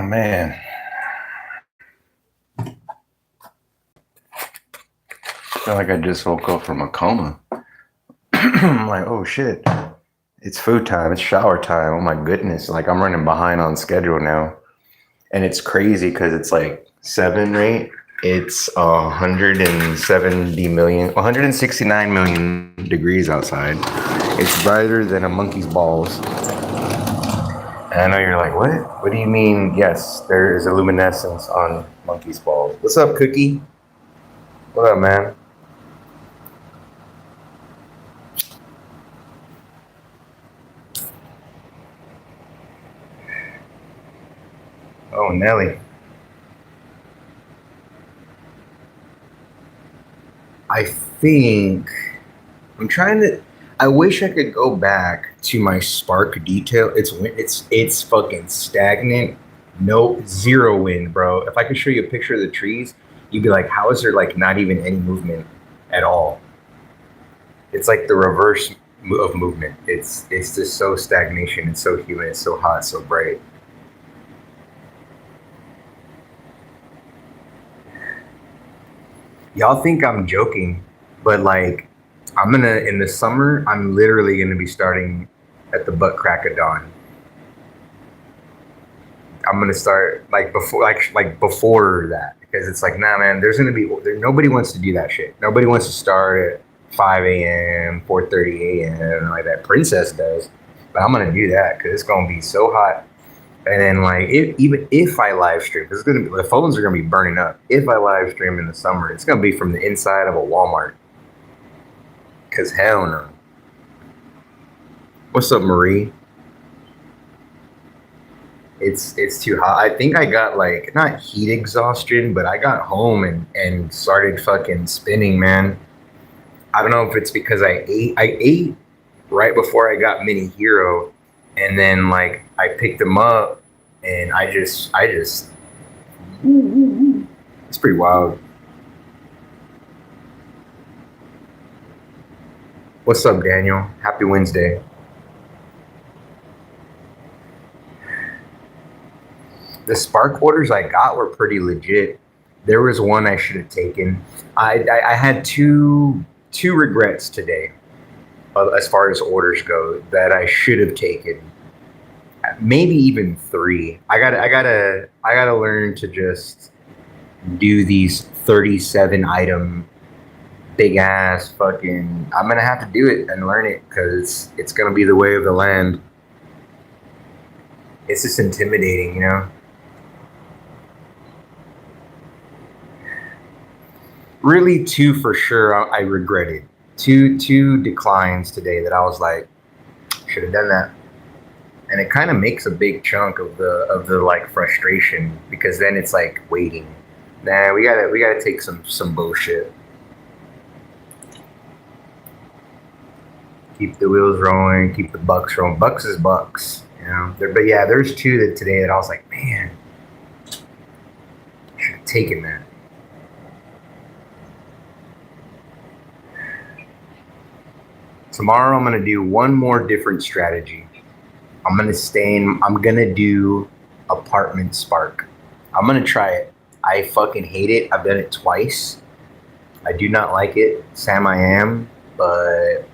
Man, I feel like I just woke up from a coma. I'm like, oh shit, it's food time, it's shower time. Oh my goodness, like I'm running behind on schedule now, and it's crazy because it's like 7, right? It's 170 million, 169 million degrees outside. It's brighter than a monkey's balls. And I know you're like, what? What do you mean? Yes, there is a luminescence on monkey's balls. What's up, Cookie? What up, man? Oh, Nelly. I think I'm trying to. I wish I could go back to my spark detail. It's fucking stagnant. No, zero wind, bro. If I could show you a picture of the trees, you'd be like, how is there like not even any movement at all? It's like the reverse of movement. It's just so stagnation. It's so humid. It's so hot. So bright. Y'all think I'm joking, but like I'm gonna in the summer, I'm literally gonna be starting at the butt crack of dawn. I'm gonna start like before that because it's like nah, man. There's gonna be nobody wants to do that shit. Nobody wants to start at 5 a.m., 4:30 a.m. like that princess does. But I'm gonna do that because it's gonna be so hot. And then like even if I live stream, it's gonna be the phones are gonna be burning up. If I live stream in the summer, it's gonna be from the inside of a Walmart. Cause hell no. What's up, Marie? It's too hot. I think I got like not heat exhaustion, but I got home and started fucking spinning, man. I don't know if it's because I ate right before I got mini hero, and then like I picked them up and I just it's pretty wild. What's up, Daniel? Happy Wednesday. The spark orders I got were pretty legit. There was one I should have taken. I had two regrets today as far as orders go that I should have taken. Maybe even three. I gotta learn to just do these 37 item big ass fucking. I'm gonna have to do it and learn it because it's gonna be the way of the land. It's just intimidating, you know. Really, two for sure. I regretted two declines today that I was like, should have done that. And it kind of makes a big chunk of the like frustration because then it's like waiting. Nah, we gotta take some bullshit. Keep the wheels rolling, keep the bucks rolling. Bucks is bucks, you know. But yeah, there's two that today that I was like, man, I should have taken that. Tomorrow I'm gonna do one more different strategy. I'm gonna do apartment spark. I'm gonna try it. I fucking hate it. I've done it twice. I do not like it. Sam I am, but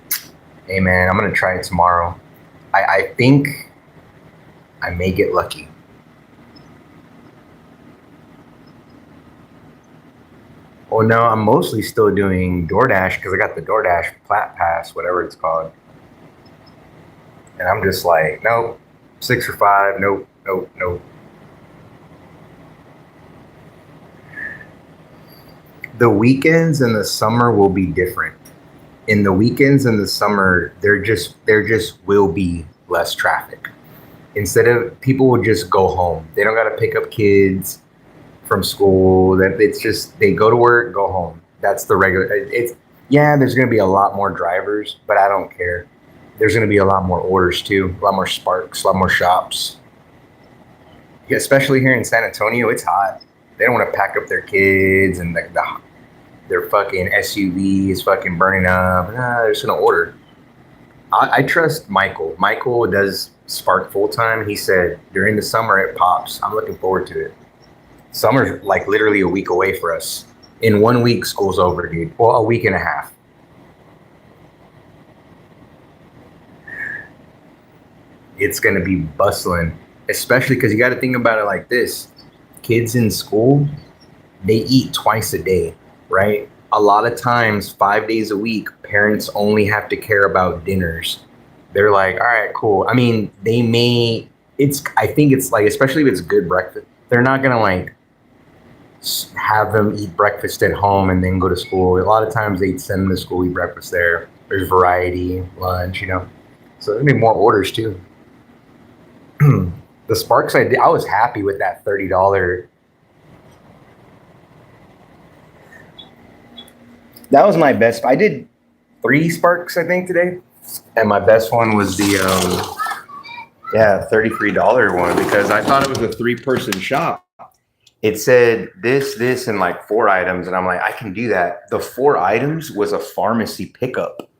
hey man, I'm gonna try it tomorrow. I think I may get lucky. Oh no, I'm mostly still doing DoorDash because I got the DoorDash Plat Pass, whatever it's called. And I'm just like, nope, 6 or 5, nope, nope, nope. The weekends in the summer will be different. In the weekends in the summer, there just will be less traffic. Instead of people will just go home. They don't got to pick up kids from school. That it's just they go to work, go home. That's the regular. It's yeah. There's going to be a lot more drivers, but I don't care. There's going to be a lot more orders too. A lot more sparks, a lot more shops. Yeah, especially here in San Antonio, it's hot. They don't want to pack up their kids and their fucking SUV is fucking burning up. Nah, they're just gonna order. I trust Michael. Michael does Spark full time. He said during the summer it pops. I'm looking forward to it. Summer's like literally a week away for us. In 1 week, school's over, dude. Well, a week and a half. It's gonna be bustling, especially because you got to think about it like this: kids in school, they eat twice a day, right? A lot of times, 5 days a week, parents only have to care about dinners. They're like, all right, cool. I mean, they may. I think it's like, especially if it's good breakfast, they're not gonna like have them eat breakfast at home and then go to school. A lot of times they send them to school, eat breakfast there. There's variety, lunch. So there'll be more orders too. The Sparks I did, I was happy with that $30. That was my best. I did 3 Sparks, I think, today, and my best one was the $33 one because I thought it was a 3-person shop. It said this, and like 4 items, and I'm like, I can do that. The 4 items was a pharmacy pickup,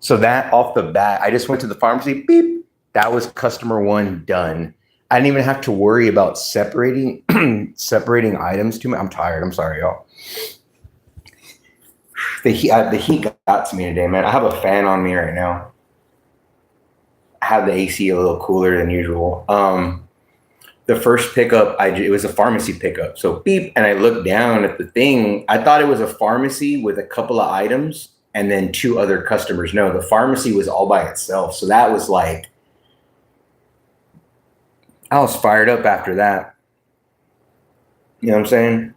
so that off the bat, I just went to the pharmacy. Beep. That was customer 1 done. I didn't even have to worry about separating items too much. I'm tired. I'm sorry, y'all. The heat got to me today, man. I have a fan on me right now. I have the AC a little cooler than usual. The first pickup, it was a pharmacy pickup. So beep, and I looked down at the thing. I thought it was a pharmacy with a couple of items and then 2 other customers. No, the pharmacy was all by itself. So that was like, I was fired up after that. You know what I'm saying?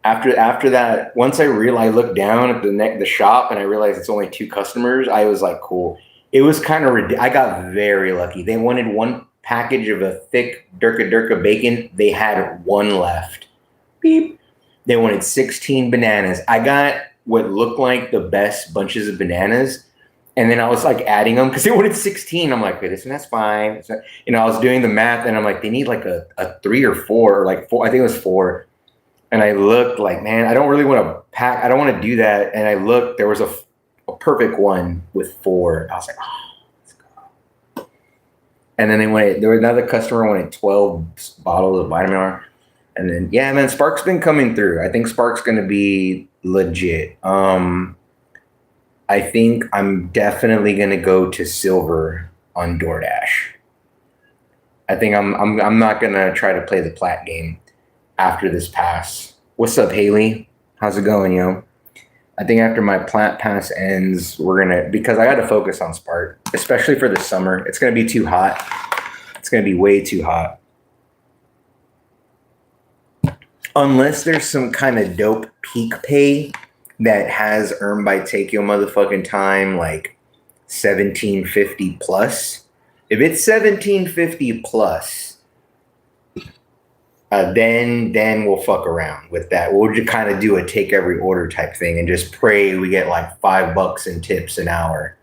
After that, once I looked down at the shop and I realized it's only 2 customers, I was like, cool. It was kind of ridiculous. I got very lucky. They wanted 1 package of a thick Durka bacon. They had 1 left. Beep. They wanted 16 bananas. I got what looked like the best bunches of bananas. And then I was like adding them because they wanted 16. I'm like, okay, that's fine. I was doing the math and I'm like, they need like a 3 or 4, or like 4. I think it was 4. And I looked like, man, I don't really want to pack. I don't want to do that. And I looked, there was a perfect one with 4. I was like, oh, let's go. And then there was another customer wanted 12 bottles of vitamin R. And then, yeah, man, Spark's been coming through. I think Spark's going to be legit. I think I'm definitely going to go to silver on DoorDash. I think I'm not going to try to play the plat game after this pass. What's up, Haley? How's it going, yo? I think after my plat pass ends, because I got to focus on Spark, especially for the summer. It's going to be too hot. It's going to be way too hot. Unless there's some kind of dope peak pay that has earned by take your motherfucking time, like 1750 plus. If it's 1750 plus, then we'll fuck around with that. We'll just kind of do a take every order type thing and just pray we get like $5 in tips an hour.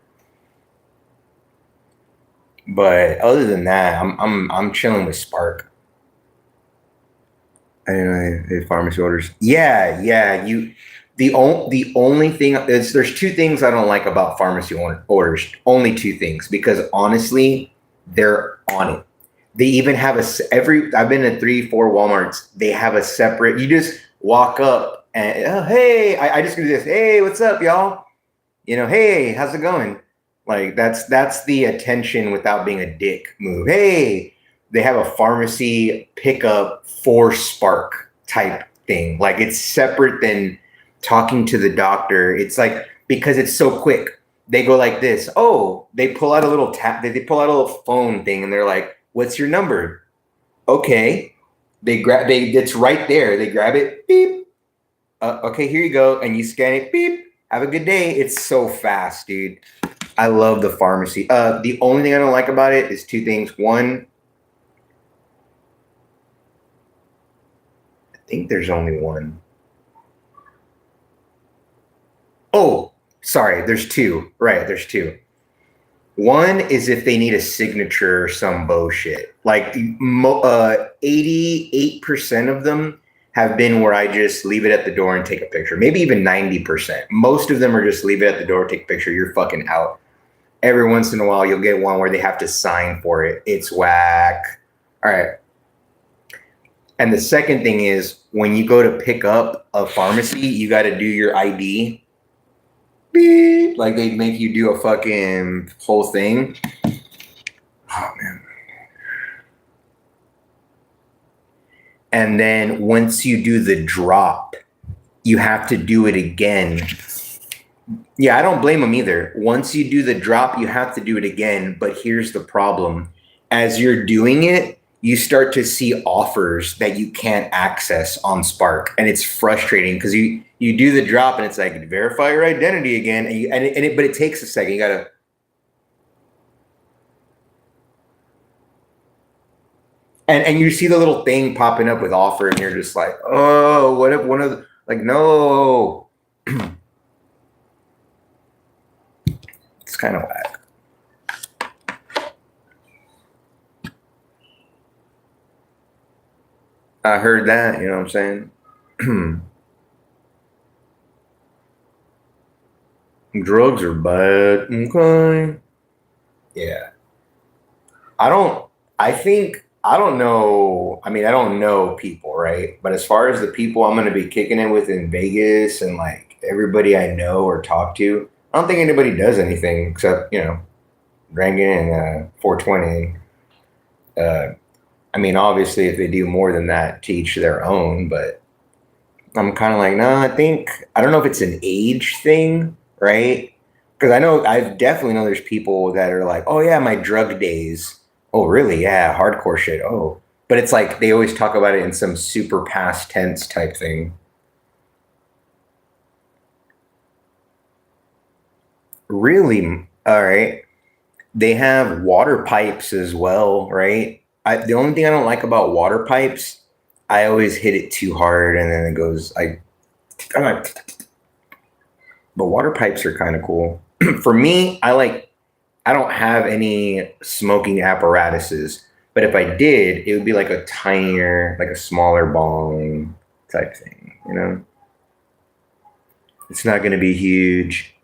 But other than that, I'm chilling with Spark. I don't know the pharmacy orders. Yeah. The only thing is there's 2 things I don't like about pharmacy orders. Only 2 things, because honestly, they're on it. They even have I've been to 3-4 Walmarts. They have a separate, you just walk up and, oh, hey, I just do this. Hey, what's up, y'all? Hey, how's it going? Like that's the attention without being a dick move. Hey, they have a pharmacy pickup for Spark type thing. Like it's separate than talking to the doctor. It's like, because it's so quick, they go like this. Oh, they pull out a little they pull out a little phone thing and they're like, what's your number? Okay. It's right there. They grab it. Beep. Okay, here you go. And you scan it. Beep. Have a good day. It's so fast, dude. I love the pharmacy. The only thing I don't like about it is 2 things. One, I think there's only one. Oh, sorry. There's 2. Right. There's 2. One is if they need a signature or some bullshit. Like 88% of them have been where I just leave it at the door and take a picture. Maybe even 90%. Most of them are just leave it at the door, take a picture. You're fucking out. Every once in a while, you'll get one where they have to sign for it. It's whack. All right. And the second thing is when you go to pick up a pharmacy, you got to do your ID. Beep. Like they make you do a fucking whole thing. Oh, man. And then once you do the drop, you have to do it again. Yeah, I don't blame them either. Once you do the drop, you have to do it again. But here's the problem. As you're doing it, you start to see offers that you can't access on Spark. And it's frustrating because you do the drop and it's like, verify your identity again. But it takes a second. You got to. And you see the little thing popping up with offer and you're just like, oh, what if one of the, like, no. It's kind of whack. I heard that, you know what I'm saying? Drugs are bad. Okay. Yeah. I don't know. I mean, I don't know people, right? But as far as the people I'm going to be kicking it with in Vegas and like everybody I know or talk to, I don't think anybody does anything except, drinking and 420. I mean, obviously, if they do more than that, to each their own. But I'm kind of like, no, I don't know if it's an age thing, right? Because I definitely know there's people that are like, oh, yeah, my drug days. Oh, really? Yeah, hardcore shit. Oh, but it's like they always talk about it in some super past tense type thing. Really? All right. They have water pipes as well, right? The only thing I don't like about water pipes, I always hit it too hard and then it goes, I'm like, but water pipes are kind of cool. For me, I don't have any smoking apparatuses, but if I did, it would be like a tinier, like a smaller bong type thing, you know? It's not going to be huge.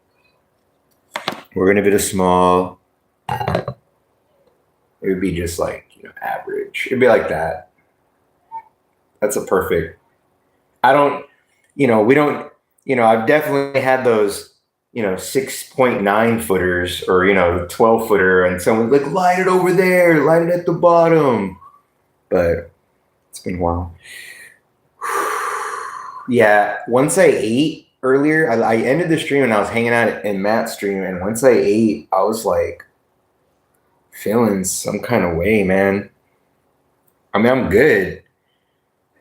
We're going to be small. It would be just like, average. It'd be like that. That's a perfect. I don't, we don't, I've definitely had those, 6.9 footers or, 12 footer and someone's like, light it over there, light it at the bottom. But it's been a while. Yeah. Once I ate earlier, I ended the stream and I was hanging out in Matt's stream. And once I ate, I was like feeling some kind of way, man. I mean, I'm good.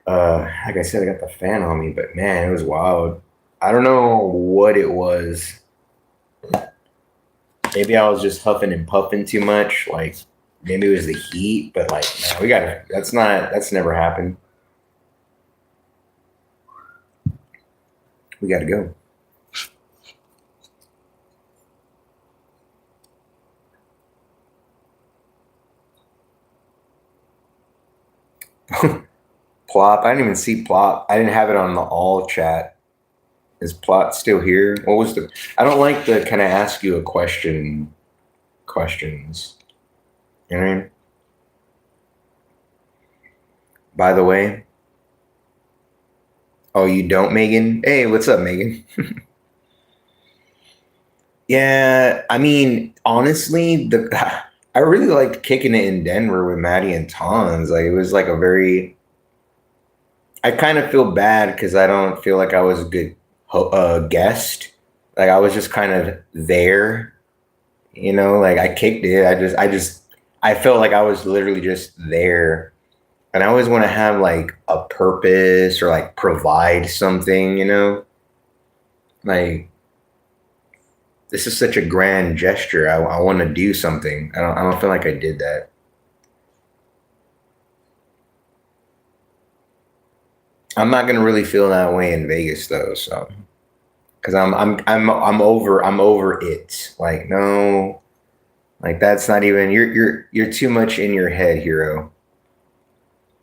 Like I said, I got the fan on me, but man, it was wild. I don't know what it was. Maybe I was just huffing and puffing too much. Like maybe it was the heat, but like, man, that's never happened. We gotta go. Plop. I didn't even see Plop. I didn't have it on the all chat. Is Plot still here? What was the? I don't like the can I ask you a question questions. You know what I mean? By the way. Oh, you don't, Megan? Hey, what's up, Megan? Yeah, I mean, honestly, I really liked kicking it in Denver with Maddie and Tons. Like it was like a very. I kind of feel bad because I don't feel like I was a good guest. Like I was just kind of there, like I kicked it. I felt like I was literally just there. And I always want to have like a purpose or like provide something, like this is such a grand gesture. I want to do something. I don't feel like I did that. I'm not gonna really feel that way in Vegas though, so because I'm over it. Like no, like that's not even you're too much in your head, hero.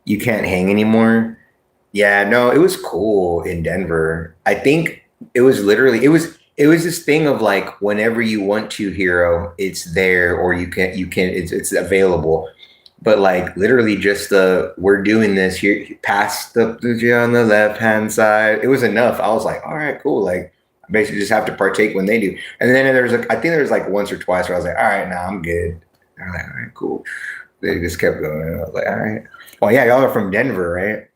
You can't hang anymore. Yeah, no, it was cool in Denver. I think it was literally it was this thing of like whenever you want to hero, it's there, or you can it's available. But like literally just the we're doing this here, pass the on the left hand side. It was enough. I was like, all right, cool. Like I basically just have to partake when they do. And then there's like I think there was like once or twice where I was like, all right, now I'm good. I'm like, all right, cool. They just kept going. I was like, all right. Oh yeah, y'all are from Denver, right?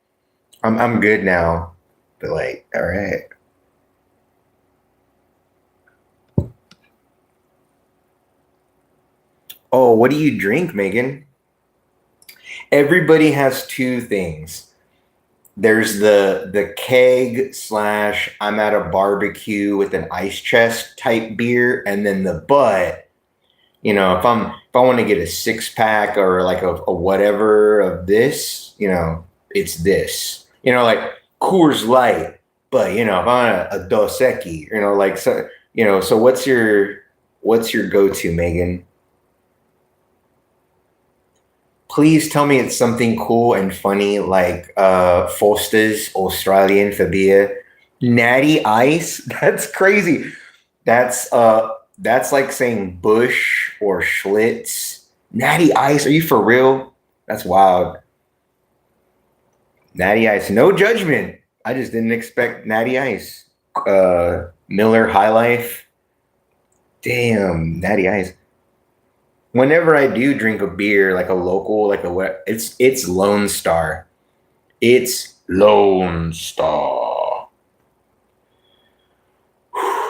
I'm good now. But like, all right. Oh, what do you drink, Megan? Everybody has two things. There's the keg slash I'm at a barbecue with an ice chest type beer, and then the butt. If I want to get a 6 pack or like a whatever of this, it's this. Like Coors Light, but if I want a Dos Equis, like so. So what's your go to, Megan? Please tell me it's something cool and funny like Foster's Australian for beer. Natty Ice? That's crazy. That's like saying Bush or Schlitz. Natty Ice, are you for real? That's wild. Natty Ice, no judgment. I just didn't expect Natty Ice. Miller High Life. Damn, Natty Ice. Whenever I do drink a beer, like a local, like a what, it's Lone Star. It's Lone Star.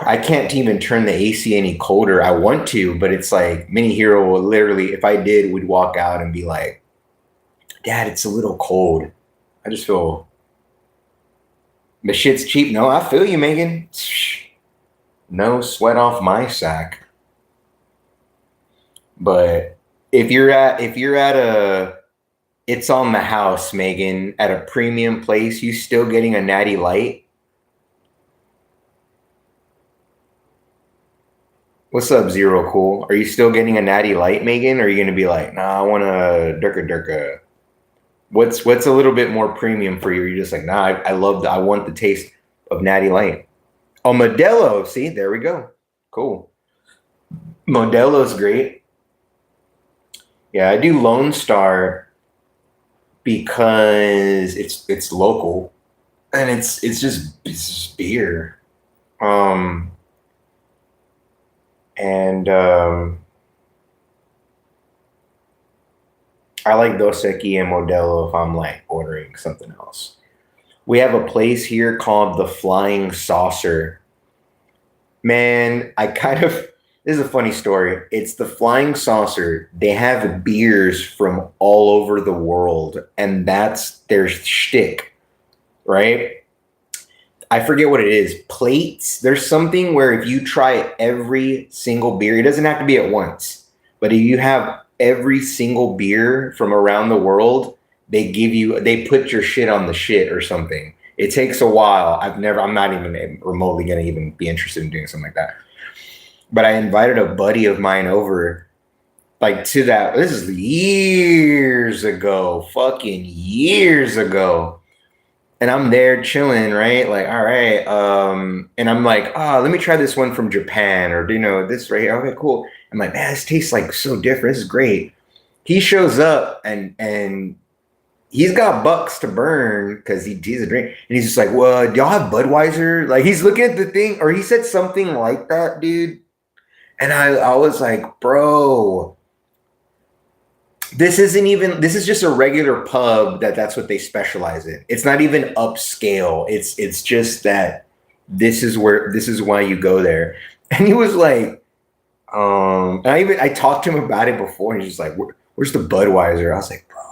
I can't even turn the AC any colder. I want to, but it's like Mini Hero will literally, if I did, would walk out and be like, Dad, it's a little cold. I just feel the shit's cheap. No, I feel you, Megan. No sweat off my sack. But if you're at a it's on the house, Megan, at a premium place, you still getting a natty light? What's up, Zero Cool? Are you still getting a natty light, Megan? Or are you gonna be like, nah, I want a durka durka? What's a little bit more premium for you? You're just like, nah, I want the taste of natty light. Oh, Modelo. See, there we go. Cool. Modelo's great. Yeah, I do Lone Star because it's local and it's just beer. Um and I like Dos Equis and Modelo if I'm like ordering something else. We have a place here called the Flying Saucer. Man, this is a funny story. It's the Flying Saucer. They have beers from all over the world, and that's their shtick, right? I forget what it is. Plates. There's something where if you try every single beer, it doesn't have to be at once, but if you have every single beer from around the world, they put your shit on the shit or something. It takes a while. I'm not even remotely going to even be interested in doing something like that. But I invited a buddy of mine over, like to that. This is years ago, fucking years ago. And I'm there chilling, right? Like, all right. And I'm like, let me try this one from Japan, or this right here. Okay, cool. I'm like, man, this tastes like so different. This is great. He shows up and he's got bucks to burn because he's a drink. And he's just like, well, do y'all have Budweiser? Like he's looking at the thing, or he said something like that, dude. And I was like, bro, this is just a regular pub that's what they specialize in. It's not even upscale. It's just that this is why you go there. And he was like, and I talked to him about it before, and he's just like, where's the Budweiser? I was like, bro,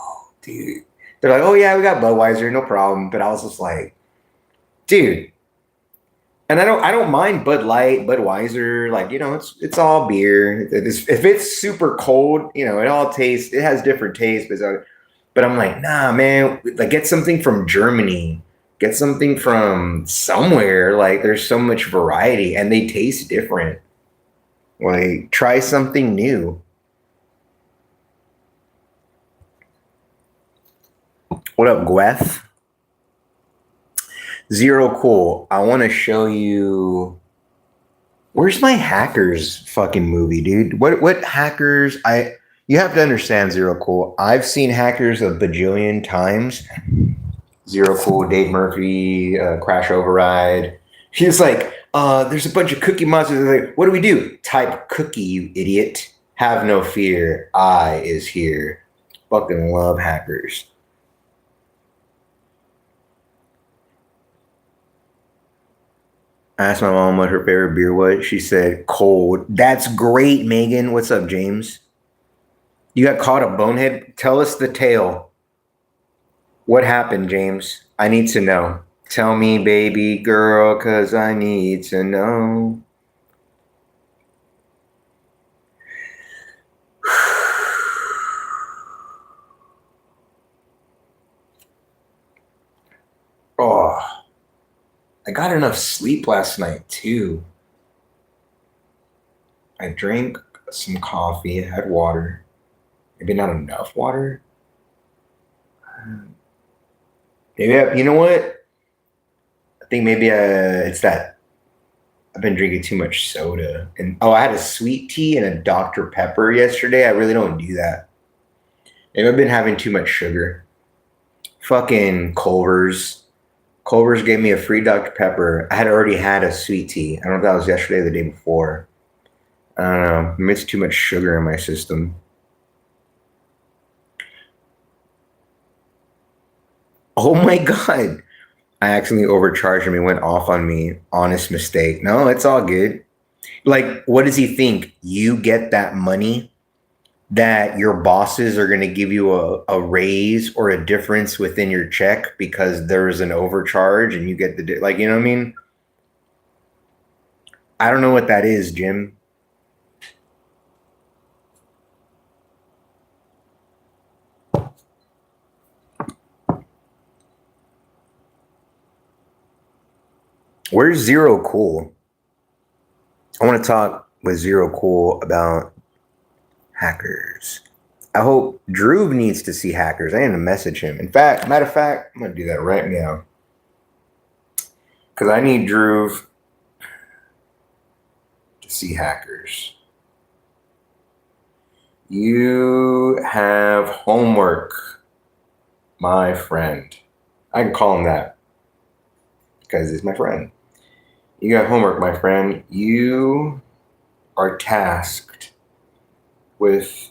dude. They're like, oh yeah, we got Budweiser, no problem. But I was just like, dude. And I don't mind Bud Light, Budweiser, like it's all beer. If it's super cold, it has different tastes. But I'm like, nah, man, like get something from Germany, get something from somewhere. Like there's so much variety, and they taste different. Like try something new. What up, Gweth? Zero Cool. I want to show you. Where's my hackers fucking movie, dude? What hackers? You have to understand, Zero Cool. I've seen hackers a bajillion times. Zero Cool, Dave Murphy, Crash Override. He's like, there's a bunch of cookie monsters. Like, what do we do? Type cookie, you idiot. Have no fear. I is here. Fucking love hackers. I asked my mom what her favorite beer was. She said cold. That's great, Megan. What's up, James? You got caught a bonehead? Tell us the tale. What happened, James? I need to know. Tell me, baby girl, cause I need to know. Oh, I got enough sleep last night too. I drank some coffee, I had water. Maybe not enough water. Maybe you know what? I think maybe it's that I've been drinking too much soda. And I had a sweet tea and a Dr. Pepper yesterday. I really don't do that. Maybe I've been having too much sugar. Fucking Culver's. Culver's gave me a free Dr. Pepper. I had already had a sweet tea. I don't know if that was yesterday or the day before. I don't know. Maybe it's too much sugar in my system. Oh my God. I accidentally overcharged him. He went off on me. Honest mistake. No, it's all good. Like, what does he think? You get that money that your bosses are going to give you a raise or a difference within your check because there's an overcharge and you get like, you know what I mean? I don't know what that is, Jim. Where's Zero Cool? I want to talk with Zero Cool about hackers. I hope Drew needs to see hackers. I need to message him. In fact, matter of fact, I'm going to do that right now. Because I need Drew to see hackers. You have homework, my friend. I can call him that because he's my friend. You got homework, my friend. You are tasked with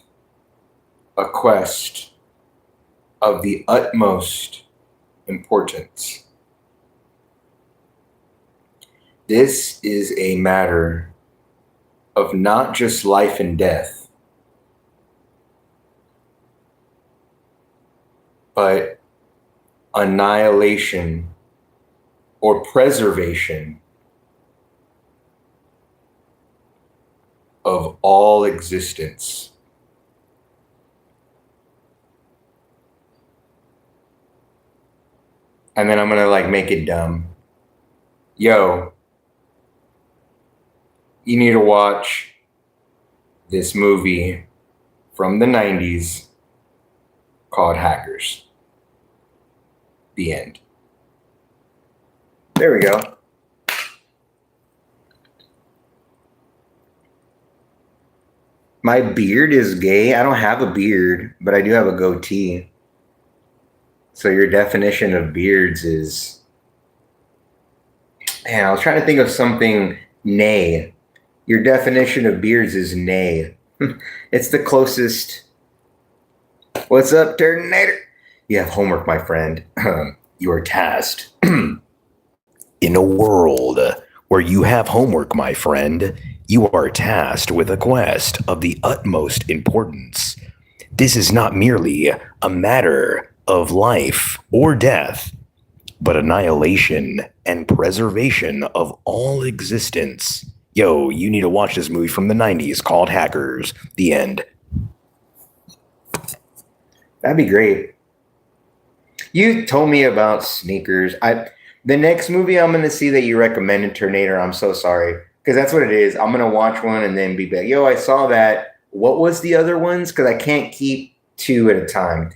a quest of the utmost importance. This is a matter of not just life and death, but annihilation or preservation of all existence. And then I'm gonna like make it dumb. Yo, you need to watch this movie from the 90s called Hackers. The end. There we go. My beard is gay. I don't have a beard, but I do have a goatee. So your definition of beards is... Man, I was trying to think of something nay. Your definition of beards is nay. It's the closest. What's up, Terminator? You have homework, my friend. You are tasked. In a world where you have homework, my friend, you are tasked with a quest of the utmost importance. This is not merely a matter of life or death, but annihilation and preservation of all existence. Yo, you need to watch this movie from the 90s called Hackers. The end. That'd be great. You told me about sneakers. The next movie I'm going to see that you recommended, Terminator, I'm so sorry. Because that's what it is. I'm going to watch one and then be like, yo, I saw that. What was the other ones? Because I can't keep two at a time.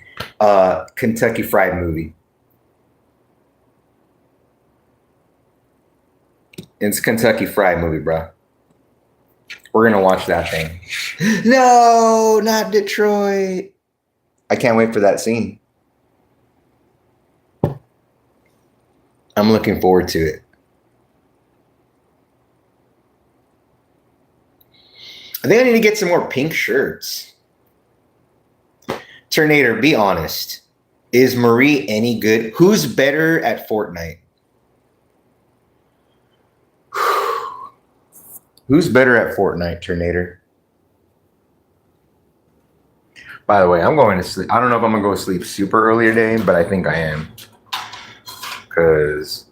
Kentucky Fried Movie. It's Kentucky Fried Movie, bro. We're gonna watch that thing. No, not Detroit. I can't wait for that scene. I'm looking forward to it. I think I need to get some more pink shirts. Terminator, be honest. Is Marie any good? Who's better at Fortnite? Who's better at Fortnite, Terminator? By the way, I'm going to sleep. I don't know if I'm going to go to sleep super early today, but I think I am. Because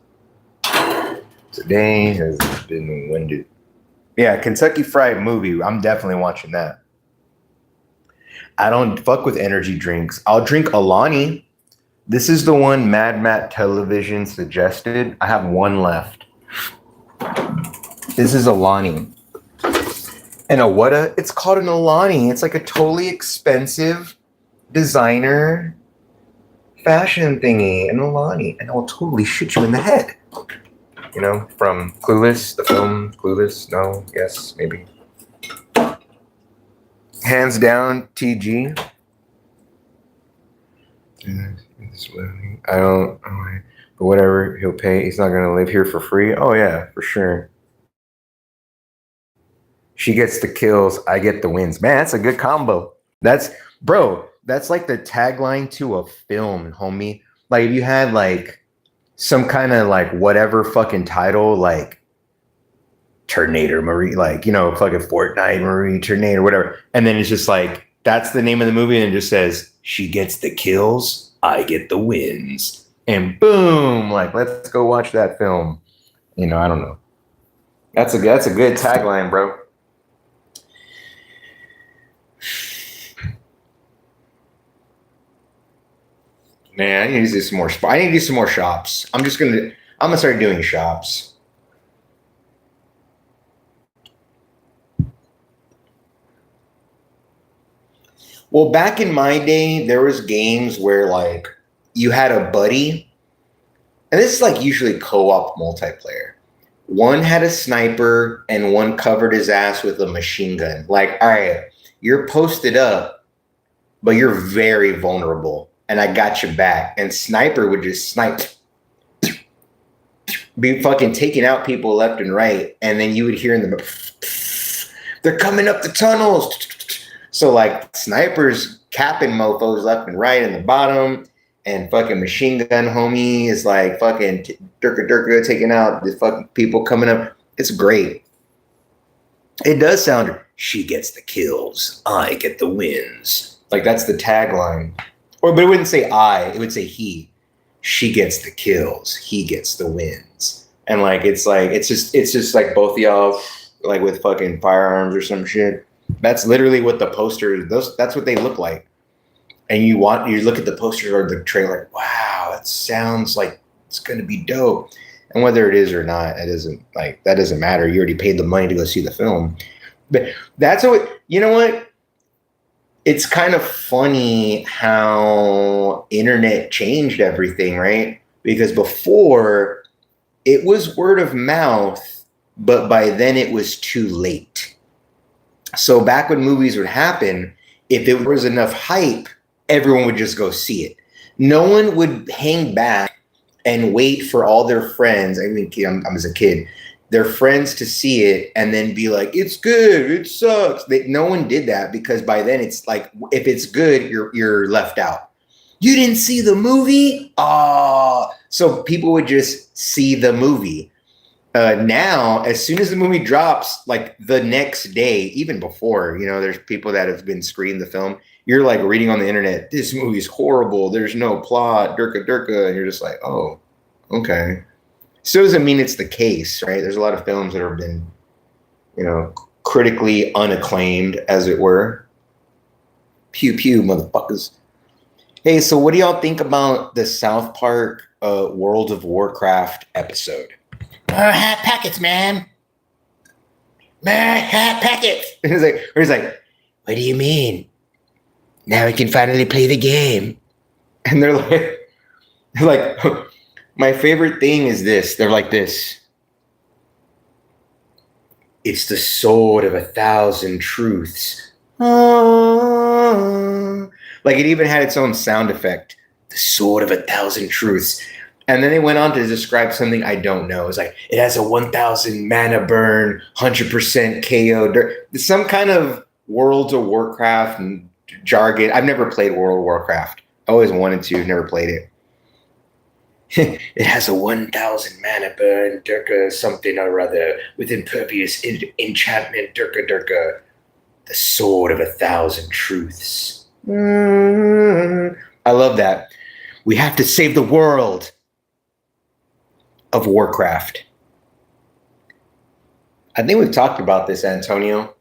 today has been winded. Yeah, Kentucky Fried Movie. I'm definitely watching that. I don't fuck with energy drinks. I'll drink Alani. This is the one Mad Matt Television suggested. I have one left. This is Alani. And a what? It's called an Alani. It's like a totally expensive designer fashion thingy. An Alani. And I'll totally shoot you in the head. You know, from Clueless, the film Clueless. No, yes, maybe. Hands down, TG. I don't, but whatever, he'll pay. He's not going to live here for free. Oh, yeah, for sure. She gets the kills, I get the wins. Man, that's a good combo. That's like the tagline to a film, homie. Like, if you had, like, some kind of, like, whatever fucking title, like, Terminator Marie, like, you know, fucking Fortnite Marie, Terminator, whatever. And then it's just like, that's the name of the movie, and it just says, she gets the kills, I get the wins. And boom, like, let's go watch that film. You know, I don't know. That's a good tagline, bro. Man, I need to do some more. I need to do some more shops. I'm gonna start doing shops. Well, back in my day, there was games where like you had a buddy, and this is like usually co-op multiplayer. One had a sniper and one covered his ass with a machine gun. Like, all right, you're posted up, but you're very vulnerable, and I got your back. And sniper would just snipe, be fucking taking out people left and right, and then you would hear in the, they're coming up the tunnels. So like snipers capping mofos left and right in the bottom, and fucking machine gun homie is like fucking durka taking out the fucking people coming up. It's great. It does sound, she gets the kills, I get the wins. Like that's the tagline. But it wouldn't say I, it would say he. She gets the kills, he gets the wins. And like it's just like both of y'all like with fucking firearms or some shit. That's literally what the poster, that's what they look like. And you look at the poster or the trailer, wow, it sounds like it's gonna be dope. And whether it is or not, that doesn't matter. You already paid the money to go see the film. But that's what, you know what? It's kind of funny how internet changed everything, right? Because before it was word of mouth, but by then it was too late. So back when movies would happen, if it was enough hype, everyone would just go see it. No one would hang back and wait for all their friends. I mean, I'm as a kid, their friends to see it and then be like, it's good, it sucks. No one did that because by then it's like, if it's good, you're left out. You didn't see the movie? So people would just see the movie. Now, as soon as the movie drops, like the next day, even before, you know, there's people that have been screened the film. You're like reading on the internet, this movie's horrible. There's no plot, durka. And you're just like, oh, okay. Still doesn't mean it's the case, right? There's a lot of films that have been, you know, critically unacclaimed, as it were. Pew, pew, motherfuckers. Hey, so what do y'all think about the South Park World of Warcraft episode? Hat packets, man. Hat packets. He's like, what do you mean? Now we can finally play the game. And they're like, my favorite thing is this. They're like this. It's the sword of 1,000 truths. Ah. Like it even had its own sound effect. The sword of 1,000 truths. And then they went on to describe something I don't know. It's like it has a 1,000 mana burn, 100% KO. Some kind of World of Warcraft and jargon. I've never played World of Warcraft. I always wanted to, never played it. It has a 1,000 mana burn, Durka something or other, with impervious enchantment, Durka Durka. The sword of 1,000 truths. I love that. We have to save the world of Warcraft. I think we've talked about this, Antonio.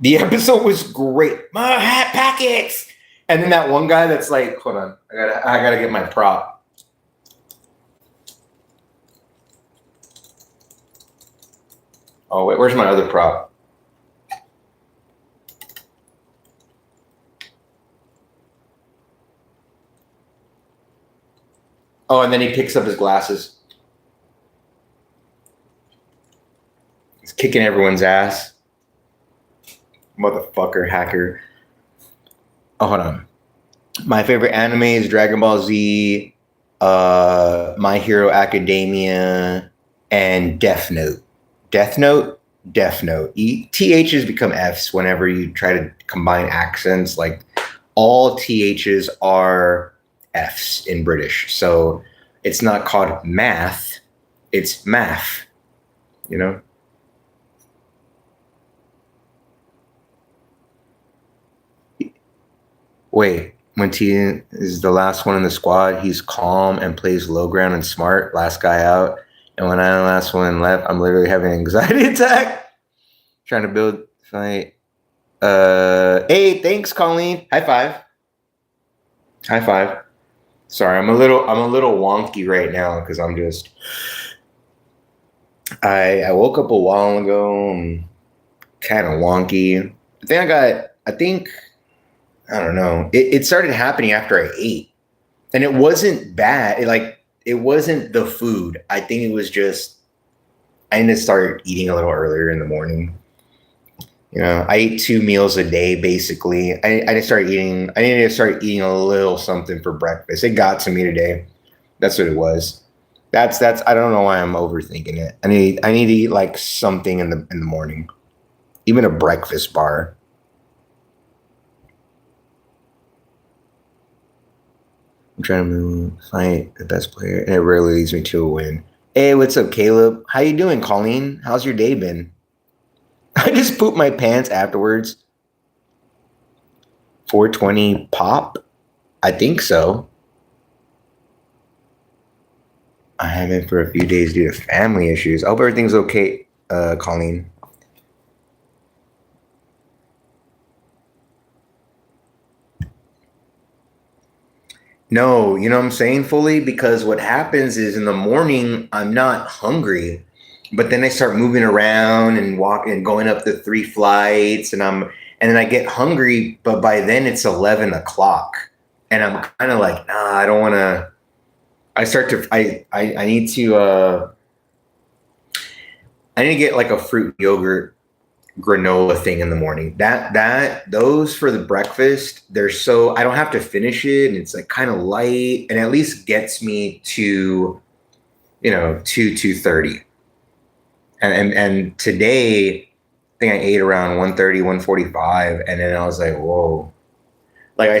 The episode was great. My hat packets. And then that one guy that's like, hold on, I gotta get my prop. Oh wait, where's my other prop? Oh, and then he picks up his glasses. He's kicking everyone's ass. Motherfucker, hacker. Oh, hold on. My favorite anime is Dragon Ball Z, My Hero Academia, and Death Note. Death Note, Death Note. THs become Fs whenever you try to combine accents. Like all THs are Fs in British. So it's not called math, it's math, you know? Wait, when T is the last one in the squad, he's calm and plays low ground and smart, last guy out. And when I'm the last one left, I'm literally having an anxiety attack. Trying to build fight. Hey, thanks, Colleen. High five. High five. Sorry, I'm a little wonky right now because I'm just I woke up a while ago and kind of wonky. I think I don't know. It started happening after I ate. And it wasn't bad. It wasn't the food. I think it was just I need to start eating a little earlier in the morning. You know, I eat 2 meals a day basically. I need to start eating a little something for breakfast. It got to me today. That's what it was. That's I don't know why I'm overthinking it. I need to eat like something in the morning. Even a breakfast bar. I'm trying to find the best player, and it rarely leads me to a win. Hey, what's up, Caleb? How you doing, Colleen? How's your day been? I just pooped my pants afterwards. 420 pop? I think so. I haven't for a few days due to family issues. I hope everything's okay, Colleen. No, you know what I'm saying, fully? Because what happens is in the morning, I'm not hungry, but then I start moving around and walking and going up the 3 flights, and then I get hungry, but by then it's 11 o'clock. And I'm kind of like, nah, I don't want to. I need to, I need to get like a fruit yogurt granola thing in the morning. Those for the breakfast, they're so I don't have to finish it, and it's like kind of light, and at least gets me to 2:30. And today I think I ate around 1:30, 1:45, and then I was like, whoa. Like I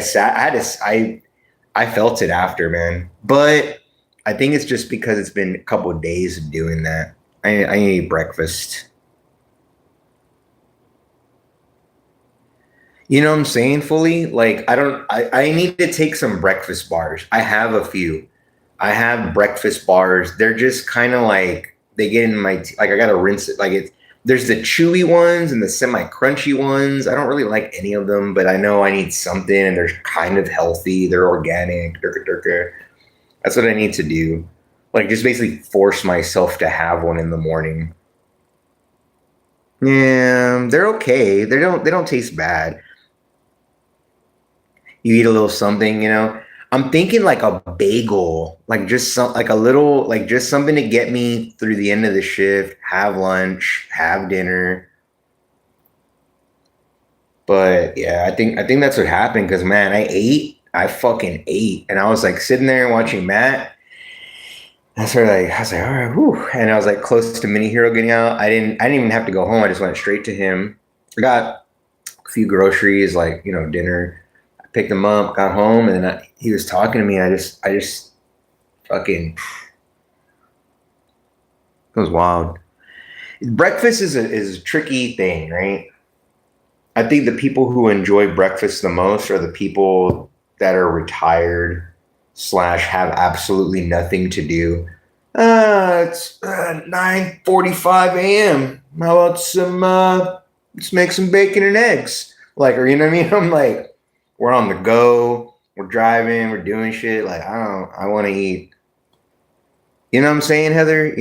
felt it after, man. But I think it's just because it's been a couple of days of doing that. I need breakfast. You know what I'm saying, fully? Like I need to take some breakfast bars. I have a few. I have breakfast bars. They're just kind of like they get in my like I gotta rinse it. Like there's the chewy ones and the semi crunchy ones. I don't really like any of them, but I know I need something, and they're kind of healthy. They're organic. Durka durka. That's what I need to do. Like just basically force myself to have one in the morning. Yeah, they're okay. They don't taste bad. You eat a little something. I'm thinking like a bagel, like just some like a little like just something to get me through the end of the shift, have lunch, have dinner. But yeah, I think that's what happened because man, I fucking ate, and I was like sitting there watching Matt. I sort of like I was like, all right, whew. And I was like close to Mini Hero getting out. I didn't even have to go home. I just went straight to him. I got a few groceries, like dinner. I picked him up, got home, and then he was talking to me. I just fucking it was wild. Breakfast is a tricky thing, right? I think the people who enjoy breakfast the most are the people that are retired slash have absolutely nothing to do. It's 9:45 a.m. How about some? Let's make some bacon and eggs. Like, or you know what I mean? I'm like, we're on the go. We're driving. We're doing shit. Like, I want to eat. You know what I'm saying, Heather?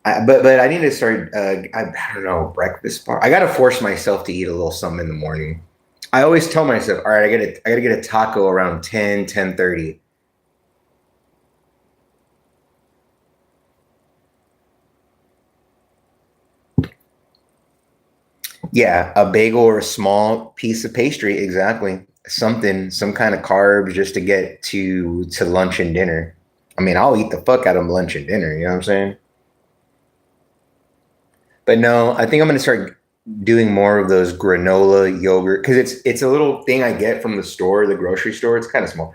But I need to start. I don't know, breakfast bar. I gotta force myself to eat a little something in the morning. I always tell myself, all right, I gotta get a taco around 10:30. Yeah, a bagel or a small piece of pastry, exactly. Something, some kind of carbs just to get to lunch and dinner. I mean, I'll eat the fuck out of lunch and dinner. You know what I'm saying? But no, I think I'm gonna start doing more of those granola yogurt because it's a little thing I get from the store, the grocery store. It's kind of small.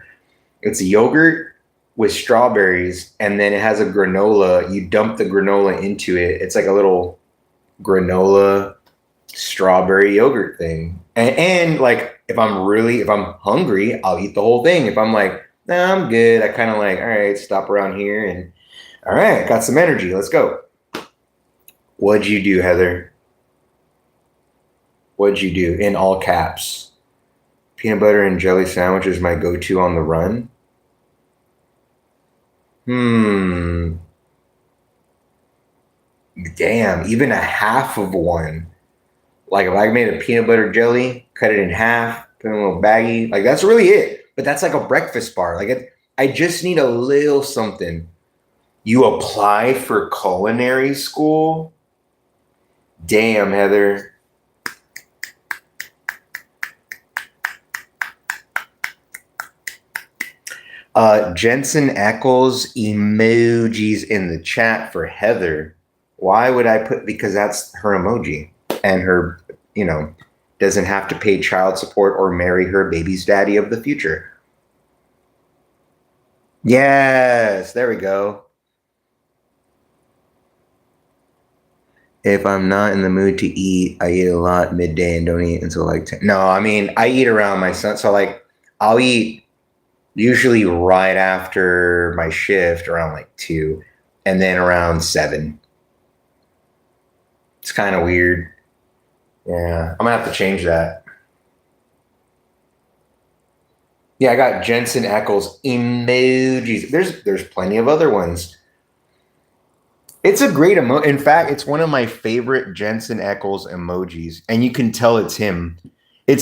It's yogurt with strawberries, and then it has a granola. You dump the granola into it. It's like a little granola strawberry yogurt thing. And like if I'm hungry, I'll eat the whole thing. If I'm like, nah, I'm good, I kind of like, all right, stop around here and all right, got some energy. Let's go. What'd you do, Heather? What'd you do? In all caps. Peanut butter and jelly sandwich is my go-to on the run. Hmm. Damn, even a half of one. Like if I made a peanut butter jelly, cut it in half, put in a little baggie, like that's really it. But that's like a breakfast bar. I just need a little something. You apply for culinary school? Damn, Heather. Jensen Eccles emojis in the chat for Heather. Why would I put? Because that's her emoji, and her, you know, doesn't have to pay child support or marry her baby's daddy of the future. Yes, there we go. If I'm not in the mood to eat, I eat a lot midday and don't eat until like 10. No, I mean, I eat around my son. So like I'll eat usually right after my shift around like 2 and then around 7. It's kind of weird. Yeah, I'm gonna have to change that. Yeah, I got Jensen Eccles emojis. There's plenty of other ones. It's a great emo. In fact, it's one of my favorite Jensen Eccles emojis, and you can tell it's him.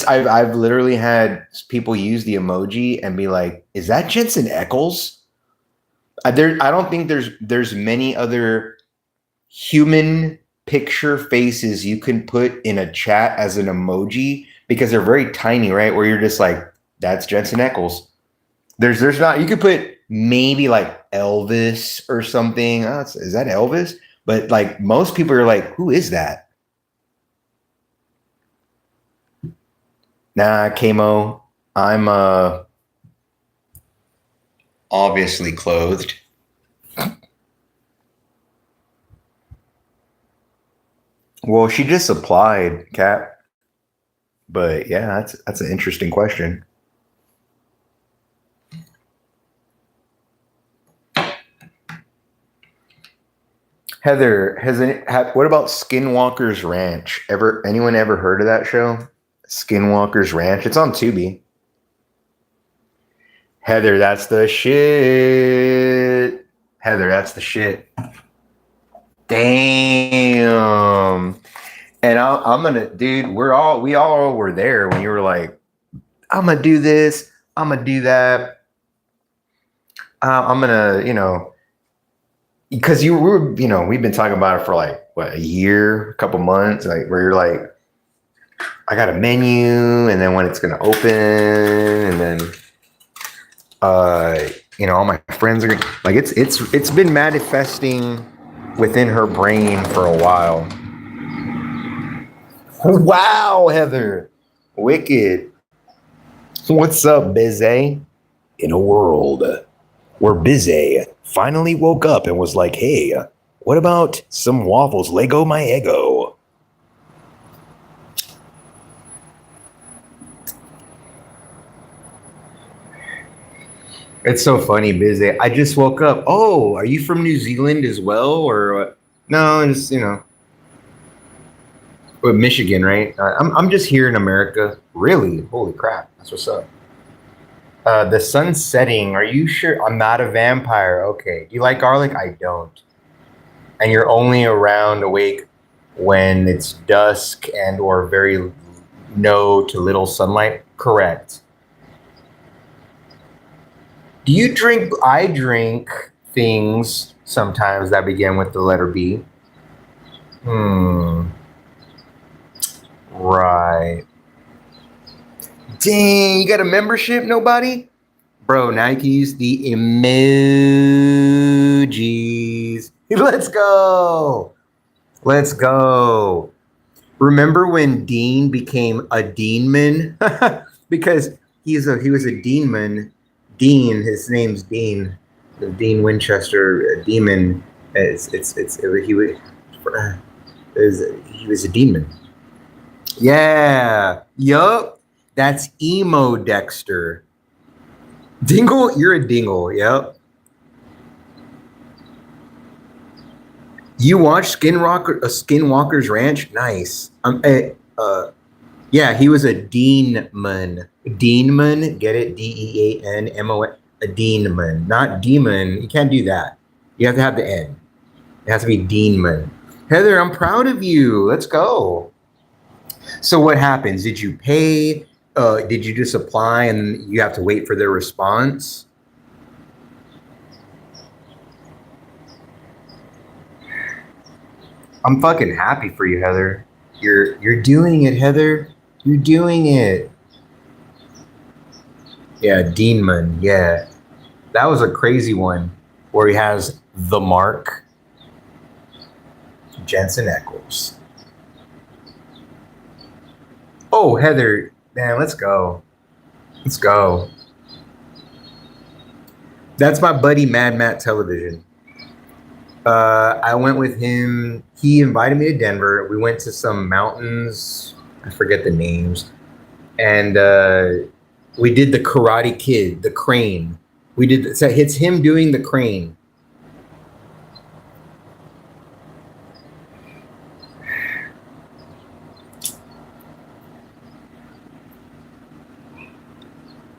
I've literally had people use the emoji and be like, "Is that Jensen Eccles?" I don't think there's many other human picture faces you can put in a chat as an emoji because they're very tiny, right? Where you're just like, "That's Jensen Eccles." There's not. You could put maybe like Elvis or something. Oh, is that Elvis? But like most people are like, who is that? Nah, Kamo. I'm obviously clothed. Well, she just applied, Cap. But yeah, that's an interesting question. Heather, what about Skinwalker's Ranch? Anyone ever heard of that show? Skinwalker's Ranch. It's on Tubi. Heather, that's the shit. Heather, that's the shit. Damn. And I'm gonna, dude. We all were there when you were like, I'm gonna do this. I'm gonna do that. I'm gonna, because you were, we've been talking about it for like what, a year, a couple months, like where you're like, I got a menu, and then when it's gonna open, and then all my friends are like, it's been manifesting within her brain for a while. Wow, Heather, wicked. What's up, Bizay? In a world where Bizay finally woke up and was like, hey, what about some waffles? Lego my ego. It's so funny, Bizay. I just woke up. Oh, are you from New Zealand as well? Or what? No, just, Michigan, right? I'm just here in America. Really? Holy crap. That's what's up. The sun's setting. Are you sure? I'm not a vampire. Okay. Do you like garlic? I don't. And you're only around awake when it's dusk and or very no to little sunlight. Correct. Do you drink? I drink things sometimes that begin with the letter B. Hmm. Right. Dang, you got a membership? Nobody? Bro, Nike's the emojis. Let's go. Let's go. Remember when Dean became a Deanman? Because he was a Deanman. Dean, his name's Dean. Dean Winchester, a demon. He was he was a demon. Yeah. Yup. That's emo Dexter. Dingle, you're a dingle. Yep. You watched Skinwalker's Ranch? Nice. Yeah, he was a Deanman. Deanman, get it? Deanmo. A Deanman, not demon. You can't do that. You have to have the N. It has to be Deanman. Heather, I'm proud of you. Let's go. So what happens? Did you pay? Did you just apply and you have to wait for their response? I'm fucking happy for you, Heather. You're doing it, Heather. You're doing it. Yeah, Deanman. Yeah, that was a crazy one where he has the mark, Jensen Eccles. Oh, Heather, man, let's go. Let's go. That's my buddy Mad Matt Television. I went with him. He invited me to Denver. We went to some mountains. I forget the names. And we did the Karate Kid, the crane. We did, so it's him doing the crane.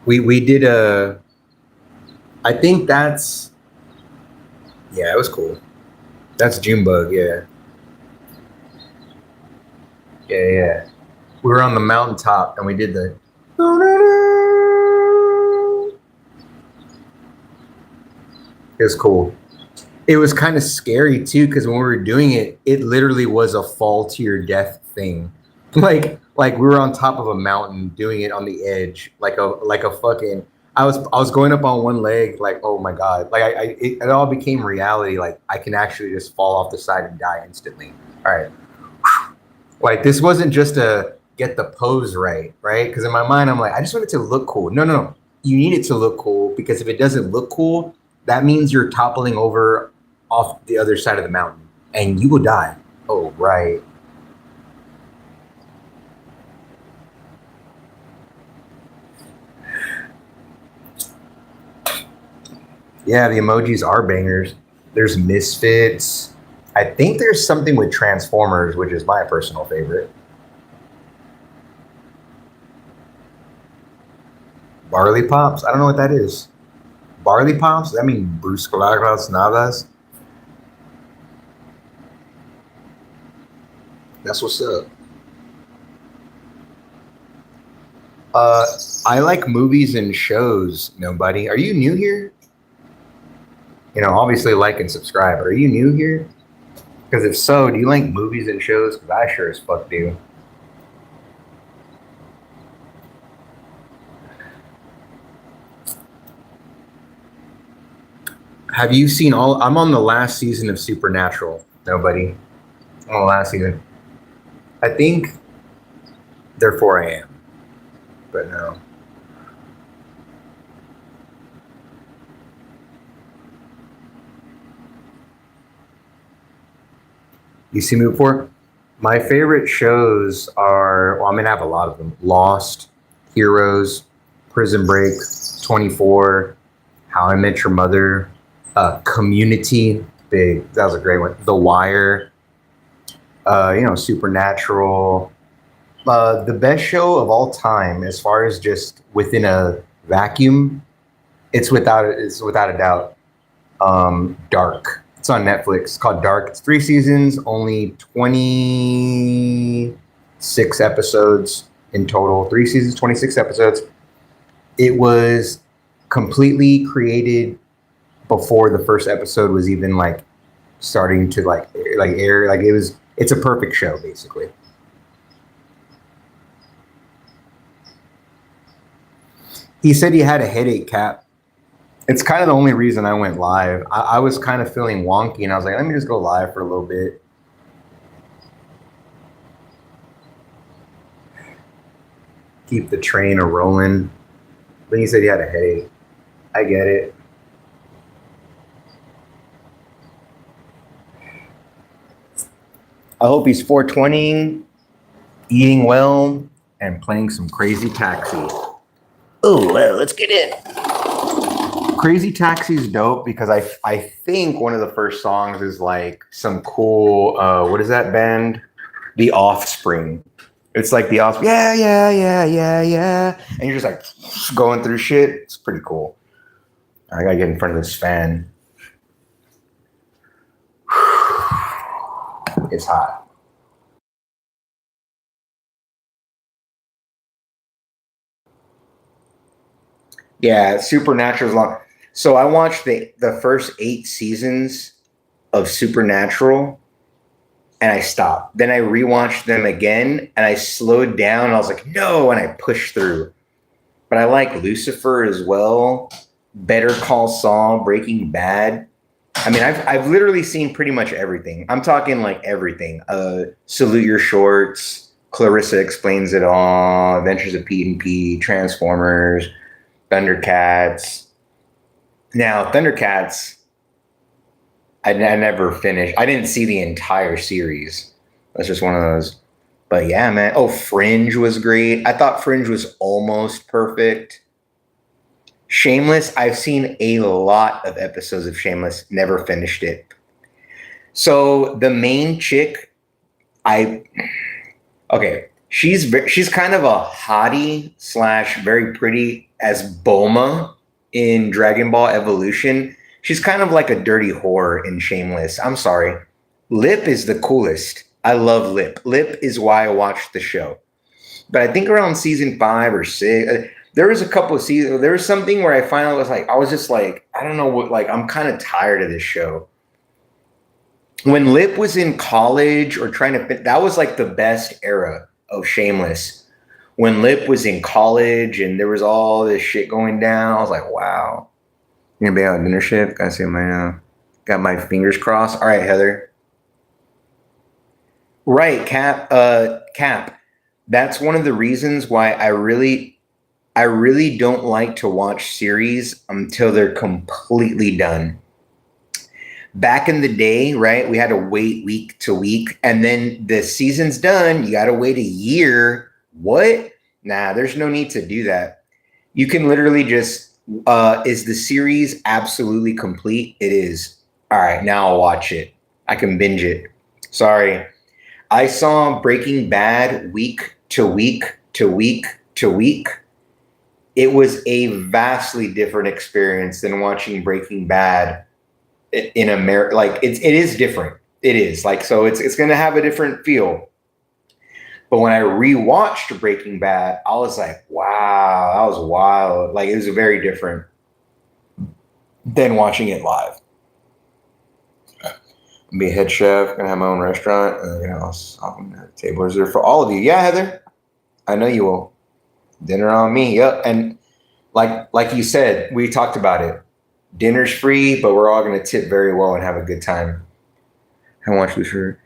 We did I think that's, yeah, it was cool. That's Junebug, yeah. Yeah, yeah. We were on the mountaintop and we did the. It was cool. It was kind of scary too because when we were doing it, it literally was a fall to your death thing. Like we were on top of a mountain doing it on the edge, like a fucking. I was going up on one leg, like oh my god, like it all became reality. Like I can actually just fall off the side and die instantly. All right, like this wasn't just to get the pose right, right? Because in my mind, I'm like, I just want it to look cool. No, no, no. You need it to look cool because if it doesn't look cool, that means you're toppling over off the other side of the mountain and you will die. Oh, right. Yeah, the emojis are bangers. There's Misfits. I think there's something with Transformers, which is my personal favorite. Barley Pops. I don't know what that is. Barley Pops? That mean Bruce Galactus Navas? That's what's up. Uh, I like movies and shows. Nobody. Are you new here? Obviously like and subscribe. Are you new here? Because if so, do you like movies and shows? Because I sure as fuck do. Have you seen all? I'm on the last season of Supernatural. Nobody. I'm on the last season. I think, therefore I am. But no. You see me before? My favorite shows are, well, I'm going to have a lot of them. Lost, Heroes, Prison Break, 24, How I Met Your Mother, Community, big. That was a great one. The Wire, Supernatural. The best show of all time, as far as just within a vacuum, it's without a doubt. Dark. It's on Netflix. It's called Dark. It's 3 seasons, only 26 episodes in total. 3 seasons, 26 episodes. It was completely created before the first episode was even like starting to like air. Like it's a perfect show basically. He said he had a headache, Cap. It's kind of the only reason I went live. I was kind of feeling wonky, and I was like, let me just go live for a little bit. Keep the train a rolling. Then he said he had a headache. I get it. I hope he's 420, eating well, and playing some Crazy Taxi. Oh, well, let's get in. Crazy Taxi's dope because I think one of the first songs is like some cool what is that band? The Offspring. It's like the Offspring. Yeah, yeah, yeah, yeah, yeah. And you're just like going through shit. It's pretty cool. I gotta get in front of this fan. It's hot. Yeah, Supernatural's long. So I watched the first 8 seasons of Supernatural and I stopped. Then I rewatched them again and I slowed down. I was like, no, and I pushed through. But I like Lucifer as well. Better Call Saul, Breaking Bad. I mean, I've literally seen pretty much everything. I'm talking like everything. Salute Your Shorts, Clarissa Explains It All, Adventures of Pete and Pete, Transformers, Thundercats. Now, Thundercats, I never finished. I didn't see the entire series. That's just one of those. But yeah, man. Oh, Fringe was great. I thought Fringe was almost perfect. Shameless, I've seen a lot of episodes of Shameless, never finished it. So the main chick, I okay, she's kind of a hottie slash very pretty as Bulma in Dragon Ball Evolution. She's kind of like a dirty whore in Shameless. I'm sorry. Lip is the coolest. I love Lip. Lip is why I watched the show. But I think around season 5 or 6, there was a couple of seasons. There was something where I finally was like, I was just like, I don't know what, like, I'm kind of tired of this show. When Lip was in college or trying to fit, that was like the best era of Shameless. When Lip was in college and there was all this shit going down, I was like, wow. You gonna be on a dinner shift? Gotta see my, got my fingers crossed. All right, Heather. Right, Cap. That's one of the reasons why I really don't like to watch series until they're completely done. Back in the day, right, we had to wait week to week, and then the season's done. You got to wait a year. What? Nah, there's no need to do that. You can literally just, is the series absolutely complete? It is. All right, now I'll watch it. I can binge it. Sorry. I saw Breaking Bad week to week to week to week. It was a vastly different experience than watching Breaking Bad in America. Like it is different. It is like, so it's going to have a different feel. But when I rewatched Breaking Bad, I was like, wow, that was wild. Like it was very different than watching it live. Be a head chef, gonna have my own restaurant. Table reserved for all of you. Yeah, Heather, I know you will. Dinner on me. Yep. And like you said, we talked about it. Dinner's free, but we're all gonna tip very well and have a good time. How much Lucifer?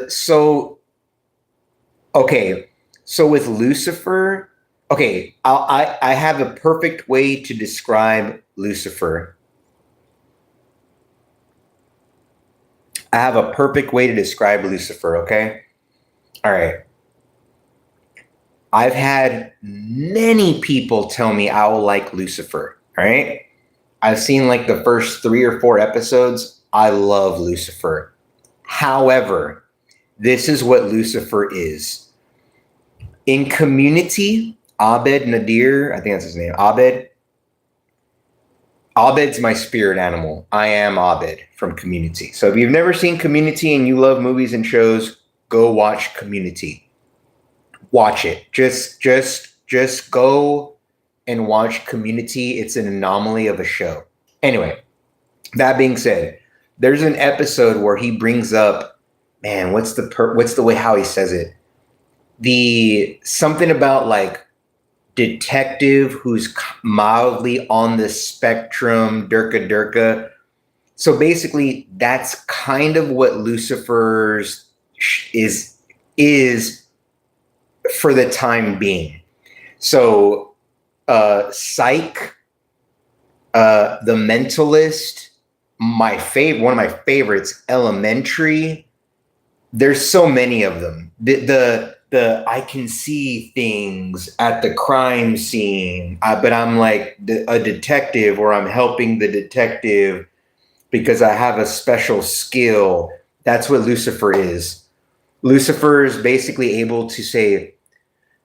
So okay. So with Lucifer, okay, I have a perfect way to describe Lucifer. I have a perfect way to describe Lucifer, okay? All right. I've had many people tell me I will like Lucifer, all right? I've seen like the first 3 or 4 episodes. I love Lucifer. However, this is what Lucifer is. In Community, Abed Nadir, I think that's his name, Abed's my spirit animal. I am Abed from Community. So if you've never seen Community and you love movies and shows, go watch Community. Watch it. Just go and watch Community. It's an anomaly of a show. Anyway, that being said, there's an episode where he brings up, man, what's the way how he says it? The something about like detective who's mildly on the spectrum, Durka. So basically, that's kind of what Lucifer's is for the time being. So, Psych, The Mentalist, one of my favorites, Elementary. There's so many of them. The I can see things at the crime scene, but I'm like a detective, or I'm helping the detective because I have a special skill. That's what Lucifer is. Lucifer is basically able to say,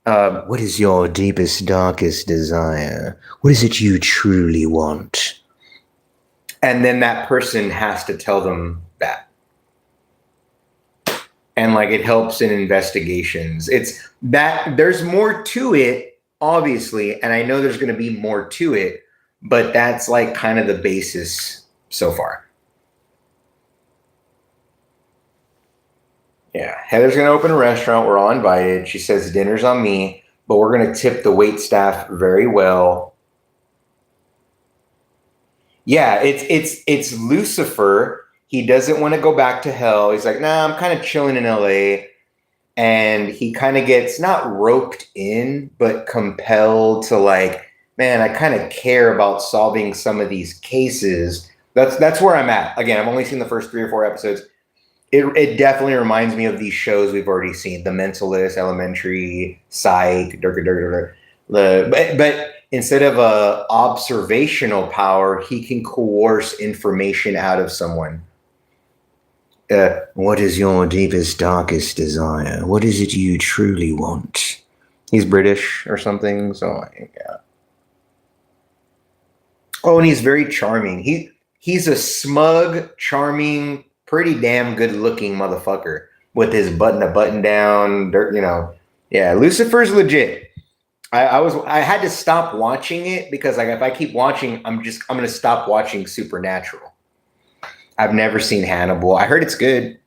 what is your deepest, darkest desire? What is it you truly want? And then that person has to tell them that. And like it helps in investigations. It's that there's more to it, obviously, and I know there's going to be more to it, but that's like kind of the basis so far. Yeah, Heather's going to open a restaurant. We're all invited. She says dinner's on me, but we're going to tip the wait staff very well. Yeah, it's Lucifer. He doesn't want to go back to hell. He's like, nah, I'm kind of chilling in LA. And he kind of gets not roped in, but compelled to like, man, I kind of care about solving some of these cases. That's where I'm at. Again, I've only seen the first 3 or 4 episodes. It definitely reminds me of these shows we've already seen: The Mentalist, Elementary, Psych, but instead of a observational power, he can coerce information out of someone. What is your deepest, darkest desire? What is it you truly want? He's British or something, so yeah. Oh, and he's very charming. He's a smug, charming, pretty damn good-looking motherfucker with his button down, Yeah, Lucifer's legit. I had to stop watching it because like if I keep watching, I'm gonna stop watching Supernatural. I've never seen Hannibal. I heard it's good.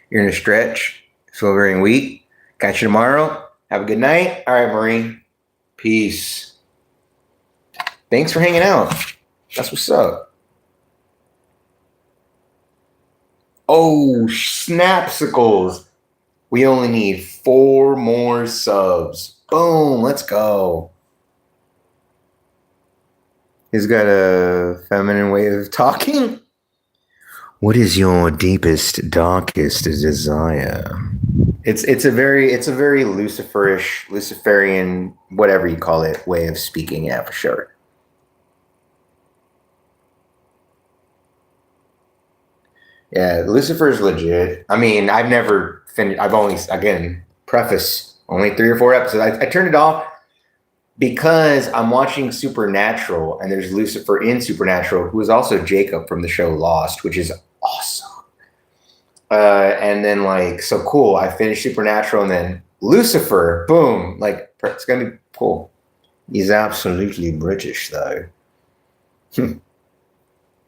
You're in a stretch. Feel very weak. Catch you tomorrow. Have a good night. All right, Marie. Peace. Thanks for hanging out. That's what's up. Oh, snapsicles. We only need 4 more subs. Boom. Let's go. He's got a feminine way of talking. What is your deepest, darkest desire? It's a very Luciferian, whatever you call it, way of speaking. Yeah, for sure. Yeah, Lucifer's legit. I mean, I've never finished. I've only, again, preface, only 3 or 4 episodes. I turned it off because I'm watching Supernatural, and there's Lucifer in Supernatural, who is also Jacob from the show Lost, which is awesome. And then like, so cool. I finished Supernatural, and then Lucifer, boom, like it's gonna be cool. He's absolutely British, though.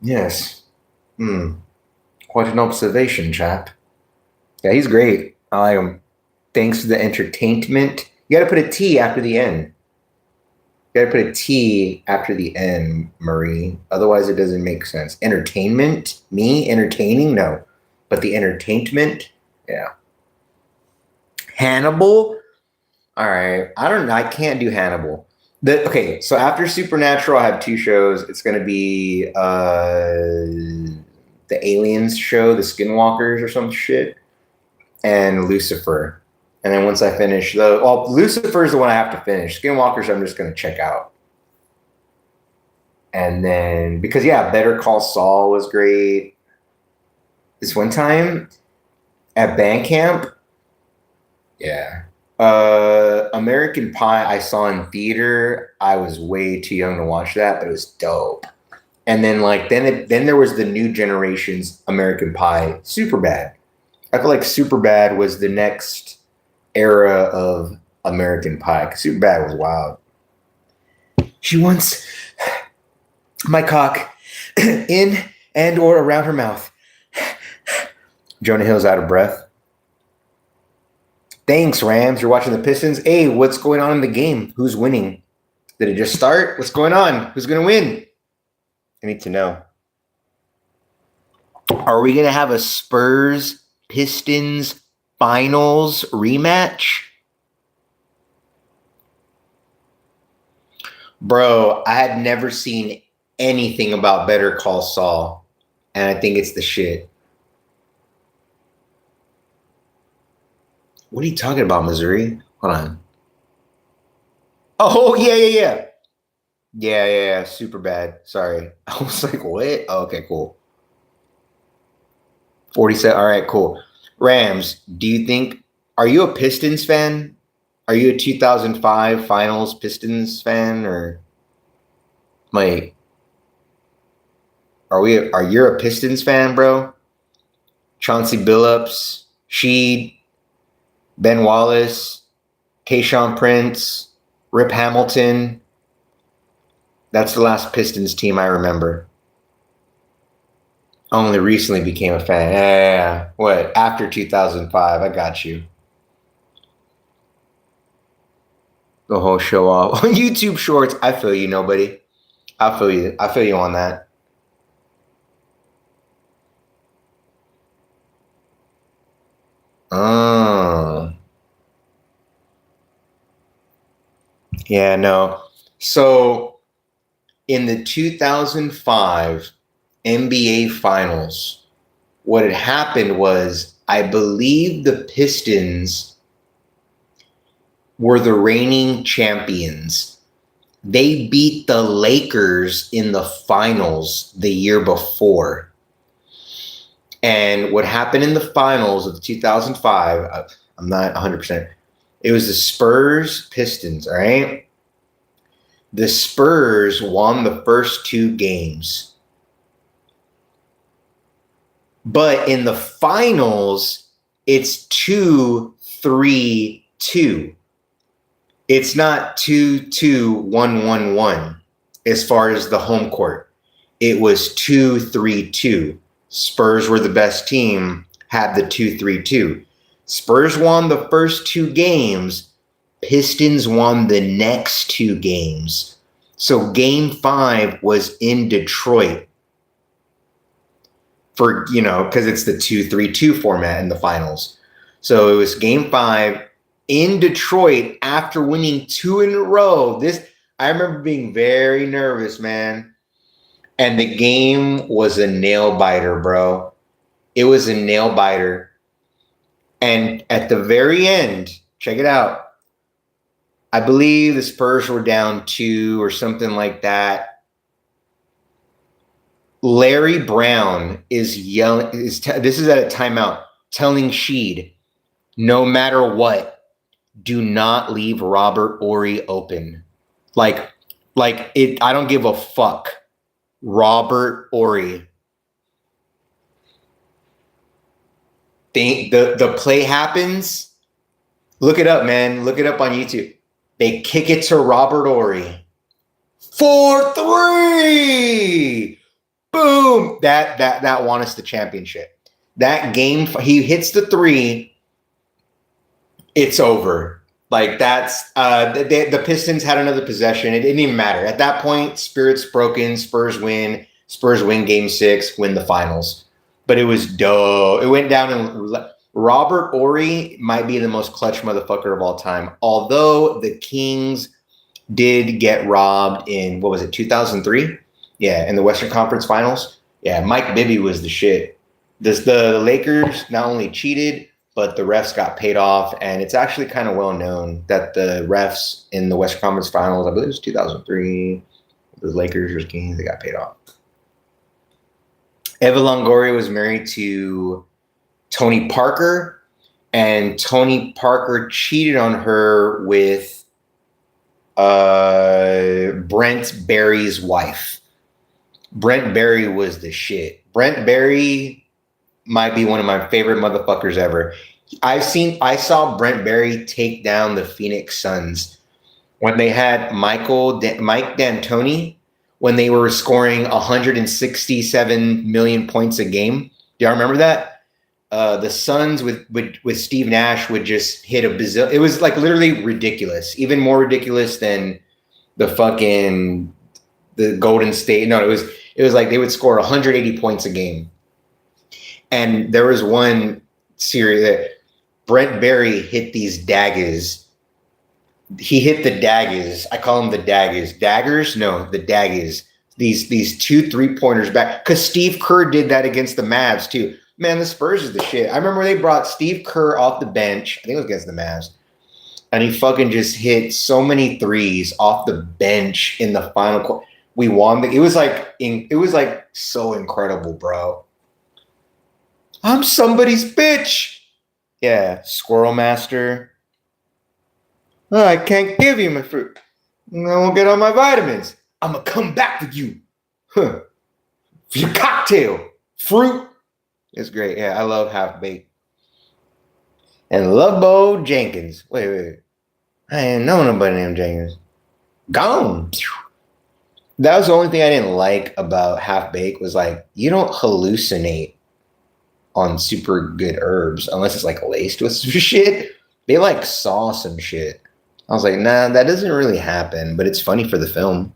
Yes. Hmm. Quite an observation, chap. Yeah, he's great. I like him. Thanks to the entertainment. You got to put a T after the N. You got to put a T after the N, Marie. Otherwise, it doesn't make sense. Entertainment? Me? Entertaining? No. But the entertainment? Yeah. Hannibal? All right. I don't know. I can't do Hannibal. Okay, so after Supernatural, I have two shows. It's going to be the Aliens show, the Skinwalkers or some shit, and Lucifer. And then once I finish Lucifer is the one I have to finish. Skinwalkers, I'm just going to check out. And then, because Better Call Saul was great. This one time at band camp, American Pie I saw in theater. I was way too young to watch that, but it was dope. And then then there was the new generation's American Pie, Superbad. I feel like Superbad was the next era of American Pie. Superbad was wild. She wants my cock in and or around her mouth. Jonah Hill's out of breath. Thanks, Rams. You're watching the Pistons. Hey, what's going on in the game? Who's winning? Did it just start? What's going on? Who's going to win? I need to know. Are we going to have a Spurs Pistons finals rematch? Bro, I had never seen anything about Better Call Saul, and I think it's the shit. What are you talking about, Missouri? Hold on. Oh, yeah. Yeah. Super bad. Sorry. I was like, what? Oh, okay, cool. 47. All right, cool. Rams, are you a Pistons fan? Are you a 2005 finals Pistons fan, or like, are you a Pistons fan, bro? Chauncey Billups, Sheed, Ben Wallace, Tayshaun Prince, Rip Hamilton. That's the last Pistons team I remember. Only recently became a fan. Yeah. What? After 2005. I got you. The whole show off. On YouTube Shorts. I feel you, nobody. I feel you. I feel you on that. Yeah, no. So in the 2005 NBA Finals, what had happened was, I believe the Pistons were the reigning champions. They beat the Lakers in the finals the year before. And what happened in the finals of 2005, I'm not 100%. It was the Spurs Pistons, all right? The Spurs won the first two games. But in the finals, it's 2-3-2. It's not 2-2-1-1-1 as far as the home court. It was 2-3-2. Spurs were the best team, had the 2-3-2. Spurs won the first two games. Pistons won the next two games. So game 5 was in Detroit for, because it's the 2-3-2 format in the finals. So it was game 5 in Detroit after winning 2 in a row. I remember being very nervous, man. And the game was a nail biter, bro. It was a nail biter. And at the very end, check it out. I believe the Spurs were down 2 or something like that. Larry Brown is yelling. This is at a timeout, telling Sheed, no matter what, do not leave Robert Horry open. Like it. I don't give a fuck. Robert Horry. The play happens. Look it up, man. Look it up on YouTube. They kick it to Robert Ory. 4-3. Boom. That won us the championship. That game, he hits the 3. It's over. Like that's the Pistons had another possession. It didn't even matter. At that point, spirits broken, Spurs win. Spurs win game 6, win the finals. But it was dope. It went down and Robert Ory might be the most clutch motherfucker of all time. Although the Kings did get robbed in, what was it, 2003? Yeah, in the Western Conference Finals. Yeah, Mike Bibby was the shit. The Lakers not only cheated, but the refs got paid off. And it's actually kind of well known that the refs in the Western Conference Finals, I believe it was 2003, the Lakers or Kings, they got paid off. Eva Longoria was married to Tony Parker, and Tony Parker cheated on her with Brent Barry's wife. Brent Barry was the shit. Brent Barry might be one of my favorite motherfuckers ever. I saw Brent Barry take down the Phoenix Suns when they had Mike D'Antoni, when they were scoring 167 million points a game. Do y'all remember that? The Suns with Steve Nash would just hit a bazillion. It was like literally ridiculous, even more ridiculous than the Golden State. No, it was like they would score 180 points a game. And there was one series that Brent Barry hit these daggers. He hit the daggers. I call them the daggers. Daggers? No, the daggers. These 2 3-pointers back. Because Steve Kerr did that against the Mavs too. Man, the Spurs is the shit. I remember they brought Steve Kerr off the bench. I think it was against the Mavs. And he fucking just hit so many threes off the bench in the final quarter. We won. It was like so incredible, bro. I'm somebody's bitch. Yeah, Squirrel Master. Oh, I can't give you my fruit. I won't get all my vitamins. I'm going to come back with you. Huh. For your cocktail. Fruit. It's great. Yeah, I love Half Baked. And Lubbo Jenkins. Wait. I ain't know nobody named Jenkins. Gone. That was the only thing I didn't like about Half Baked was like, you don't hallucinate on super good herbs unless it's like laced with some shit. They like saw some shit. I was like, nah, that doesn't really happen, but it's funny for the film.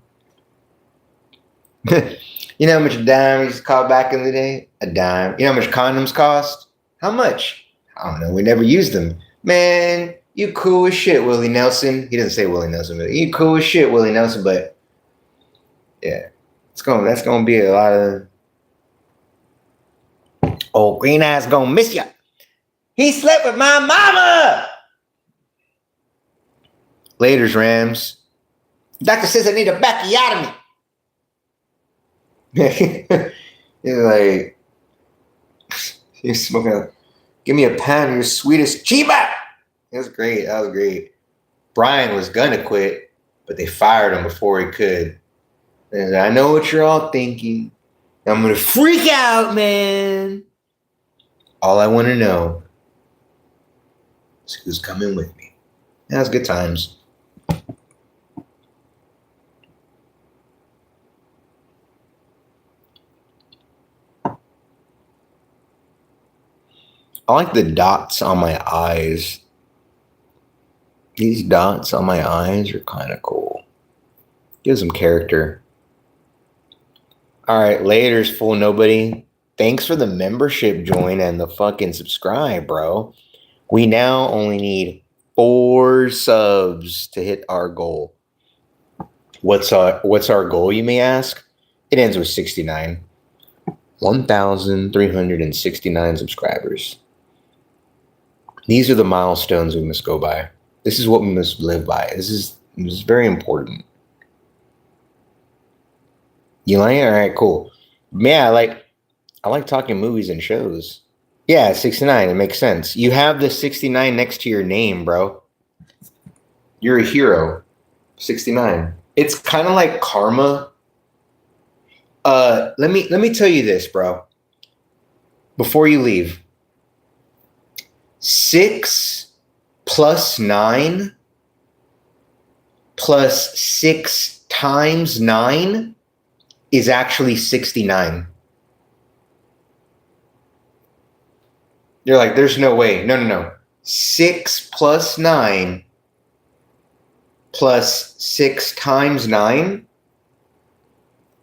You know how much a dime used to cost back in the day? A dime. You know how much condoms cost? How much? I don't know. We never used them. Man, you cool as shit, Willie Nelson. He didn't say Willie Nelson, but you cool as shit, Willie Nelson. But yeah, that's gonna be a lot of old green ass gonna miss ya. He slept with my mama. Laters, Rams. Doctor says I need a backiotomy. He's like, you're smoking. Give me a pound of your sweetest Chiba. That was great. Brian was gonna quit, but they fired him before he could. And I know what you're all thinking. I'm gonna freak out, man. All I want to know is who's coming with me. That was good times. I like the dots on my eyes. These dots on my eyes are kind of cool. Gives them character. All right, laters, fool nobody. Thanks for the membership join and the fucking subscribe, bro. We now only need 4 subs to hit our goal. What's our goal, you may ask? It ends with 69. 1,369 subscribers. These are the milestones we must go by. This is what we must live by. This is very important. You like it? All right, cool. Yeah, I like talking movies and shows. Yeah, 69. It makes sense. You have the 69 next to your name, bro. You're a hero. 69. It's kind of like karma. Let me tell you this, bro. Before you leave. 6 plus 9 plus 6 times 9 is actually 69. You're like, there's no way. No. 6 plus 9 plus 6 times 9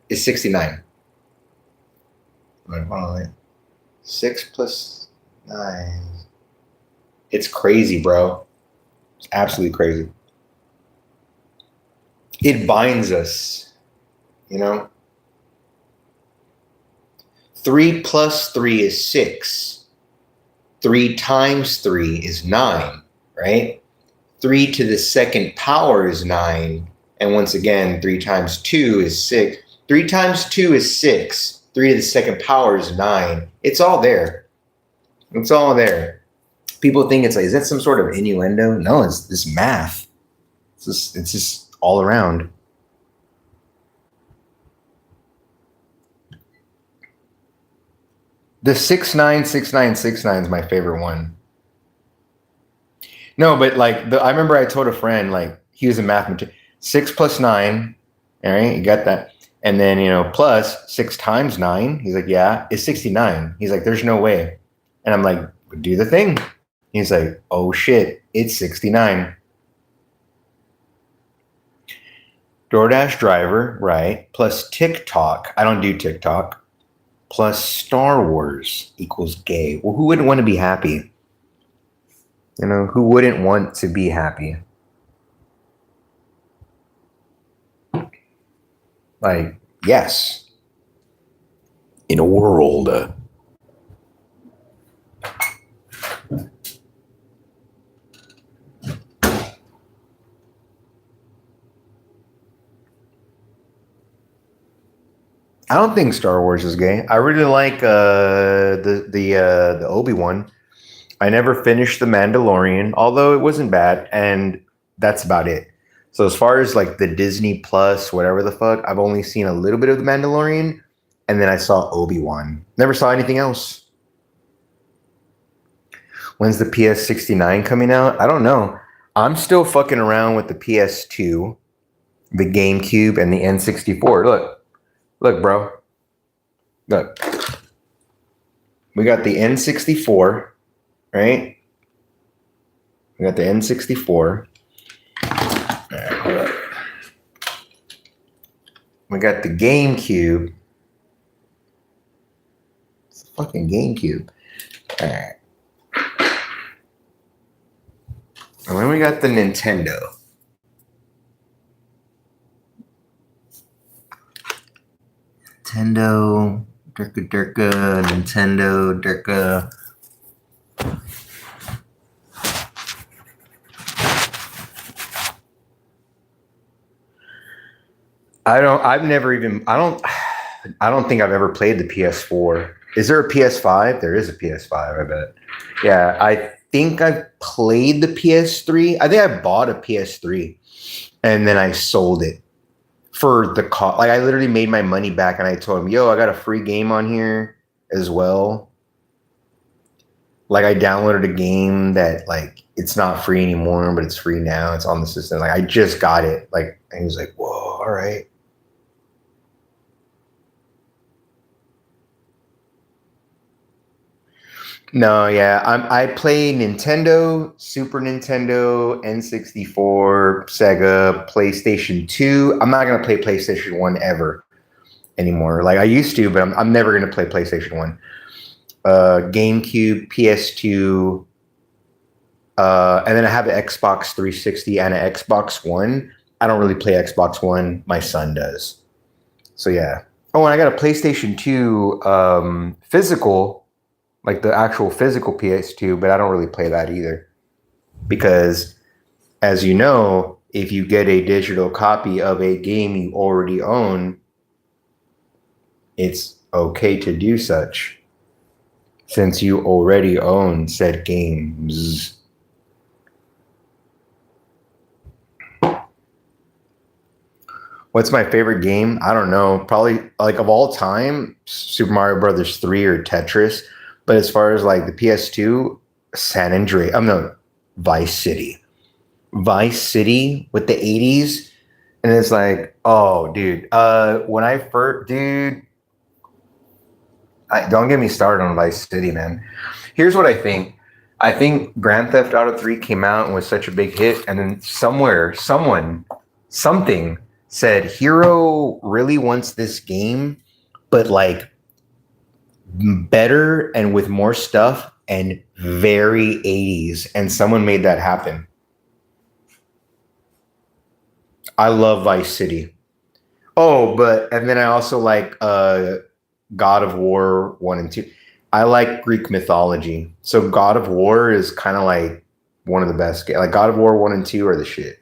is 69. Hold on. 6 plus 9. It's crazy, bro. It's absolutely crazy. It binds us, you know? 3 plus 3 is 6. 3 times 3 is 9, right? 3 to the second power is 9. And once again, 3 times 2 is 6. 3 times 2 is 6. 3 to the second power is 9. It's all there. It's all there. People think it's like, is that some sort of innuendo? No, it's this math. It's just all around. The 696969 is my favorite one. No, but like I remember I told a friend, like, he was a mathematician. 6 plus 9, all right, you got that. And then, plus 6 times 9, he's like, yeah, it's 69. He's like, there's no way. And I'm like, do the thing. He's like, oh shit, it's 69. DoorDash driver, right, plus TikTok. I don't do TikTok. Plus Star Wars equals gay. Well, who wouldn't want to be happy? Who wouldn't want to be happy? Like, yes. In a world. I don't think Star Wars is gay. I really like the Obi-Wan. I never finished The Mandalorian, although it wasn't bad, and that's about it. So as far as like the Disney Plus, whatever the fuck, I've only seen a little bit of The Mandalorian, and then I saw Obi-Wan. Never saw anything else. When's the PS69 coming out? I don't know. I'm still fucking around with the PS2, the GameCube, and the N64. Look, bro. Look. We got the N64, right? We got the N64. Right, hold up. We got the GameCube. It's a fucking GameCube. All right. And then we got the Nintendo. Nintendo, Nintendo, I don't think I've ever played the PS4. Is there a PS5? There is a PS5, I bet. Yeah, I think I've played the PS3. I think I bought a PS3 and then I sold it for the cost. Like, I literally made my money back and I told him, yo, I got a free game on here as well. Like, I downloaded a game that, like, it's not free anymore, but it's free now. It's on the system. Like, I just got it. Like, and he was like, whoa, all right. No, yeah. I play Nintendo, Super Nintendo, N64, Sega, PlayStation 2. I'm not going to play PlayStation 1 ever anymore. Like, I used to, but I'm never going to play PlayStation 1. GameCube, PS2, and then I have an Xbox 360 and an Xbox One. I don't really play Xbox One. My son does. So, yeah. Oh, and I got a PlayStation 2 physical, like the actual physical PS2, but I don't really play that either. Because, as you know, if you get a digital copy of a game you already own, it's okay to do such, since you already own said games. What's my favorite game? I don't know. Probably, like, of all time, Super Mario Brothers 3 or Tetris. But as far as like the PS2, Vice City. Vice City with the 80s. And it's like, oh, dude. When I first, dude, don't get me started on Vice City, man. Here's what I think. I think Grand Theft Auto 3 came out and was such a big hit, and then something said Hero really wants this game, but like better and with more stuff and very 80s, and someone made that happen. I love Vice City. Oh, and then I also like God of War 1 and 2. I like Greek mythology. So God of War is kind of like one of the best. Like God of War 1 and 2 are the shit.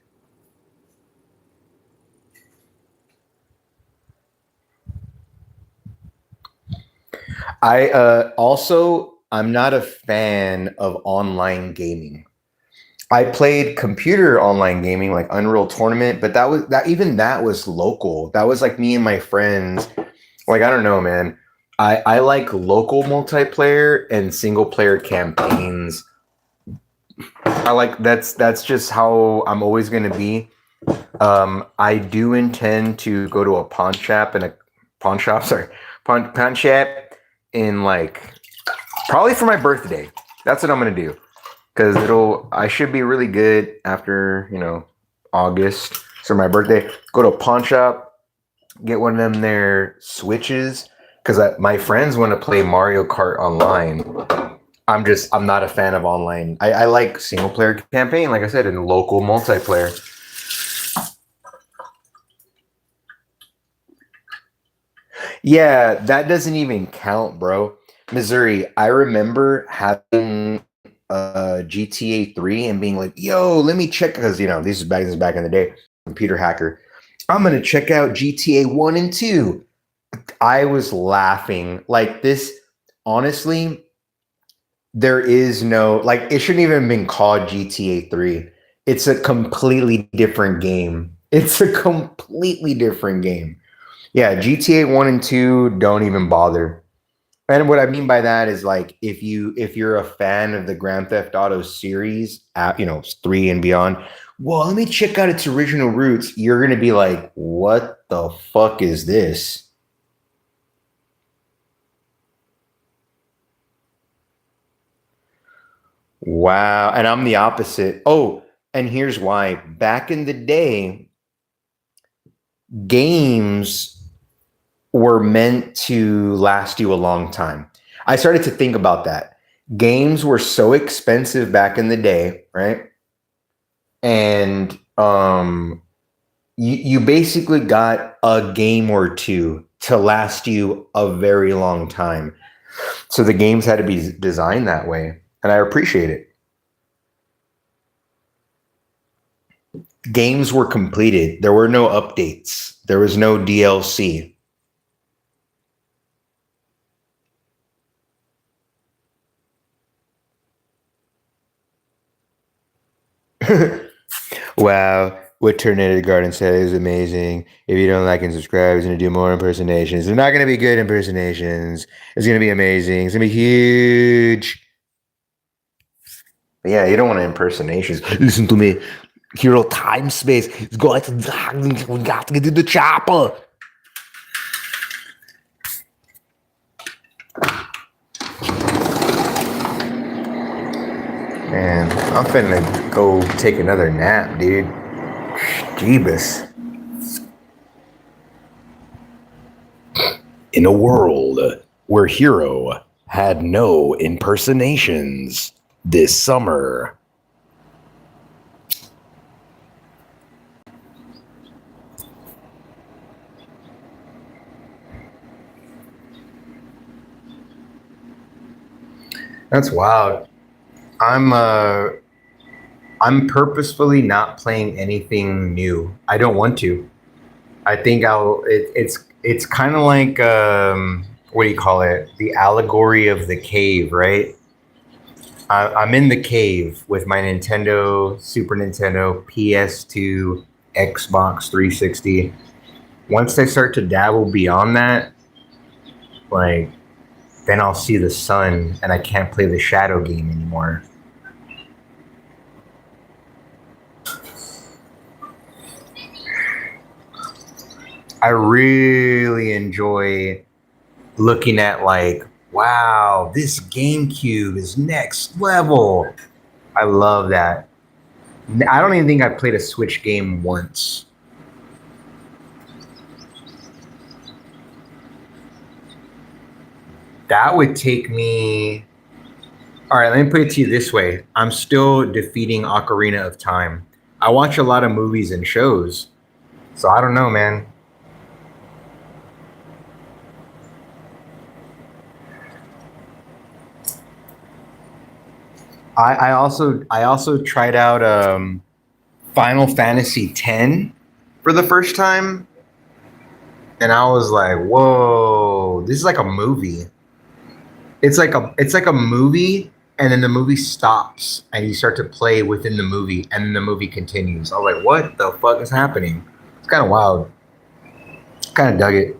I'm not a fan of online gaming. I played computer online gaming like Unreal Tournament, but that was local. That was like me and my friends. Like I don't know, man. I like local multiplayer and single player campaigns. I like that's just how I'm always gonna be. I do intend to go to a pawn shop, sorry, pawn shop in like probably for my birthday. That's what I'm gonna do because I should be really good after August. So my birthday, go to a pawn shop, get one of them their Switches because my friends want to play Mario Kart online. I'm not a fan of online. I like single player campaign, like I said, and local multiplayer. Yeah, that doesn't even count, bro. Missouri, I remember having GTA 3 and being like, yo, let me check, because this is back in the day, computer hacker. I'm gonna check out GTA 1 and 2. I was laughing. Like this, honestly, there is no, like, it shouldn't even have been called GTA 3. It's a completely different game. It's a completely different game. Yeah, GTA 1 and 2 don't even bother. And what I mean by that is like if you're a fan of the Grand Theft Auto series, 3 and beyond, well, let me check out its original roots. You're going to be like, "What the fuck is this?" Wow. And I'm the opposite. Oh, and here's why. Back in the day, games were meant to last you a long time. I started to think about that. Games were so expensive back in the day, right? And you basically got a game or two to last you a very long time. So the games had to be designed that way, and I appreciate it. Games were completed. There were no updates. There was no DLC. Wow, what Tornado Garden said is amazing. If you don't like and subscribe, he's going to do more impersonations. They're not going to be good impersonations. It's going to be amazing. It's going to be huge. But yeah, you don't want impersonations. Listen to me. Hero time space. It's going to we got to get to the chopper. Man, I'm finna go take another nap, dude. Jeebus. In a world where Hero had no impersonations this summer. That's wild. I'm uh I'm purposefully not playing anything new. I don't want to. I think it's kind of like what do you call it? The allegory of the cave, right? I'm in the cave with my Nintendo, Super Nintendo, PS2, Xbox 360. Once I start to dabble beyond that, like then I'll see the sun and I can't play the shadow game anymore. I really enjoy looking at like, wow, this GameCube is next level. I love that. I don't even think I played a Switch game once. That would take me. All right, let me put it to you this way. I'm still defeating Ocarina of Time. I watch a lot of movies and shows, so I don't know, man. I also tried out Final Fantasy X for the first time, and I was like, "Whoa, this is like a movie." It's like a movie, and then the movie stops, and you start to play within the movie, and then the movie continues. I was like, "What the fuck is happening?" It's kind of wild. Kind of dug it.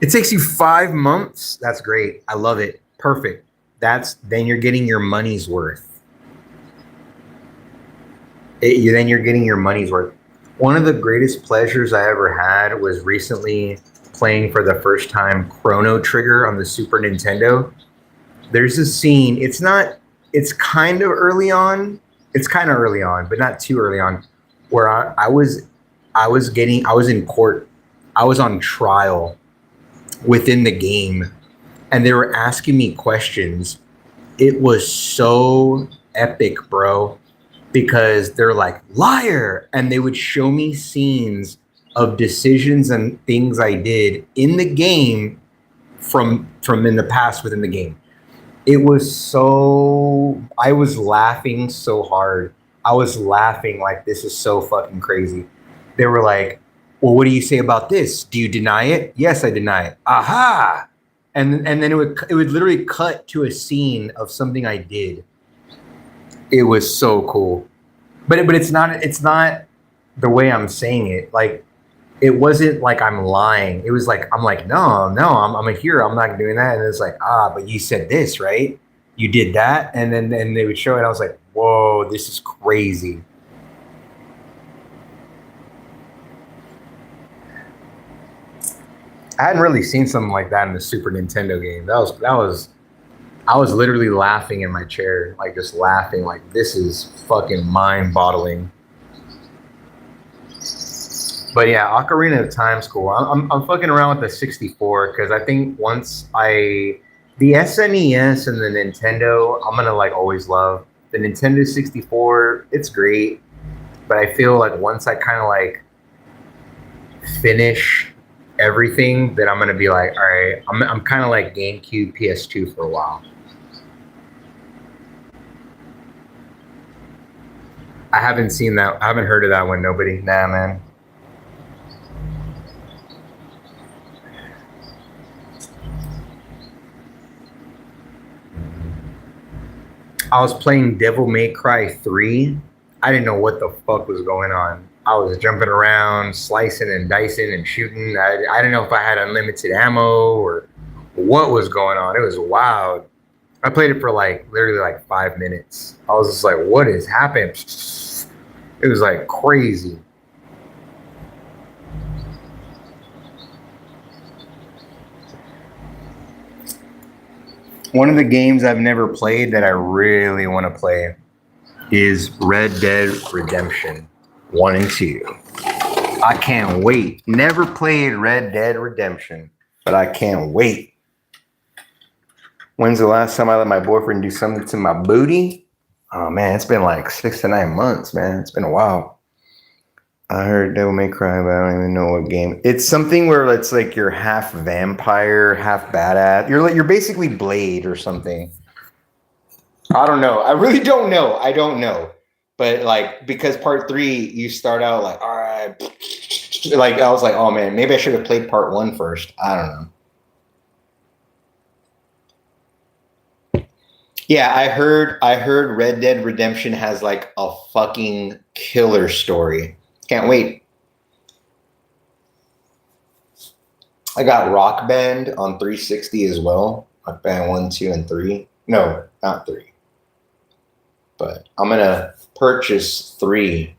It takes you 5 months. That's great. I love it. Perfect. That's then you're getting your money's worth. Then you're getting your money's worth. One of the greatest pleasures I ever had was recently playing for the first time Chrono Trigger on the Super Nintendo. There's a scene. It's kind of early on. It's kind of early on, but not too early on, where I was in court. I was on trial within the game, and they were asking me questions. It was so epic, bro, because they're like liar, and they would show me scenes of decisions and things I did in the game from in the past within the game. It was so I was laughing so hard. I was laughing like this is so fucking crazy. They were like, "Well, what do you say about this? Do you deny it?" "Yes, I deny it." "Aha!" And then it would literally cut to a scene of something I did. It was so cool. But it's not the way I'm saying it. Like it wasn't like I'm lying. It was like I'm like, no, no, I'm a hero. I'm not doing that. And it's like, but you said this, right? You did that, and then they would show it. I was like, whoa, this is crazy. I hadn't really seen something like that in the Super Nintendo game. That was I was literally laughing in my chair, like just laughing, like this is fucking mind-boggling. But yeah, Ocarina of Time's cool. I'm fucking around with the 64 because I think once the SNES and the Nintendo, I'm gonna like always love the Nintendo 64. It's great, but I feel like once I kind of like finish everything, then I'm gonna be like, all right, I'm kind of like GameCube, PS2 for a while. I haven't seen that. I haven't heard of that one. Nobody. Nah, man. I was playing Devil May Cry 3. I didn't know what the fuck was going on. I was jumping around, slicing and dicing and shooting. I didn't know if I had unlimited ammo or what was going on. It was wild. I played it for like literally like 5 minutes. I was just like, what is happening? It was like crazy. One of the games I've never played that I really want to play is Red Dead Redemption 1 and 2. I can't wait. Never played Red Dead Redemption, but I can't wait. When's the last time I let my boyfriend do something to my booty? Oh man, it's been like 6 to 9 months, man. It's been a while. I heard Devil May Cry, but I don't even know what game. It's something where it's like you're half vampire, half badass. You're basically Blade or something. I don't know. I really don't know. I don't know. But like because part three, you start out like, all right, like I was like, oh man, maybe I should have played part one first. I don't know. Yeah, I heard Red Dead Redemption has like a fucking killer story. Can't wait. I got Rock Band on 360 as well. Rock Band 1, 2, and 3. No, not 3. But I'm going to purchase 3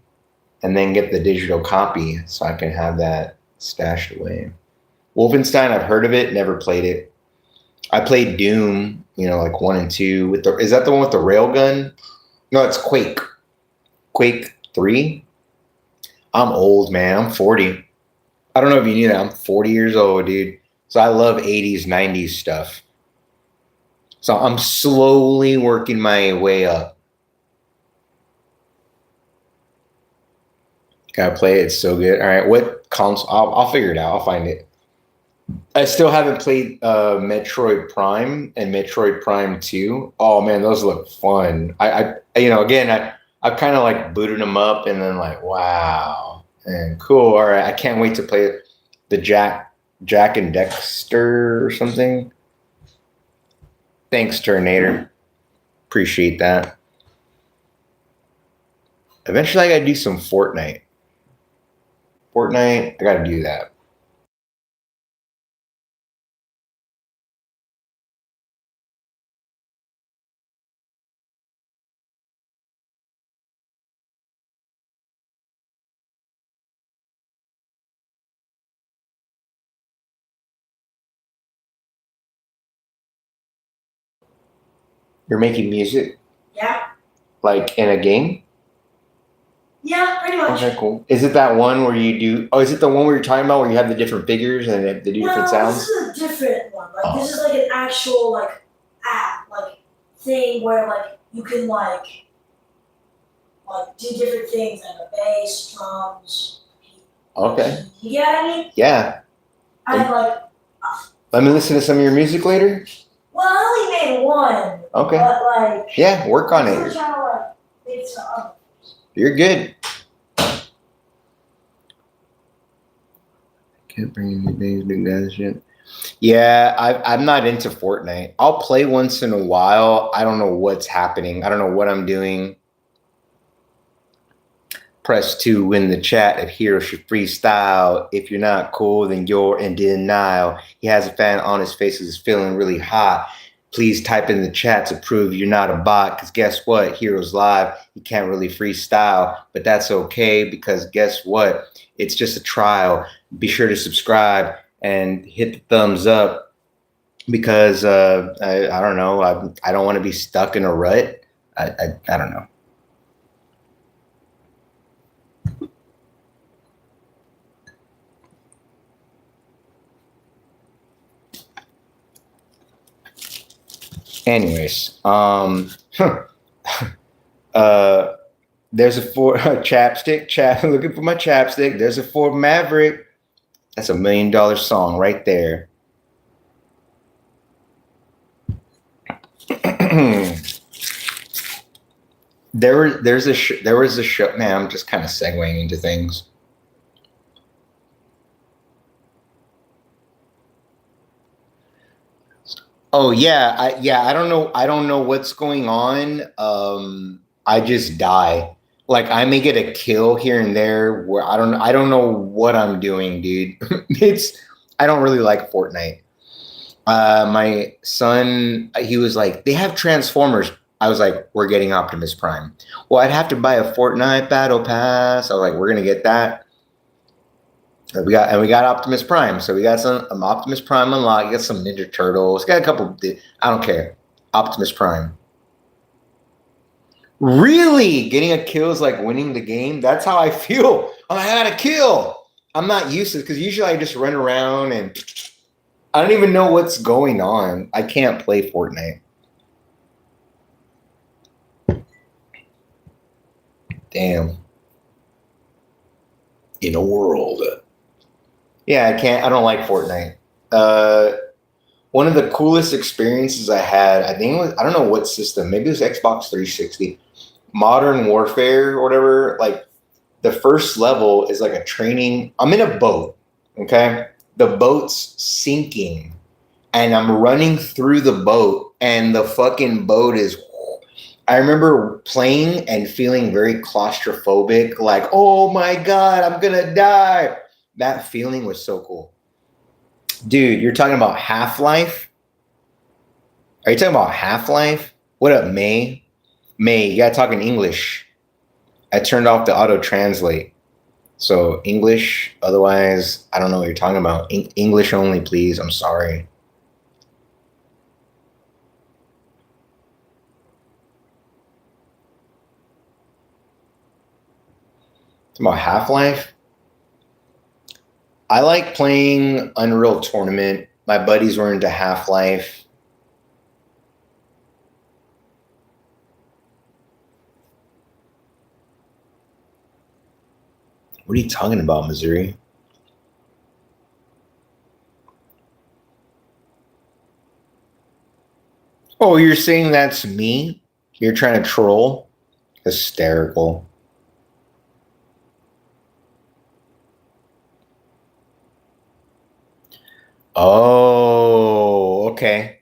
and then get the digital copy so I can have that stashed away. Wolfenstein, I've heard of it, never played it. I played Doom, like 1 and 2. Is that the one with the railgun? No, it's Quake. Quake 3. I'm old, man. I'm 40. I don't know if you knew that. I'm 40 years old, dude. So I love 80s, 90s stuff. So I'm slowly working my way up. Gotta play it. It's so good. All right, what console? I'll figure it out. I'll find it. I still haven't played Metroid Prime and Metroid Prime 2. Oh man, those look fun. I've kind of like booted them up and then like, wow, and cool. All right, I can't wait to play the Jack and Dexter or something. Thanks, Terminator. Appreciate that. Eventually, I gotta do some Fortnite. I gotta do that. You're making music? Yeah. Like in a game? Yeah, pretty much. Okay, cool. Is it that one where you do? Oh, is it the one where you're talking about where you have the different figures and they do different sounds? This is a different one. This is like an actual app thing where you can do different things like a bass, drums. Okay. You get what I mean? Yeah. Let me listen to some of your music later. Well, I only made one. Okay. But yeah, work on it. I'm trying to make some others. You're good. Can't bring any things, big guys shit. Yeah, I'm not into Fortnite. I'll play once in a while. I don't know what's happening. I don't know what I'm doing. Press 2 in the chat if Hero should freestyle. If you're not cool, then you're in denial. He has a fan on his face who's feeling really hot. Please type in the chat to prove you're not a bot. Because guess what? Hero's live. He can't really freestyle. But that's okay because guess what? It's just a trial. Be sure to subscribe and hit the thumbs up because I don't know. I don't want to be stuck in a rut. I don't know. Anyways, there's a Ford chapstick. Looking for my chapstick. There's a Ford Maverick. That's $1 million song right there. there was a show. Man, I'm just kind of segueing into things. Oh yeah, I don't know what's going on. I just die. Like I may get a kill here and there where I don't know what I'm doing, dude. I don't really like Fortnite. My son, he was like, they have Transformers. I was like, we're getting Optimus Prime. Well, I'd have to buy a Fortnite battle pass. I was like, we're gonna get that. We got Optimus Prime, so we got some Optimus Prime unlocked. You got some Ninja Turtles. Got a couple. I don't care. Optimus Prime. Really, getting a kill is like winning the game. That's how I feel. I'm like, I got a kill. I'm not used to it because usually I just run around and I don't even know what's going on. I can't play Fortnite. Damn. In a world. Yeah, I can't. I don't like Fortnite. One of the coolest experiences I had, I think it was, I don't know what system, maybe it was Xbox 360, Modern Warfare or whatever. Like the first level is like a training. I'm in a boat, okay? The boat's sinking and I'm running through the boat and the fucking boat is, I remember playing and feeling very claustrophobic, like, oh my God, I'm gonna die. That feeling was so cool. Dude, you're talking about Half-Life? Are you talking about Half-Life? What up, May? May, you gotta talk in English. I turned off the auto translate. So English, otherwise, I don't know what you're talking about. English only, please. I'm sorry. It's about Half-Life. I like playing Unreal Tournament. My buddies were into Half-Life. What are you talking about, Missouri? Oh, you're saying that's me? You're trying to troll? Hysterical. Oh, okay.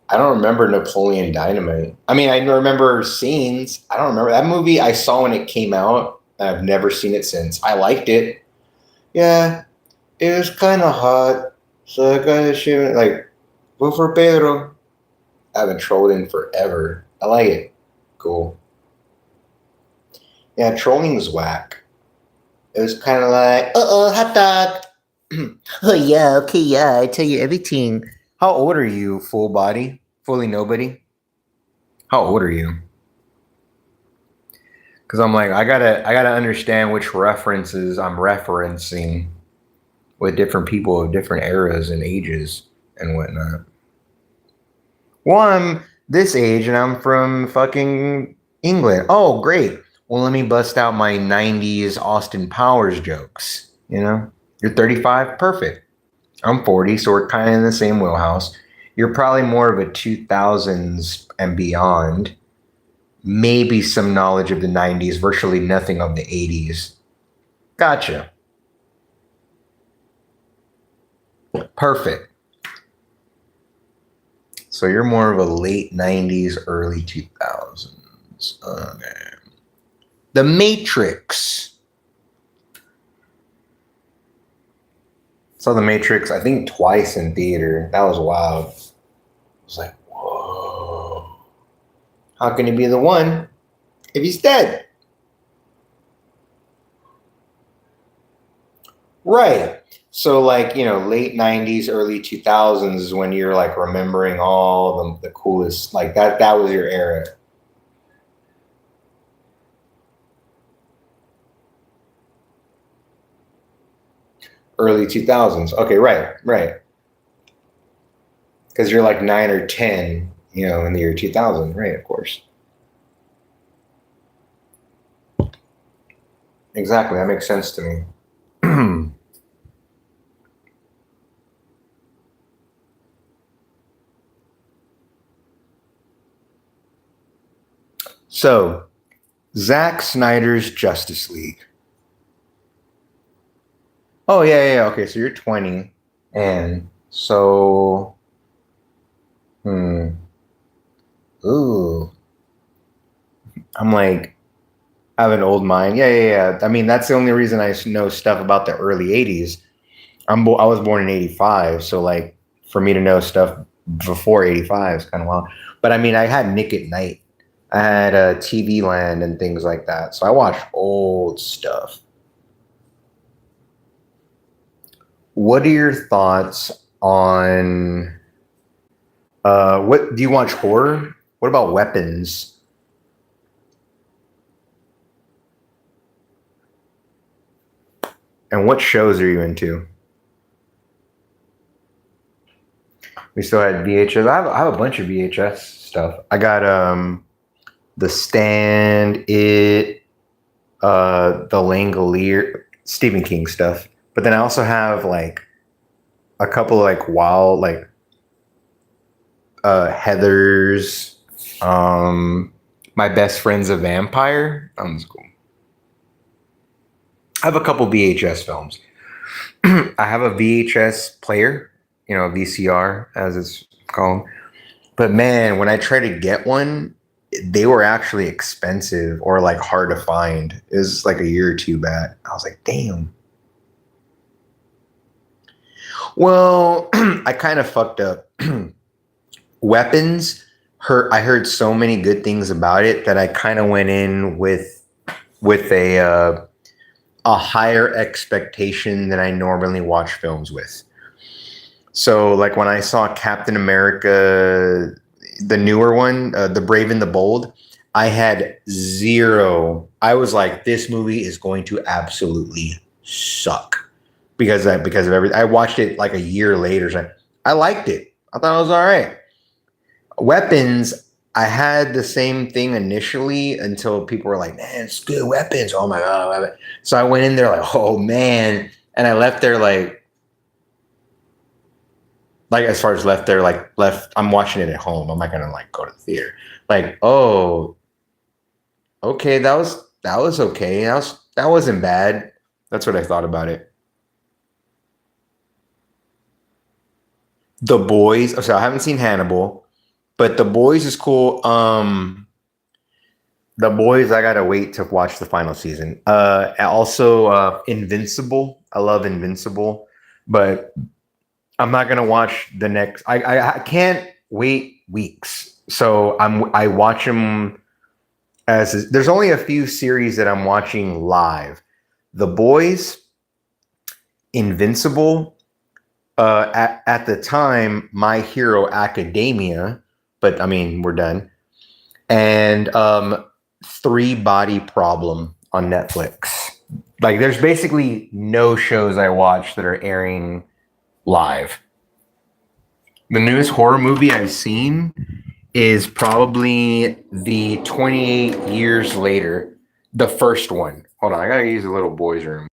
I don't remember Napoleon Dynamite. I mean, I remember scenes. I don't remember that movie. I saw when it came out. I've never seen it since. I liked it. Yeah, it was kind of hot. So I got to shoot like, vote for Pedro. I haven't trolled in forever. I like it. Cool. Yeah, trolling is whack. It was kind of like, hot dog. Oh, yeah, okay, yeah, I tell you everything. How old are you, full body? Fully nobody? How old are you? Because I'm like, I gotta understand which references I'm referencing with different people of different eras and ages and whatnot. Well, I'm this age and I'm from fucking England. Oh, great. Well, let me bust out my 90s Austin Powers jokes. You know, you're 35, perfect. I'm 40, so we're kind of in the same wheelhouse. You're probably more of a 2000s and beyond. Maybe some knowledge of the 90s, virtually nothing of the 80s. Gotcha. Perfect. So you're more of a late 90s, early 2000s. Okay. The Matrix. Saw The Matrix, I think, twice in theater. That was wild. I was like, whoa. How can he be the one if he's dead? Right. So, like, late 90s, early 2000s is when you're like remembering all the coolest, like that was your era. Early 2000s. Okay, right. Because you're like 9 or 10, in the year 2000, right? Of course. Exactly. That makes sense to me. So, Zack Snyder's Justice League. Oh, yeah. Okay, so you're 20. And so, ooh. I'm like, I have an old mind. Yeah. I mean, that's the only reason I know stuff about the early 80s. I was born in 85, so like for me to know stuff before 85 is kind of wild. But I mean, I had Nick at Night. I had TV Land and things like that. So I watched old stuff. What are your thoughts on what do you watch horror? What about weapons? And what shows are you into? We still had VHS. I have a bunch of VHS stuff. I got The Stand, It, The Langolier, Stephen King stuff. But then I also have like a couple of like wild like Heathers, My Best Friend's a Vampire. That one's cool. I have a couple VHS films. I have a VHS player, VCR as it's called. But man, when I try to get one, they were actually expensive or like hard to find. It was like a year or two back. I was like, damn. Well, I kind of fucked up. Weapons. I heard so many good things about it that I kind of went in with a higher expectation than I normally watch films with. So, like when I saw Captain America, the newer one, The Brave and the Bold, I had zero. I was like, this movie is going to absolutely suck because of everything. I watched it like a year later. So I liked it. I thought it was all right. Weapons, I had the same thing initially until people were like, man, it's good weapons. Oh my God. So I went in there like, oh man. And I left there like as far as left there, like left, I'm watching it at home. I'm not gonna like go to the theater. Like, oh, okay, that was okay. That wasn't bad. That's what I thought about it. The Boys. So I haven't seen Hannibal, but The Boys is cool. The Boys, I gotta wait to watch the final season. Also, Invincible. I love Invincible, but I'm not gonna watch the next. I can't wait weeks, so I watch them as there's only a few series that I'm watching live. The Boys, Invincible, at the time, My Hero Academia, but I mean we're done, and Three Body Problem on Netflix. Like there's basically no shows I watch that are airing live. The newest horror movie I've seen is probably the 28 years later, the first one. Hold on, I gotta use the little boy's room.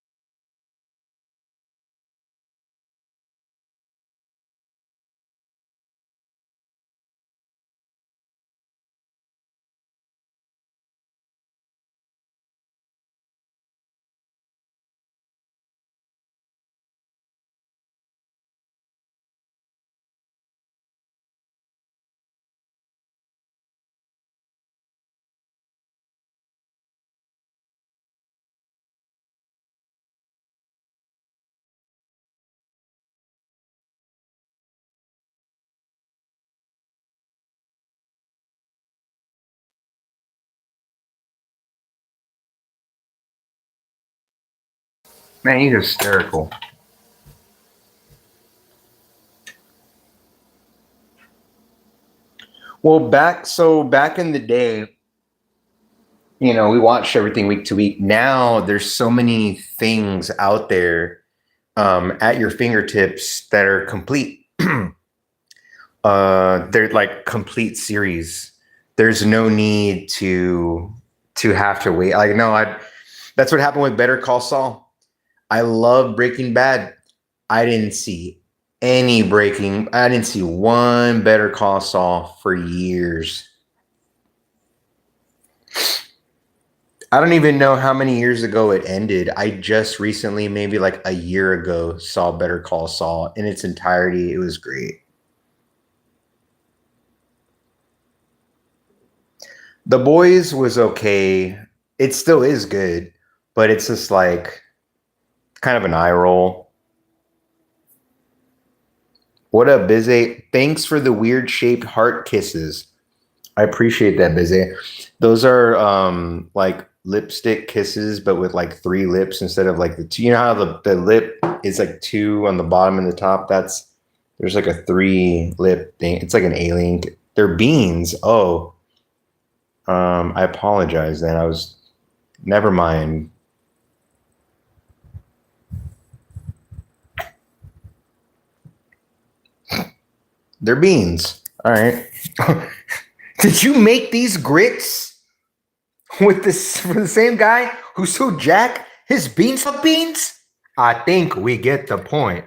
Man, he's hysterical. Well, back in the day, we watched everything week to week. Now there's so many things out there at your fingertips that are complete. They're like complete series. There's no need to have to wait. Like no, I that's what happened with Better Call Saul. I love Breaking Bad. I didn't see I didn't see one Better Call Saul for years. I don't even know how many years ago it ended. I just recently, maybe like a year ago, saw Better Call Saul in its entirety. It was great. The Boys was okay. It still is good, but it's just like kind of an eye roll. What up, Bizzy? Thanks for the weird shaped heart kisses. I appreciate that, Bizzy. Those are like lipstick kisses, but with like three lips instead of like the two. You know how the lip is like two on the bottom and the top? There's like a three lip thing. It's like an alien. They're beans. Oh, I apologize then. Never mind. They're beans. All right. Did you make these grits with this for the same guy who sued Jack? His beans for beans? I think we get the point.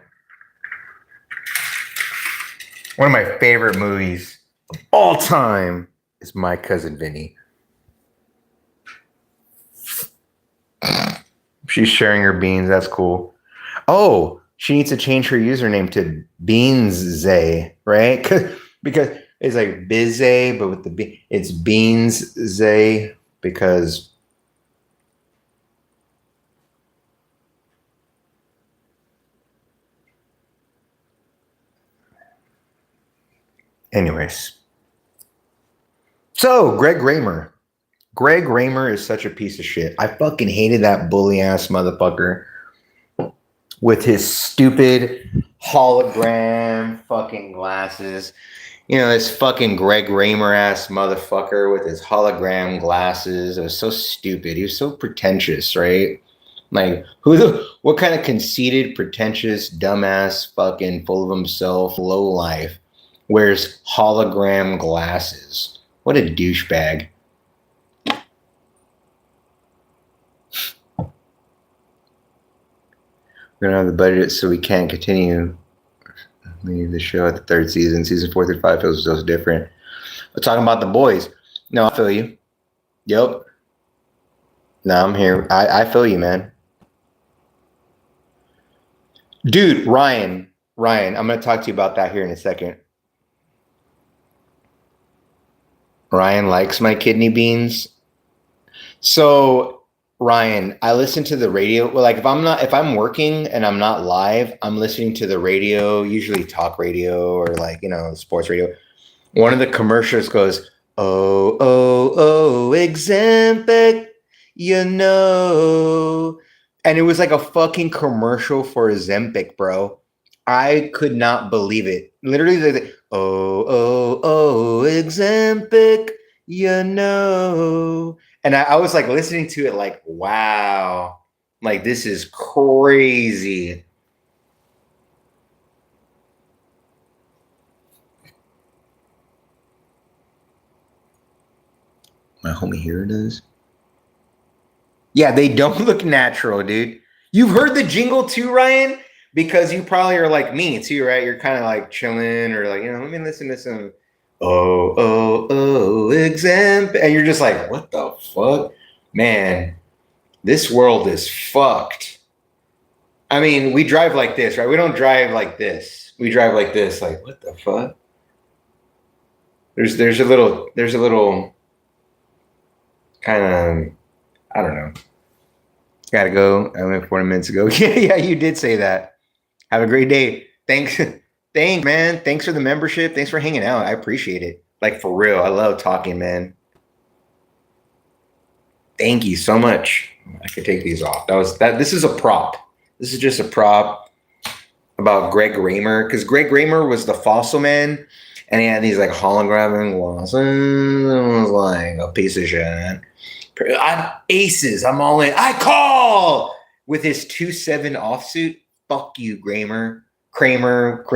One of my favorite movies of all time is My Cousin Vinny. She's sharing her beans. That's cool. Oh, she needs to change her username to Beanszay, right? Because it's like Bizay, but with the B, it's Beanszay because Anyways. So, Greg Raymer. Greg Raymer is such a piece of shit. I fucking hated that bully ass motherfucker with his stupid hologram fucking glasses. You know, this fucking Greg Raymer ass motherfucker with his hologram glasses. It was so stupid. He was so pretentious, right? Like, what kind of conceited, pretentious, dumbass, fucking full of himself, low life wears hologram glasses? What a douchebag. We don't have the budget, so we can't continue the show at the third season. Season 4 through 5 feels so different. We're talking about the boys. No, I feel you. Yep. No, I'm here. I feel you, man. Dude, Ryan, I'm going to talk to you about that here in a second. Ryan likes my kidney beans. So, Ryan, I listen to the radio. Well, like if I'm working and I'm not live, I'm listening to the radio, usually talk radio or like, you know, sports radio. One of the commercials goes, oh, Exempic, you know. And it was like a fucking commercial for Ozempic, bro. I could not believe it. Literally, like, oh, Exempic, you know. And I was like listening to it like, wow, like this is crazy. My homie here does. Yeah, they don't look natural, dude. You've heard the jingle too, Ryan? Because you probably are like me too, right? You're kind of like chilling or like, you know, let me listen to some Exempt. And you're just like, what the fuck? Man, this world is fucked. I mean, we drive like this, right? We don't drive like this. We drive like this, like, what the fuck? There's a little kind of, I don't know. Gotta go. I went 40 minutes ago. Yeah, you did say that. Have a great day. Thanks, man. Thanks for the membership. Thanks for hanging out. I appreciate it. Like, for real. I love talking, man. Thank you so much. I could take these off. This is a prop. This is just a prop about Greg Raymer. Because Greg Raymer was the fossil man. And he had these like hologramming glasses. It was like a piece of shit. I'm aces. I'm all in. I call with his 2-7 offsuit. Fuck you, Kramer. Fuck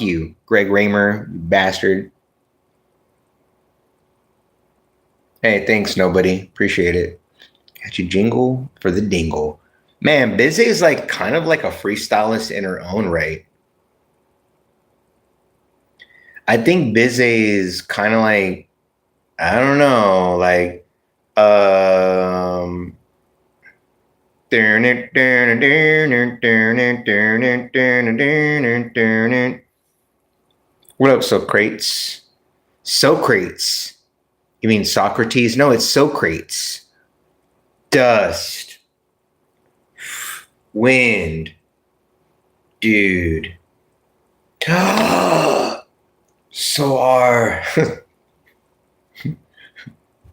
you, Greg Raymer, you bastard. Hey, thanks, nobody. Appreciate it. Got you jingle for the dingle. Man, Bizzy is like kind of like a freestylist in her own right. I think Bizzy is kind of like, I don't know, like, what up, Socrates? Socrates. You mean Socrates? No, it's Socrates. Dust. Wind. Dude. So are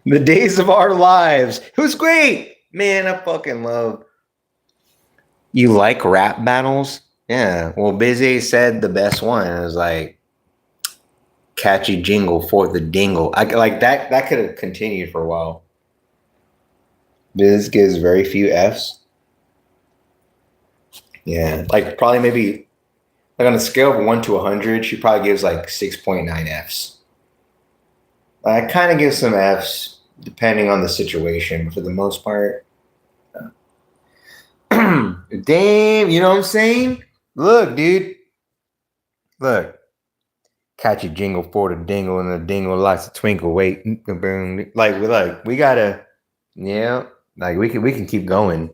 the days of our lives. It was great. Man, I fucking love. You like rap battles? Yeah. Well, Bizzy said the best one. It was like catchy jingle for the dingle. I like that. That could have continued for a while. Biz gives very few Fs. Yeah, like probably maybe like on a scale of 1 to 100, she probably gives like 6.9 Fs. I kind of give some Fs depending on the situation, but for the most part. Damn, you know what I'm saying? Look, dude. Look. Catchy jingle for the dingle and the dingle likes to twinkle. Wait. Like we gotta, yeah. Like we can keep going.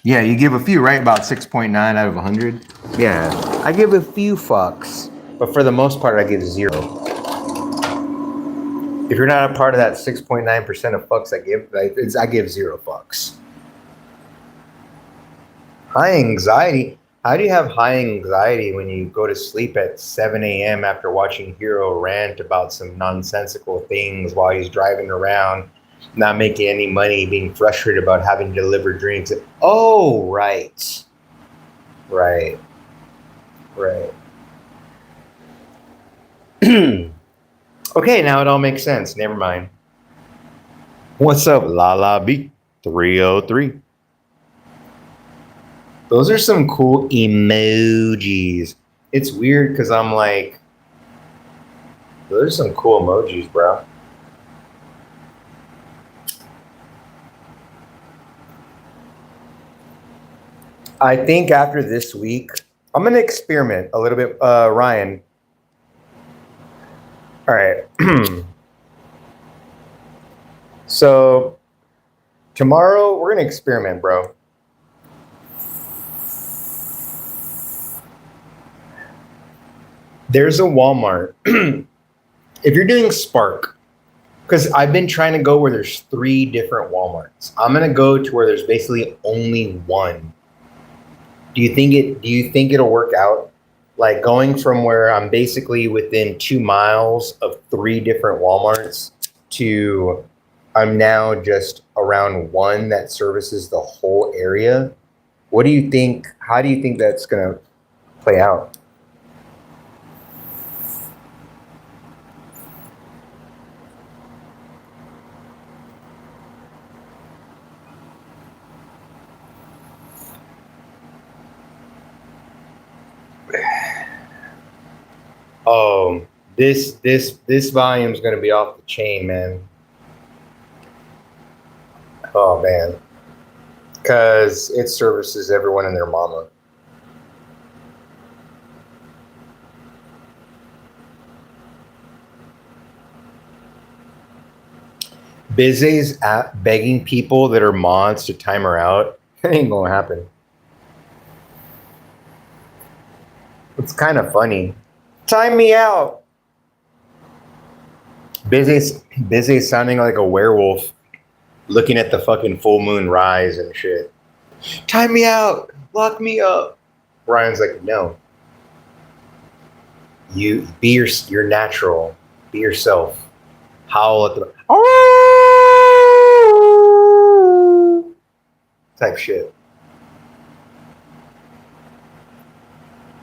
Yeah, you give a few, right? About 6.9 out of 100. Yeah, I give a few fucks, but for the most part, I give 0. If you're not a part of that 6.9% of fucks I give, I give 0 fucks. High anxiety. How do you have high anxiety when you go to sleep at 7 a.m. after watching Hero rant about some nonsensical things while he's driving around, not making any money, being frustrated about having to deliver drinks? Oh, right. Right. Right. Okay, now it all makes sense. Never mind. What's up, Lala B 303? Those are some cool emojis. It's weird because I'm like, those are some cool emojis, bro. I think after this week, I'm going to experiment a little bit. Ryan. All right. So tomorrow, we're going to experiment, bro. There's a Walmart. If you're doing Spark, because I've been trying to go where there's 3 different Walmarts. I'm going to go to where there's basically only one. Do you think it'll work out? Like going from where I'm basically within 2 miles of 3 different Walmarts to I'm now just around one that services the whole area. What do you think? How do you think that's gonna play out? Oh, this volume's gonna be off the chain, man. Oh man, because it services everyone and their mama. Bize's begging people that are mods to time her out. It ain't gonna happen. It's kind of funny. Time me out. Busy sounding like a werewolf looking at the fucking full moon rise and shit. Time me out. Lock me up. Ryan's like, no. You be you're natural. Be yourself. Howl at the type shit.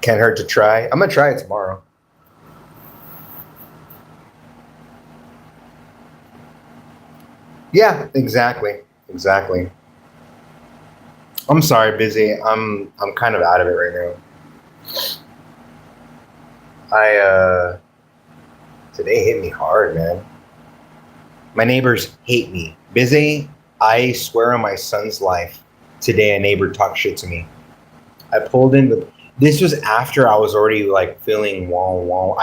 Can't hurt to try. I'm gonna try it tomorrow. Yeah, exactly. I'm sorry, busy. I'm kind of out of it right now. Today hit me hard, man. My neighbors hate me. Busy. I swear on my son's life. Today a neighbor talked shit to me. I pulled in. This was after I was already like feeling wall.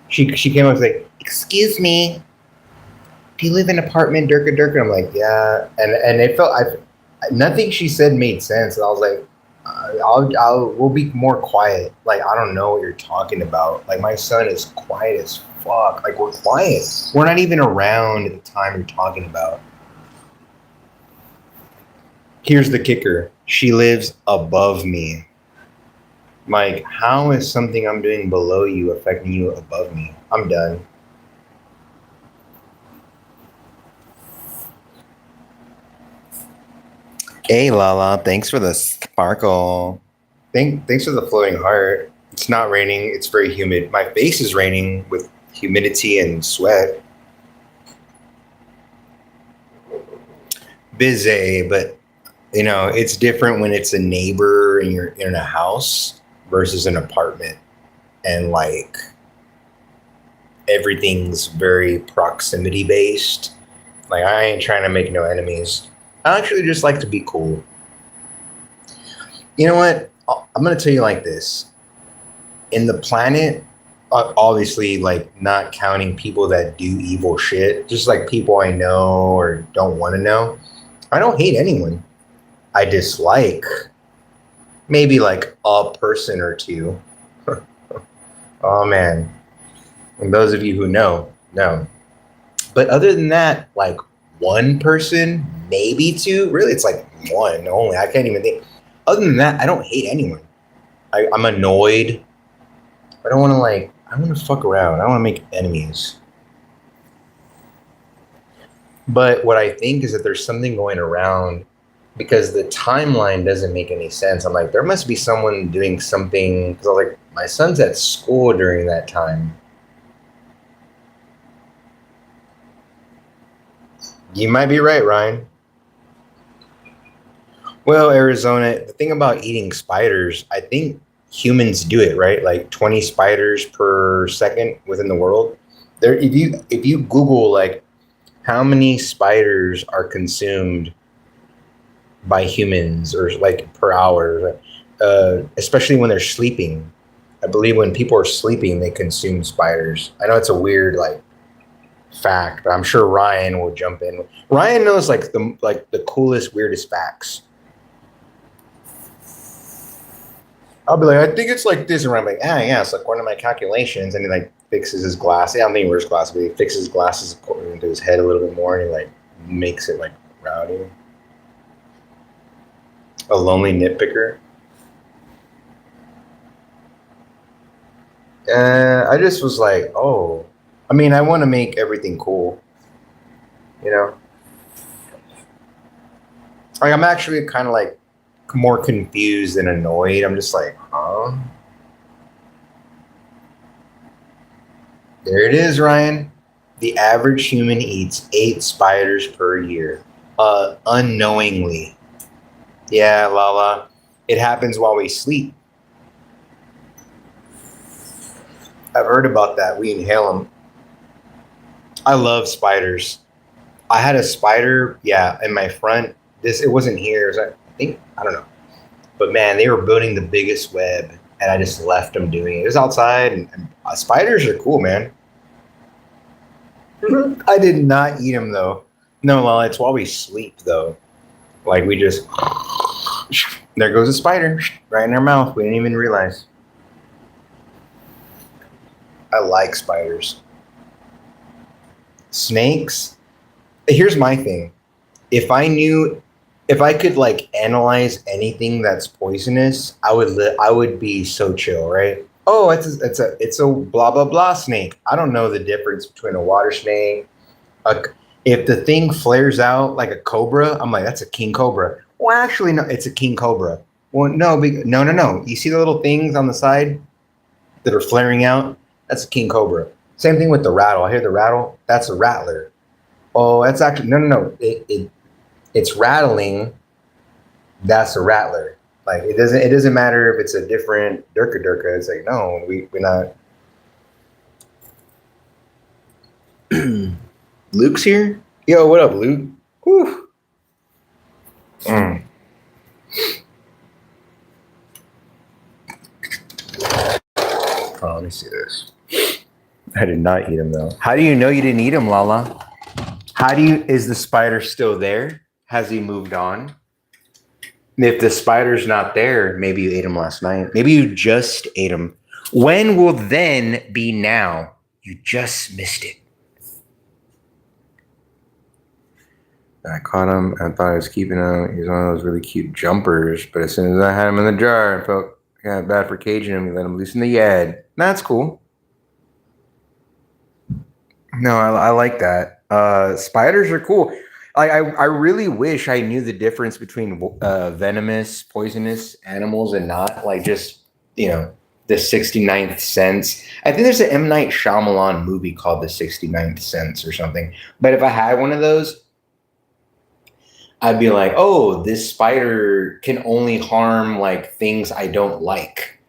She came up and was like, "Excuse me, do you live in an apartment, Durka Durka?" I'm like, "Yeah," and it felt nothing she said made sense, and I was like, we'll be more quiet. Like I don't know what you're talking about. Like my son is quiet as fuck. Like we're quiet. We're not even around at the time you're talking about. Here's the kicker. She lives above me. Mike, how is something I'm doing below you affecting you above me? I'm done. Hey, Lala, thanks for the sparkle. Thanks for the floating heart. It's not raining. It's very humid. My face is raining with humidity and sweat. Busy, but you know, it's different when it's a neighbor and you're in a house versus an apartment. And like everything's very proximity based. Like I ain't trying to make no enemies. I actually just like to be cool. You know what? I'm gonna tell you like this. In the planet, obviously, like not counting people that do evil shit, just like people I know or don't want to know. I don't hate anyone. I dislike maybe like a person or two. Oh man. And those of you who know. But other than that, like one person, maybe two. Really, it's like one only. I can't even think. Other than that, I don't hate anyone. I'm annoyed. I don't want to I want to fuck around. I don't want to make enemies. But what I think is that there's something going around because the timeline doesn't make any sense. I'm like, there must be someone doing something. Because I'm like, my son's at school during that time. You might be right, Ryan. Well, Arizona, the thing about eating spiders, I think humans do it, right? Like 20 spiders per second within the world. There, if you Google like how many spiders are consumed by humans or like per hour, especially when they're sleeping. I believe when people are sleeping, they consume spiders. I know it's a weird like fact, but I'm sure Ryan will jump in. Ryan knows like the coolest, weirdest facts. I'll be like, I think it's like this, and I'm like, yeah, it's like one of my calculations, and he like fixes his glass. Yeah, I don't think he wears glasses, but he fixes his glasses according to his head a little bit more, and he like makes it like rowdy. A lonely nitpicker. I just was like, oh, I mean, I want to make everything cool, you know. Like I'm actually kind of like more confused and annoyed. I'm just like, huh? There it is, Ryan. The average human eats 8 spiders per year, unknowingly. Yeah, Lala. It happens while we sleep. I've heard about that. We inhale them. I love spiders. I had a spider, yeah, in my front. It wasn't here. It was, I think, I don't know. But man, they were building the biggest web, and I just left them doing it. It was outside, and spiders are cool, man. I did not eat them though. No, well, it's while we sleep though. Like we just, there goes a spider right in our mouth. We didn't even realize. I like spiders. Snakes. Here's my thing. If I could like analyze anything that's poisonous, I would be so chill, right? Oh, it's a blah blah blah snake. I don't know the difference between a water snake. A, if the thing flares out like a cobra, I'm like, that's a king cobra. Well, actually, no, it's a king cobra. Well, no, no. You see the little things on the side that are flaring out? That's a king cobra. Same thing with the rattle. I hear the rattle. That's a rattler. Oh, that's actually no. It's rattling. That's a rattler. Like it doesn't matter if it's a different durka durka. It's like no, we're not. Luke's here. Yo, what up, Luke? Whew. Mm. Oh, let me see this. I did not eat him though. How do you know you didn't eat him, Lala? Is the spider still there? Has he moved on? If the spider's not there, maybe you ate him last night. Maybe you just ate him. When will then be now? You just missed it. I caught him. I thought I was keeping him. He was one of those really cute jumpers. But as soon as I had him in the jar, I felt kind of bad for caging him. We let him loose in the yard. That's cool. No, I like that. Spiders are cool. I really wish I knew the difference between venomous, poisonous animals and not. Like just, the 69th Sense. I think there's an M. Night Shyamalan movie called The 69th Sense or something. But if I had one of those, I'd be like, oh, this spider can only harm like things I don't like.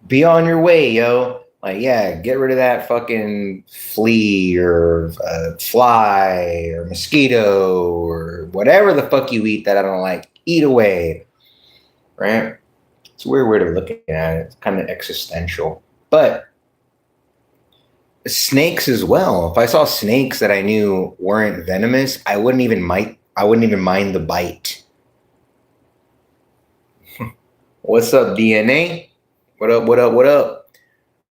Be on your way, yo. Like, yeah, get rid of that fucking flea or fly or mosquito or whatever the fuck you eat that I don't like. Eat away, right? It's a weird way of looking at it. It's kind of existential. But snakes as well. If I saw snakes that I knew weren't venomous, I wouldn't even mind the bite. What's up, DNA? What up?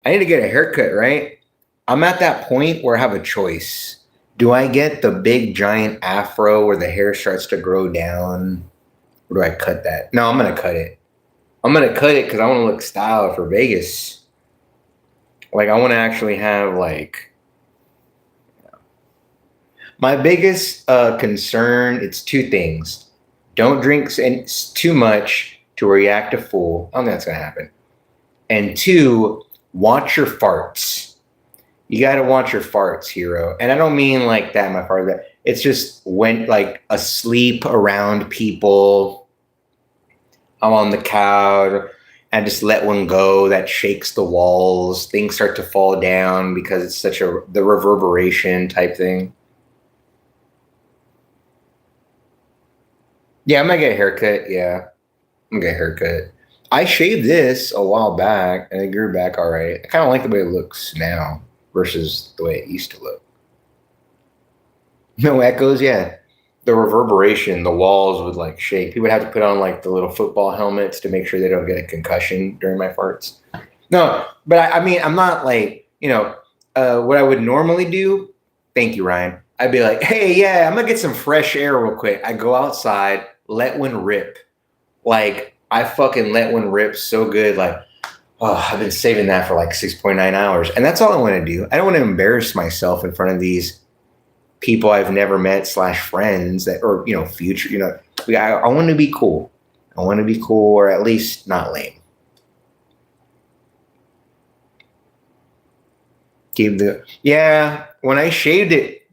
I need to get a haircut, right? I'm at that point where I have a choice. Do I get the big giant afro where the hair starts to grow down? Or do I cut that? No, I'm going to cut it. I'm gonna cut it because I want to look style for Vegas. Like I want to actually have like my biggest concern. It's two things: don't drink too much to where you act a fool. I don't think that's gonna happen. And two, watch your farts. You got to watch your farts, hero. And I don't mean like that, my fart. It's just when like asleep around people. I'm on the couch and just let one go that shakes the walls. Things start to fall down because it's such the reverberation type thing. Yeah, I'm gonna get a haircut. Yeah, I'm gonna get a haircut. I shaved this a while back and it grew back all right. I kind of like the way it looks now versus the way it used to look. No echoes, yeah. The reverberation, the walls would like shake. People would have to put on like the little football helmets to make sure they don't get a concussion during my farts. No, but I mean, I'm not like, what I would normally do. Thank you, Ryan. I'd be like, hey, yeah, I'm gonna get some fresh air real quick. I go outside, let one rip. Like, I fucking let one rip so good. Like, oh, I've been saving that for like 6.9 hours. And that's all I want to do. I don't want to embarrass myself in front of these people I've never met / friends that, or, future, I want to be cool. I want to be cool or at least not lame. When I shaved it,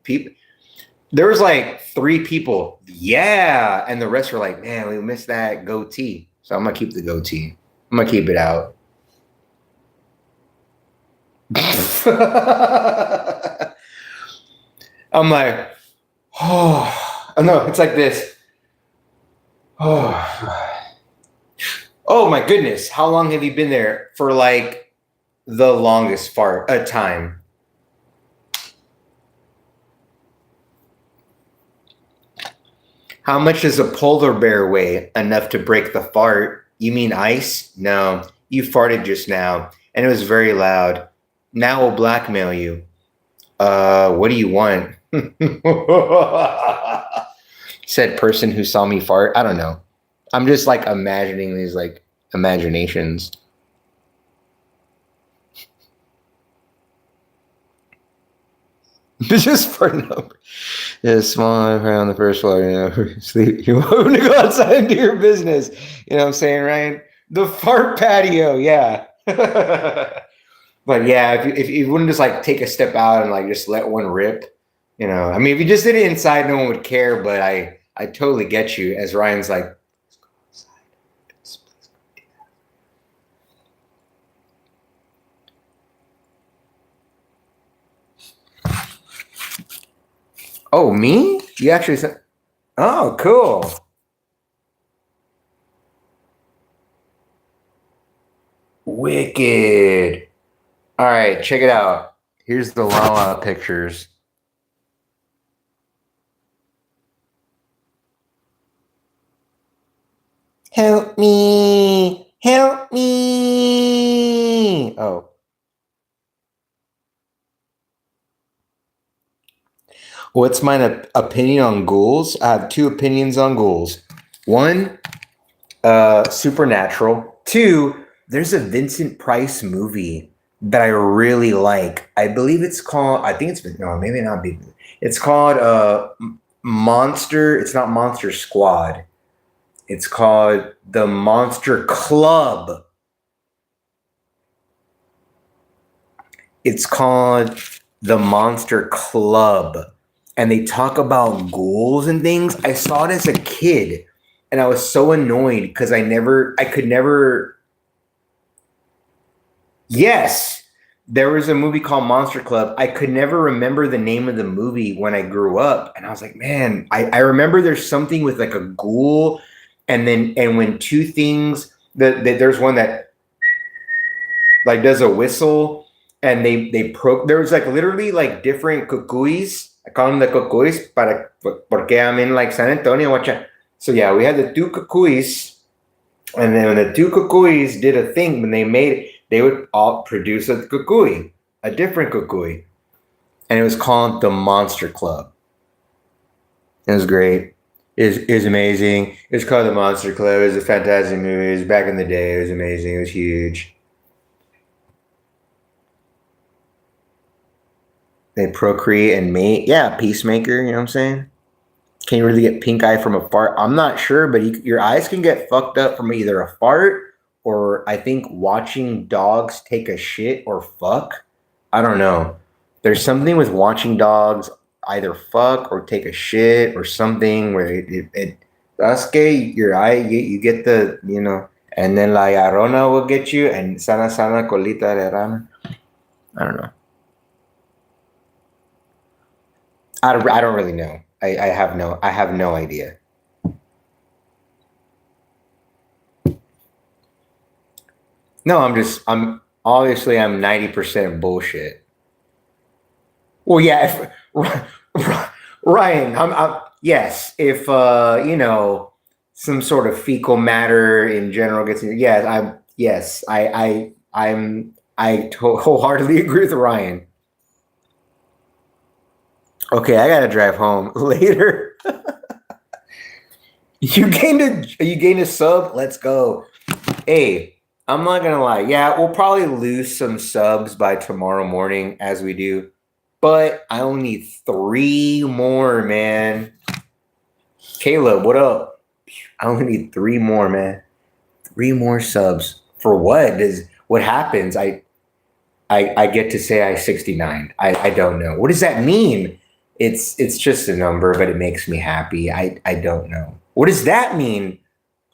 there was like 3 people. Yeah. And the rest were like, man, we missed that goatee. So I'm going to keep the goatee. I'm going to keep it out. I'm like, oh no, it's like this. Oh my goodness. How long have you been there? For like the longest time. How much does a polar bear weigh? Enough to break the fart. You mean ice? No, you farted just now, and it was very loud. Now we'll blackmail you. What do you want? Said person who saw me fart. I don't know. I'm just like imagining these like imaginations. Just for number. Yeah, small on the first floor, sleep. You want to go outside and do your business. You know what I'm saying, Ryan? The fart patio, yeah. But yeah, if you wouldn't just like take a step out and like just let one rip, I mean, if you just did it inside, no one would care. But I totally get you. As Ryan's like, let's go outside. Oh, me? You actually said, oh, cool. Wicked. All right, check it out. Here's the llama pictures. Help me. Help me. Oh. What's my opinion on ghouls? I have 2 opinions on ghouls. 1, supernatural. 2, there's a Vincent Price movie that I really like. I believe it's called, maybe not be. It's called Monster. It's not Monster Squad. It's called The Monster Club. It's called The Monster Club. And they talk about ghouls and things. I saw it as a kid and I was so annoyed because I could never. Yes, there was a movie called Monster Club. I could never remember the name of the movie when I grew up. And I was like, man, I remember there's something with like a ghoul. And when 2 things, there's one that like does a whistle and there was like literally like different cucuys. I call them the cucuys porque I'm in like San Antonio. So yeah, we had the 2 cucuys, and then when the 2 cucuys did a thing, when they would all produce a cucuy, a different cucuy, and it was called the Monster Club. It was great. is amazing. It's called The Monster Club. It was a fantastic movie. It was back in the day. It was amazing. It was huge. They procreate and mate. Yeah, peacemaker. You know what I'm saying? Can you really get pink eye from a fart? I'm not sure, but your eyes can get fucked up from either a fart or I think watching dogs take a shit or fuck. I don't know. There's something with watching dogs either fuck or take a shit or something where that's gay. Your eye, you get the, and then la llorona will get you and sana sana colita de rana. I don't know. I don't really know. I have no idea. No, I'm 90% bullshit. Well, yeah, if, Ryan, yes, if some sort of fecal matter in general gets in, yes, wholeheartedly agree with Ryan. Okay, I gotta drive home later. You gained a sub. Let's go. Hey, I'm not gonna lie. Yeah, we'll probably lose some subs by tomorrow morning as we do, but I only need 3 more, man. Caleb, what up? I only need 3 more, man. 3 more subs for what? What happens? I get to say I 69. I don't know. What does that mean? It's just a number, but it makes me happy. I don't know. What does that mean?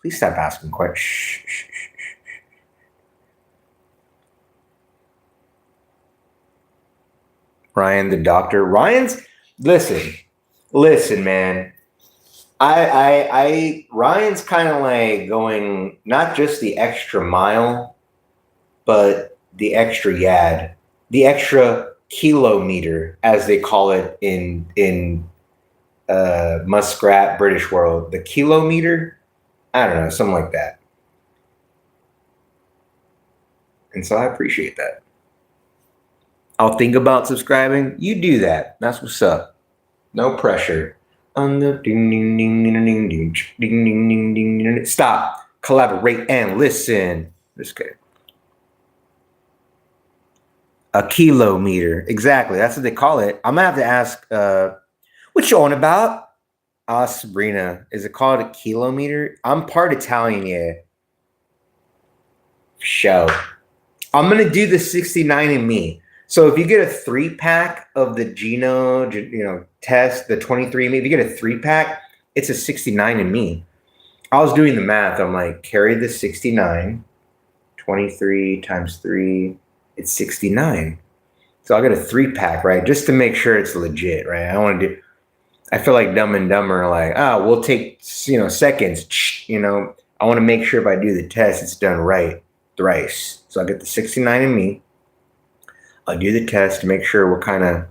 Please stop asking questions. Shh. Ryan the doctor. Listen, man. Ryan's kind of like going not just the extra mile, but the extra yard, the extra kilometer, as they call it in Muskrat British world. The kilometer, I don't know, something like that. And so I appreciate that. I'll think about subscribing. You do that. That's what's up. No pressure. On the ding ding ding ding ding ding ding ding ding ding ding. Stop. Collaborate and listen. Just kidding. A kilometer. Exactly. That's what they call it. I'm gonna have to ask what you on about? Sabrina. Is it called a kilometer? I'm part Italian, yeah. Show. I'm gonna do the 69 and me. So if you get a 3-pack of the Geno, test, the 23 and me, if you get a 3-pack, it's a 69 and me. I was doing the math. I'm like, carry the 69, 23 times 3, it's 69. So I got a 3-pack, right? Just to make sure it's legit, right? I feel like Dumb and Dumber, like, we'll take, seconds, I want to make sure if I do the test, it's done right, thrice. So I get the 69 in me. I'll do the test to make sure what kind of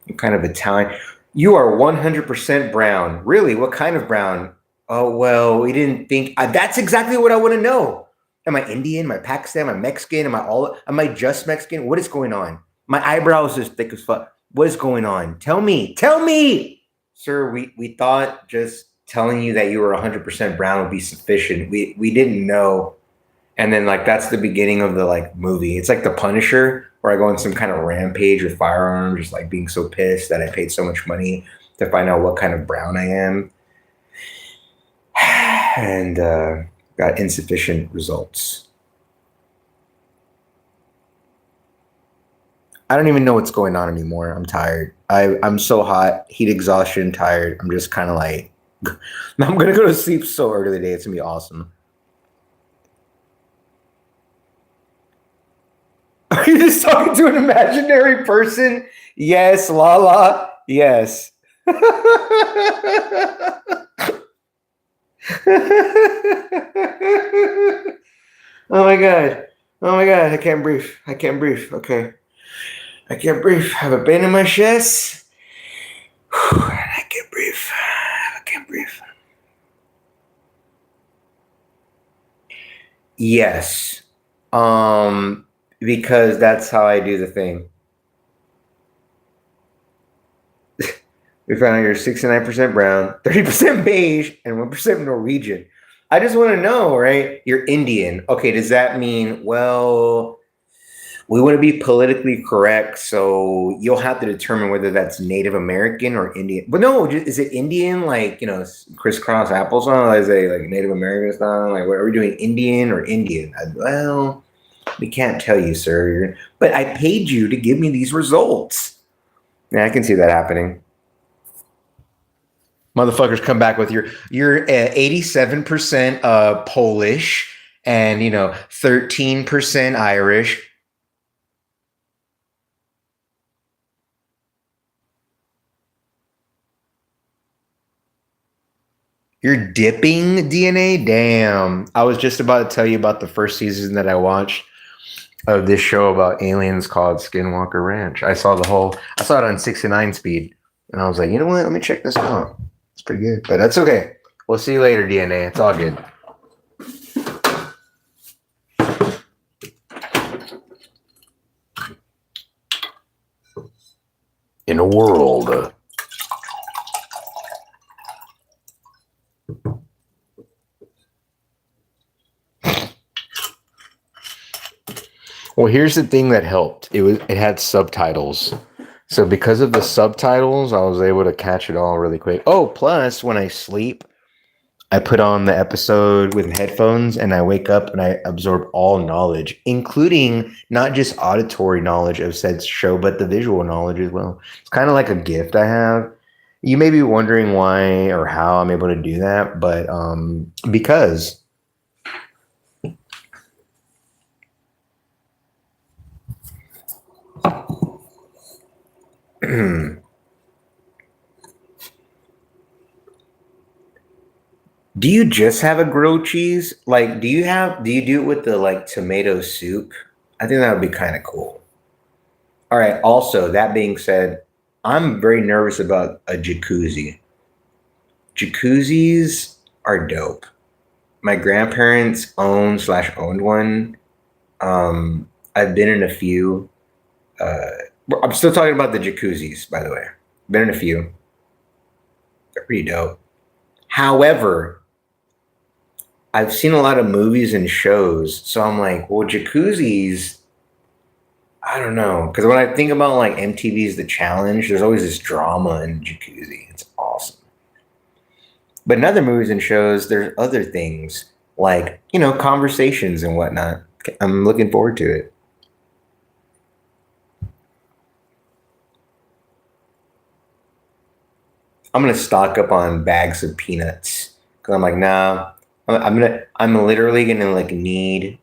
Italian. You are 100% brown. Really? What kind of brown? Oh, well, we didn't think. That's exactly what I want to know. Am I Indian? Am I Pakistan? Am I Mexican? Am I just Mexican? What is going on? My eyebrows is thick as fuck. What is going on? Tell me. Sir, we thought just telling you that you were 100% brown would be sufficient. We didn't know. And then that's the beginning of the movie. It's like The Punisher, where I go on some kind of rampage with firearms, just being so pissed that I paid so much money to find out what kind of brown I am. And got insufficient results. I don't even know what's going on anymore. I'm tired. I'm so hot, heat exhaustion, tired. I'm just kind of I'm going to go to sleep so early today. It's going to be awesome. Are you just talking to an imaginary person? Yes, Lala. Yes. Oh my god. I can't breathe. Okay. I can't breathe. I have a pain in my chest. I can't breathe. Yes. Because that's how I do the thing. We found out you're 69% brown, 30% beige, and 1% Norwegian. I just want to know, right? You're Indian. Okay, does that mean, well, we want to be politically correct, so you'll have to determine whether that's Native American or Indian. But no, is it Indian, like, crisscross applesauce? Or is it like Native American style? Like, what are we doing, Indian or Indian? Well, we can't tell you, sir. But I paid you to give me these results. Yeah, I can see that happening. Motherfuckers come back with you're 87% Polish and 13% Irish. You're dipping DNA? Damn. I was just about to tell you about the first season that I watched of this show about aliens called Skinwalker Ranch. I saw it on 69 speed. And I was like, you know what? Let me check this out. It's pretty good. But that's okay. We'll see you later, DNA. It's all good. In a world. Well, here's the thing that helped. It had subtitles. So because of the subtitles, I was able to catch it all really quick. Oh, plus when I sleep, I put on the episode with headphones and I wake up and I absorb all knowledge, including not just auditory knowledge of said show, but the visual knowledge as well. It's kind of like a gift I have. You may be wondering why or how I'm able to do that, but because do you just have a grilled cheese? Like, do you do it with the like tomato soup? I think that would be kind of cool. All right. Also, that being said, I'm very nervous about a jacuzzi. Jacuzzis are dope. My grandparents owned one. I've been in a few. Uh, I'm still talking about the jacuzzis, by the way. Been in a few. They're pretty dope. However, I've seen a lot of movies and shows, so I'm like, well, jacuzzis, I don't know. Because when I think about like MTV's The Challenge, there's always this drama in jacuzzi. It's awesome. But in other movies and shows, there's other things like, conversations and whatnot. I'm looking forward to it. I'm gonna stock up on bags of peanuts because I'm like, nah, I'm literally gonna like need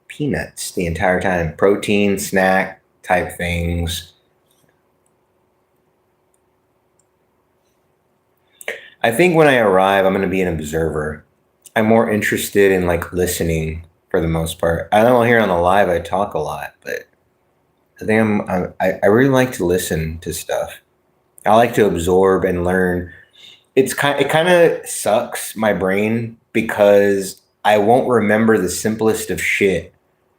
peanuts the entire time. Protein snack type things. I think when I arrive, I'm gonna be an observer. I'm more interested in like listening for the most part. I don't hear on the live. I talk a lot, but I think I really like to listen to stuff. I like to absorb and learn. It kind of sucks my brain because I won't remember the simplest of shit.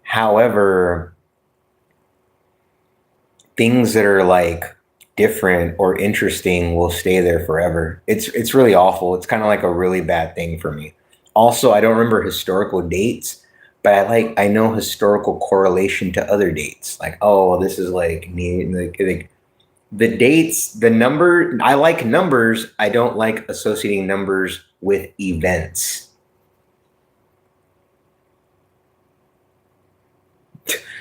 However, things that are like different or interesting will stay there forever. It's really awful. It's kind of like a really bad thing for me. Also, I don't remember historical dates, but I know historical correlation to other dates. Like, oh, this is like like the dates, the number. I like numbers. I don't like associating numbers with events.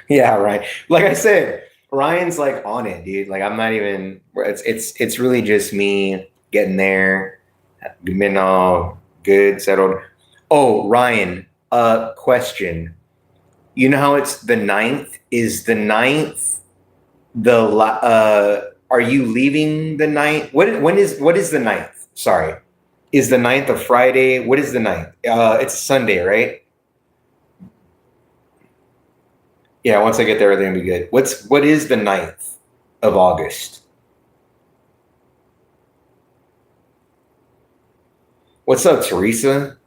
Yeah, right. Like I said, Ryan's like on it, dude. Like I'm not even. It's really just me getting there, been all good, settled. Oh, Ryan. Question. You know how it's the ninth? Is the ninth are you leaving the ninth? What is the ninth? Sorry. Is the ninth a Friday? What is the ninth? It's Sunday, right? Yeah, once I get there, everything will be good. What is the ninth of August? What's up, Teresa?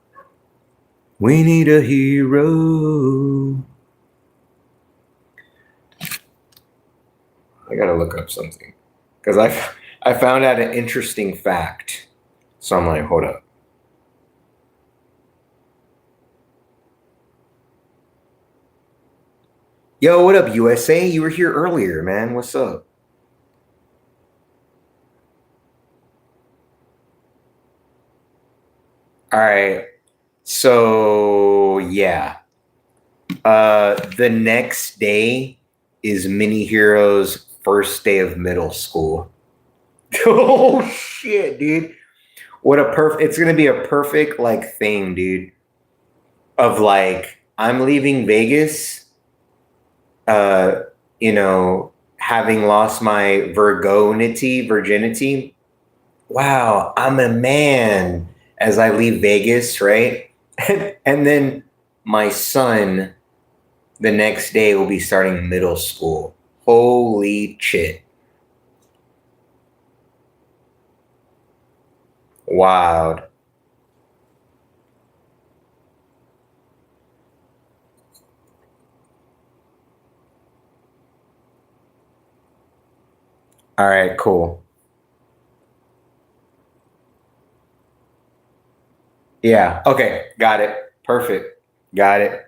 We need a hero. I gotta look up something because I found out an interesting fact. So I'm like, hold up. Yo, what up, USA? You were here earlier, man. What's up? All right. So yeah. The next day is Mini Hero's first day of middle school. Oh shit, dude. What a perfect it's gonna be a perfect like thing, dude. Of like, I'm leaving Vegas, uh, having lost my virginity. Wow, I'm a man as I leave Vegas, right? And then my son the next day will be starting middle school. Holy shit. Wow. All right, cool. Yeah. Okay. Got it. Perfect. Got it.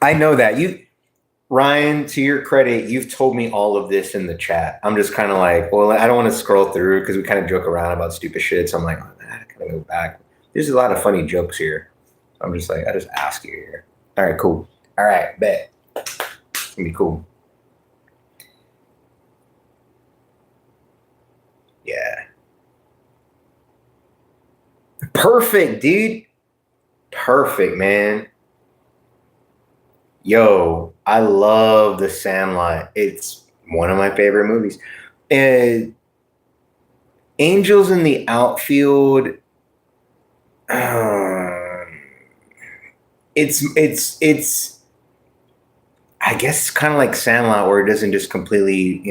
I know that. Ryan, to your credit, you've told me all of this in the chat. I'm just kind of like, well, I don't want to scroll through because we kind of joke around about stupid shit. So I'm like, oh, I gotta go back. There's a lot of funny jokes here. I'm just like, I just ask you here. All right, cool. All right, bet. It's gonna be cool. Yeah. Perfect, dude. Perfect, man. Yo, I love The Sandlot. It's one of my favorite movies. And Angels in the Outfield. Um, it's. I guess it's kind of like Sandlot, where it doesn't just completely,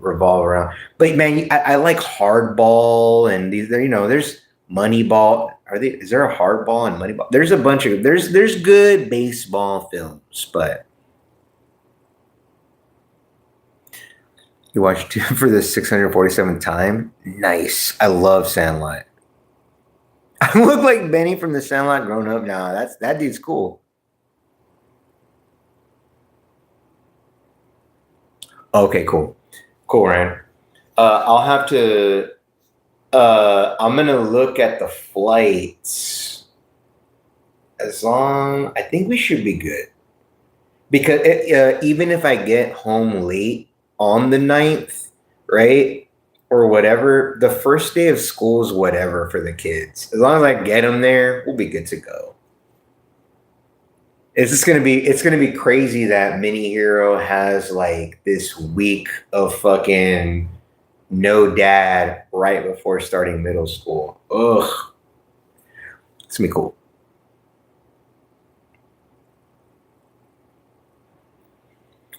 revolve around. But man, I like Hardball and these. There's Moneyball. Is there a Hardball and Moneyball? There's a bunch of there's good baseball films, but you watched two for the 647th time. Nice. I love Sandlot. I look like Benny from the Sandlot grown up. Nah, that dude's cool. Okay, cool. Cool, Ryan. I'll have to. I'm gonna look at the flights. I think we should be good because even if I get home late on the 9th, right, or whatever, the first day of school is whatever for the kids. As long as I get them there, we'll be good to go. It's gonna be crazy that Mini Hero has like this week of fucking no dad right before starting middle school. Ugh. It's gonna be cool.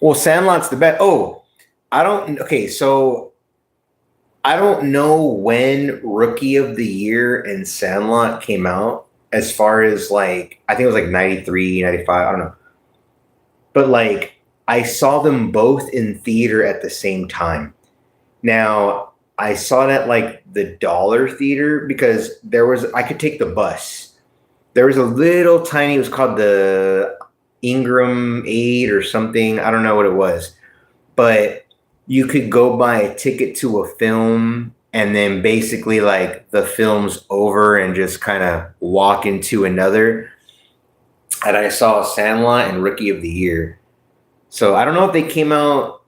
Well, Sandlot's the best. Oh, I don't. Okay, so I don't know when Rookie of the Year and Sandlot came out. As far as like, I think it was like 93, 95. I don't know. But like, I saw them both in theater at the same time. Now, I saw it at like the Dollar Theater because I could take the bus. There was a little tiny, it was called the Ingram 8 or something. I don't know what it was. But you could go buy a ticket to a film and then basically like the film's over and just kind of walk into another. And I saw Sandlot and Rookie of the Year. So I don't know if they came out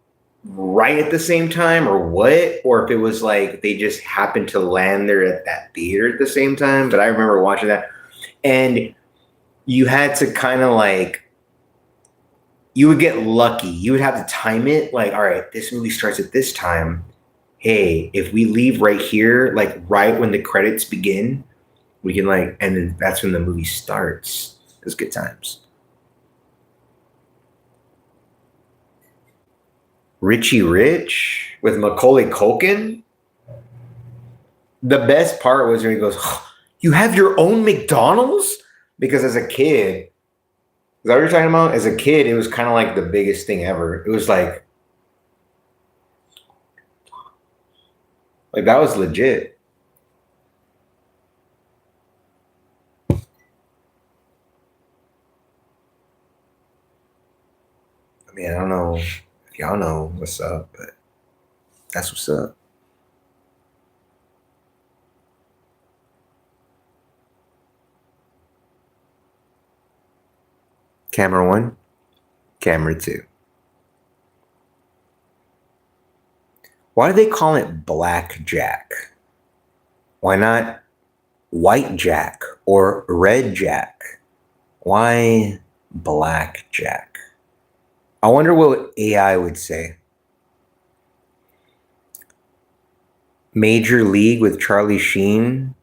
right at the same time or what, or if it was like they just happened to land there at that theater at the same time. But I remember watching that. And you had to kind of like, you would get lucky. You would have to time it like, all right, this movie starts at this time. Hey, if we leave right here, like right when the credits begin, we can like, and then that's when the movie starts. It's good times. Richie Rich with Macaulay Culkin. The best part was when he goes, oh, "You have your own McDonald's?" Because as a kid, is that what you're talking about? As a kid, it was kind of like the biggest thing ever. It was like, Like that was legit. I mean, I don't know if y'all know what's up, but that's what's up. Camera 1, camera 2. Why do they call it blackjack? Why not white jack or red jack? Why blackjack? I wonder what AI would say. Major League with Charlie Sheen.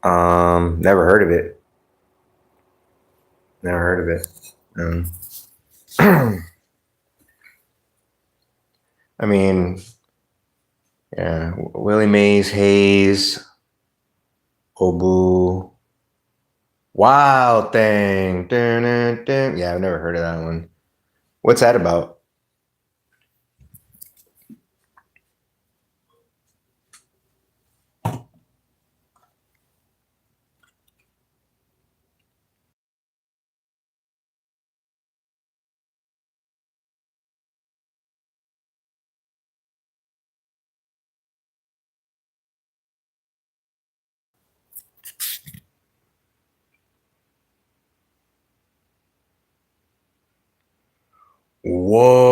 Never heard of it. Never heard of it. I mean, yeah, Willie Mays, Hayes, Obu, Wild Thing. Dun, dun, dun. Yeah, I've never heard of that one. What's that about? Whoa.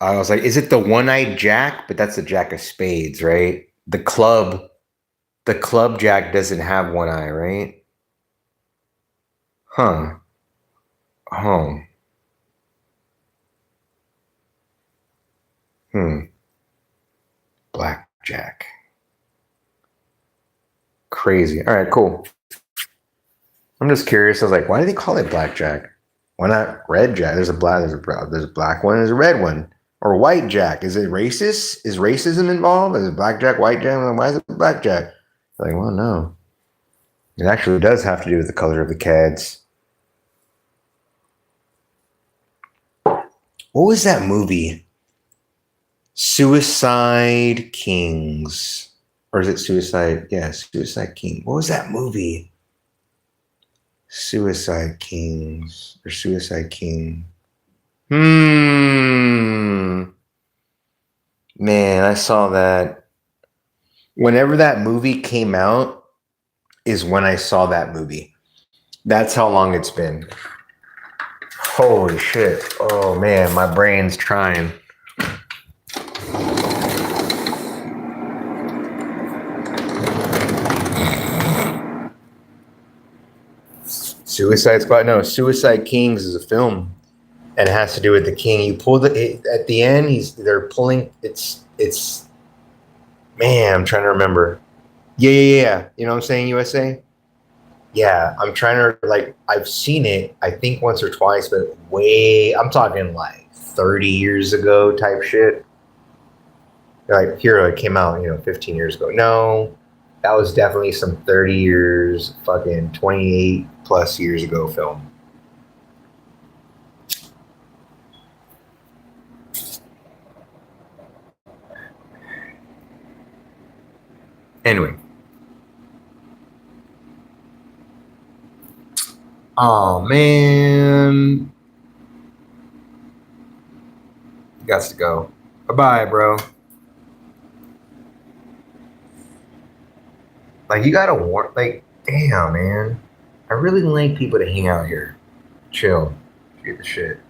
I was like, is it the one-eyed jack? But that's the jack of spades, right? The club jack doesn't have one eye, right? Huh. Oh. Blackjack. Crazy. All right, cool. I'm just curious. I was like, why do they call it blackjack? Why not red jack? There's a black one, there's a red one. Or white jack. Is it racist? Is racism involved? Is it blackjack, white jack? Why is it blackjack? Like, well, no. It actually does have to do with the color of the cads. What was that movie? Suicide Kings. Or is it Suicide? Yeah, Suicide King. What was that movie? Suicide Kings or Suicide King. Man, I saw that. Whenever that movie came out is when I saw that movie. That's how long it's been. Holy shit. Oh man, my brain's trying. Suicide Squad? No, Suicide Kings is a film. And it has to do with the king. You pull at the end. They're pulling. It's. Man, I'm trying to remember. Yeah. You know what I'm saying? USA. Yeah, I'm trying to I've seen it. I think once or twice, but I'm talking like 30 years ago type shit. Like Hero, it came out 15 years ago. No, that was definitely some 30 years, fucking 28 plus years ago film. Anyway. Oh man. Got to go. Bye-bye, bro. Like you gotta warn damn man. I really like people to hang out here. Chill. Get the shit.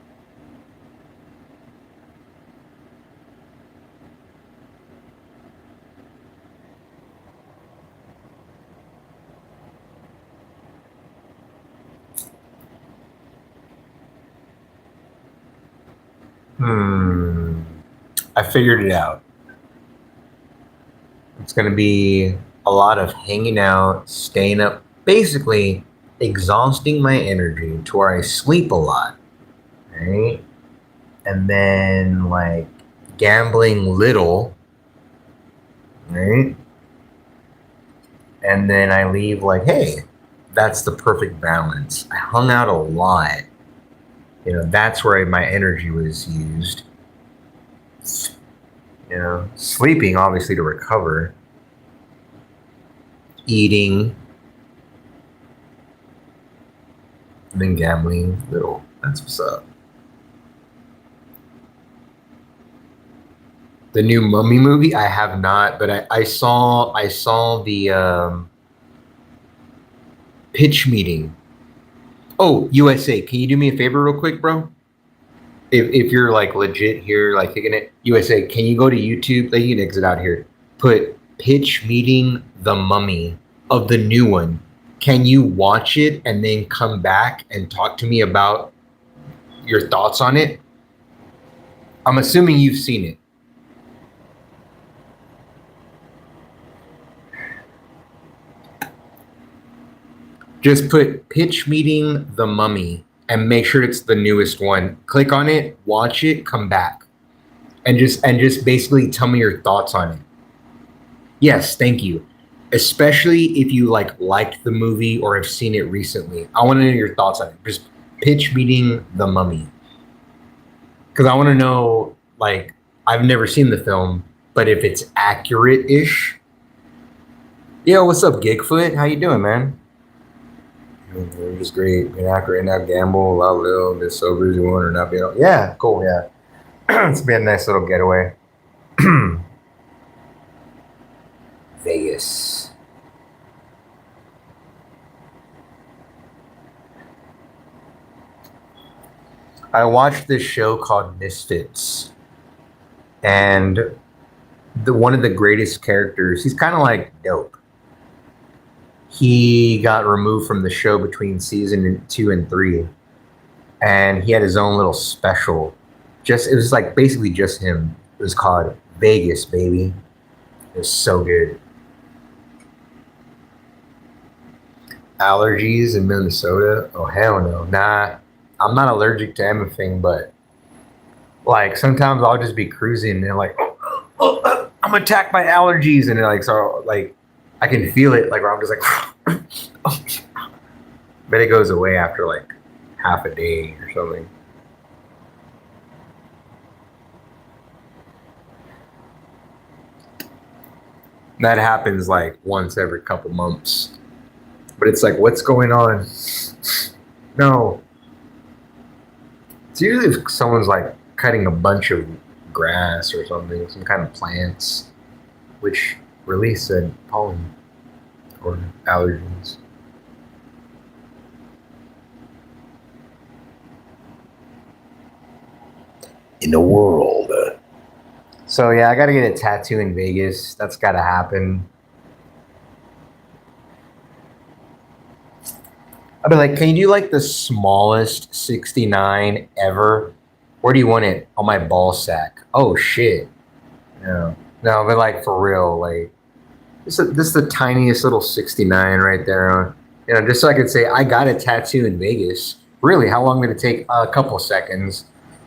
I figured it out. It's going to be a lot of hanging out, staying up, basically exhausting my energy to where I sleep a lot, right? And then gambling little, right? And then I leave hey, that's the perfect balance. I hung out a lot. that's where my energy was used. Sleeping obviously to recover, eating, and then gambling. That's what's up. The new Mummy movie, I have not, but I saw the pitch meeting. Oh, USA, can you do me a favor real quick, bro? If you're like legit here, like taking it, USA, can you go to YouTube? Like, you can exit out here. Put pitch meeting the Mummy of the new one. Can you watch it and then come back and talk to me about your thoughts on it? I'm assuming you've seen it. Just put pitch meeting the Mummy and make sure it's the newest one. Click on it, watch it, come back. And just basically tell me your thoughts on it. Yes, thank you. Especially if you liked the movie or have seen it recently. I want to know your thoughts on it. Just pitch meeting the Mummy. Because I want to know, I've never seen the film, but if it's accurate-ish. Yo, what's up, Gigfoot? How you doing, man? It was great. Being accurate and not gamble, a lot little, as sober as you want or not be. Yeah, cool, yeah. It's been a nice little getaway. Vegas. I watched this show called Misfits, and one of the greatest characters, he's kind of like Dope. He got removed from the show between season 2 and 3, and he had his own little special. It was basically just him. It was called Vegas, baby. It was so good. Allergies in Minnesota? Oh, hell no. Nah, I'm not allergic to anything, but sometimes I'll just be cruising and I'm attacked by allergies, and I can feel it, where I'm just but it goes away after half a day or something. That happens once every couple months. But it's what's going on? No. It's usually if someone's cutting a bunch of grass or something, some kind of plants, which release said pollen or allergens. In the world. So yeah, I gotta get a tattoo in Vegas. That's gotta happen. I'd be like, can you do the smallest 69 ever? Where do you want it? On my ball sack. Oh shit. No, but for real, this is the tiniest little 69 right there. Just so I could say I got a tattoo in Vegas. Really, how long did it take? A couple seconds.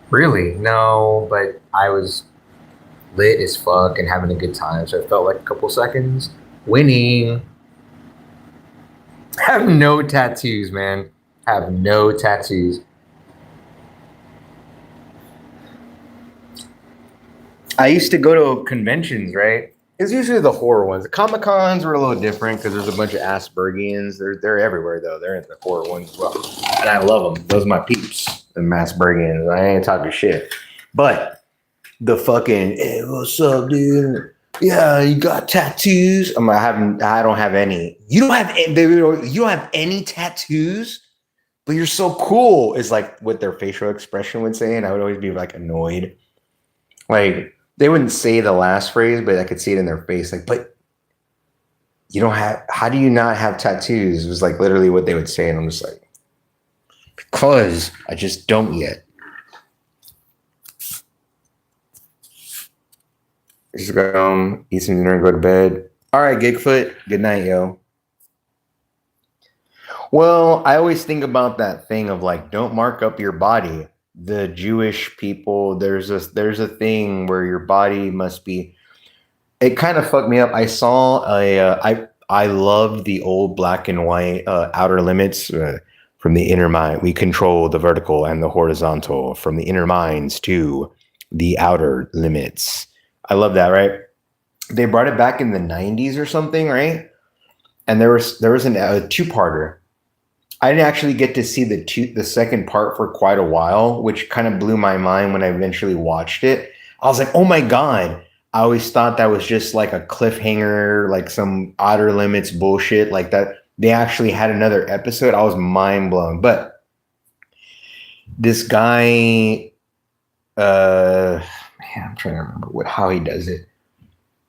Really? No, but I was lit as fuck and having a good time, so it felt like a couple seconds. Winning. I have no tattoos, man. I have no tattoos. I used to go to conventions, right? It's usually the horror ones. The Comic Cons were a little different because there's a bunch of Aspergians. They're everywhere though. They're in the horror ones as well, and I love them. Those are my peeps, the Aspergians. I ain't talking shit, but the fucking hey, what's up, dude? Yeah, you got tattoos? I don't have any. You don't have any tattoos, but you're so cool. Is what their facial expression would say, and I would always be annoyed. They wouldn't say the last phrase, but I could see it in their face. But you don't have, how do you not have tattoos? It was literally what they would say. And I'm just because I just don't yet. Just go home, eat some dinner, and go to bed. All right, Gigfoot. Good night, yo. Well, I always think about that thing of don't mark up your body. The Jewish people, there's a thing where your body must be. It kind of fucked me up. I saw I loved the old black and white Outer Limits From the inner mind, we control the vertical and the horizontal. From the inner minds to the outer limits. I love that, right? They brought it back in the 90s or something, right? And there was a two-parter. I didn't actually get to see the second part for quite a while, which kind of blew my mind when I eventually watched it. I was like, oh my God. I always thought that was just like a cliffhanger, like some outer limits bullshit like that. They actually had another episode. I was mind blown. But this guy, man, I'm trying to remember how he does it.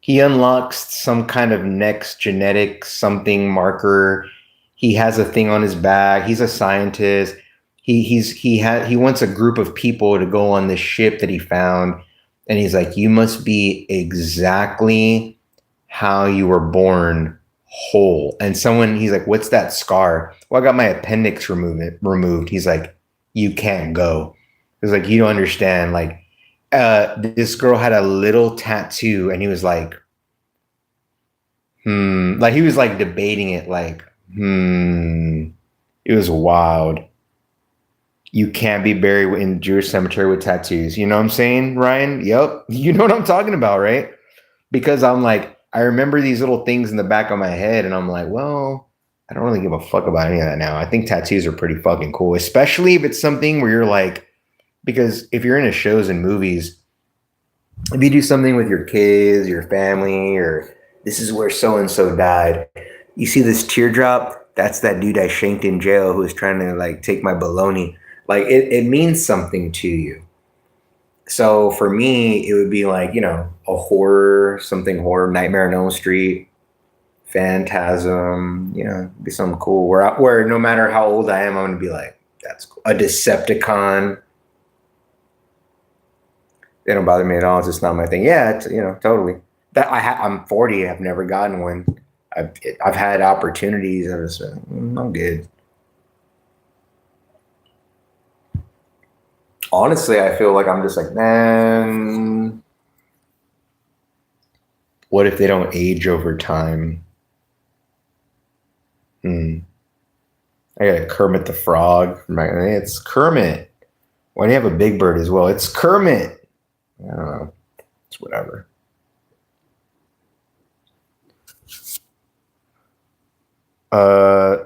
He unlocks some kind of next genetic something marker. He has a thing on his back. He's a scientist. He wants a group of people to go on this ship that he found, and he's like, you must be exactly how you were born, whole. And he's like, what's that scar? Well, I got my appendix removed. He's like, you can't go. It's like, you don't understand. Like, this girl had a little tattoo, and he was like, like he was like debating it, like, it was wild. You can't be buried in Jewish cemetery with tattoos. You know what I'm saying, Ryan? Yep. You know what I'm talking about, right? Because I'm like, I remember these little things in the back of my head, and I'm like, well, I don't really give a fuck about any of that now. I think tattoos are pretty fucking cool, especially if it's something where you're like, because if you're into shows and movies, if you do something with your kids, your family, or this is where so-and-so died, you see this teardrop, that's that dude I shanked in jail who was trying to like take my baloney. Like it means something to you. So for me, it would be like, a horror, Nightmare on Elm Street, Phantasm, be something cool where no matter how old I am, I'm going to be like, that's cool. A Decepticon. They don't bother me at all. It's just not my thing. Yeah, it's, totally. I'm 40. I've never gotten one. I've had opportunities. I'm good. Honestly, I feel like I'm just like, man, what if they don't age over time? I got Kermit the Frog. It's Kermit. Why do you have a Big Bird as well? It's Kermit. I don't know. It's whatever.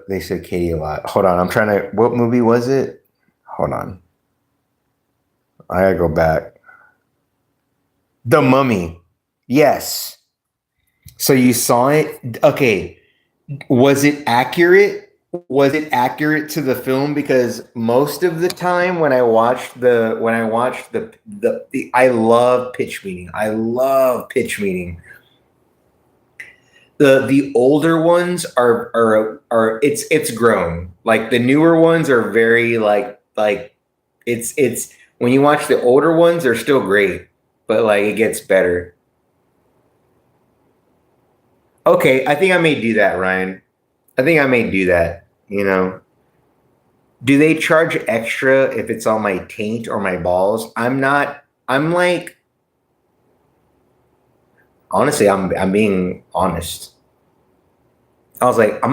They said Katie a lot. Hold on. What movie was it? Hold on. I gotta go back. The Mummy. Yes. So you saw it? Okay. Was it accurate? Was it accurate to the film? Because most of the time when I watched the I love pitch meeting. The older ones are it's grown. Like the newer ones are very like it's when you watch the older ones, they're still great, but like it gets better. Okay, I think I may do that, Ryan. I think I may do that. Do they charge extra if it's on my taint or my balls? I'm like, honestly, I'm being honest. I was like,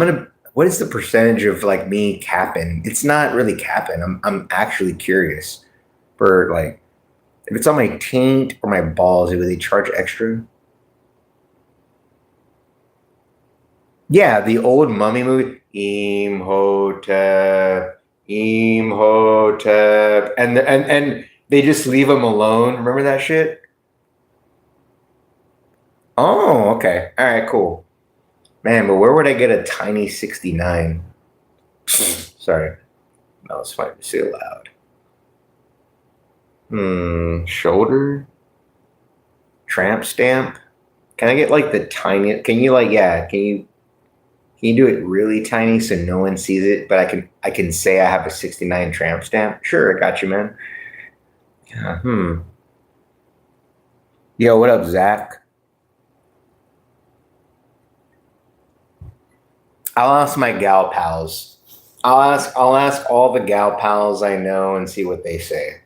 what is the percentage of like me capping? It's not really capping. I'm actually curious for like, if it's on my taint or my balls, do they charge extra? Yeah, the old mummy movie, Imhotep, and they just leave him alone. Remember that shit? Oh, okay. All right, cool. Man, but where would I get a tiny 69? Sorry. That was fine to say loud. Shoulder? Tramp stamp? Can I get like the tiniest? Can you like, yeah, can you do it really tiny so no one sees it, but I can say I have a 69 tramp stamp? Sure, I got you, man. Yeah, Yo, what up, Zach? I'll ask my gal pals. I'll ask all the gal pals I know and see what they say.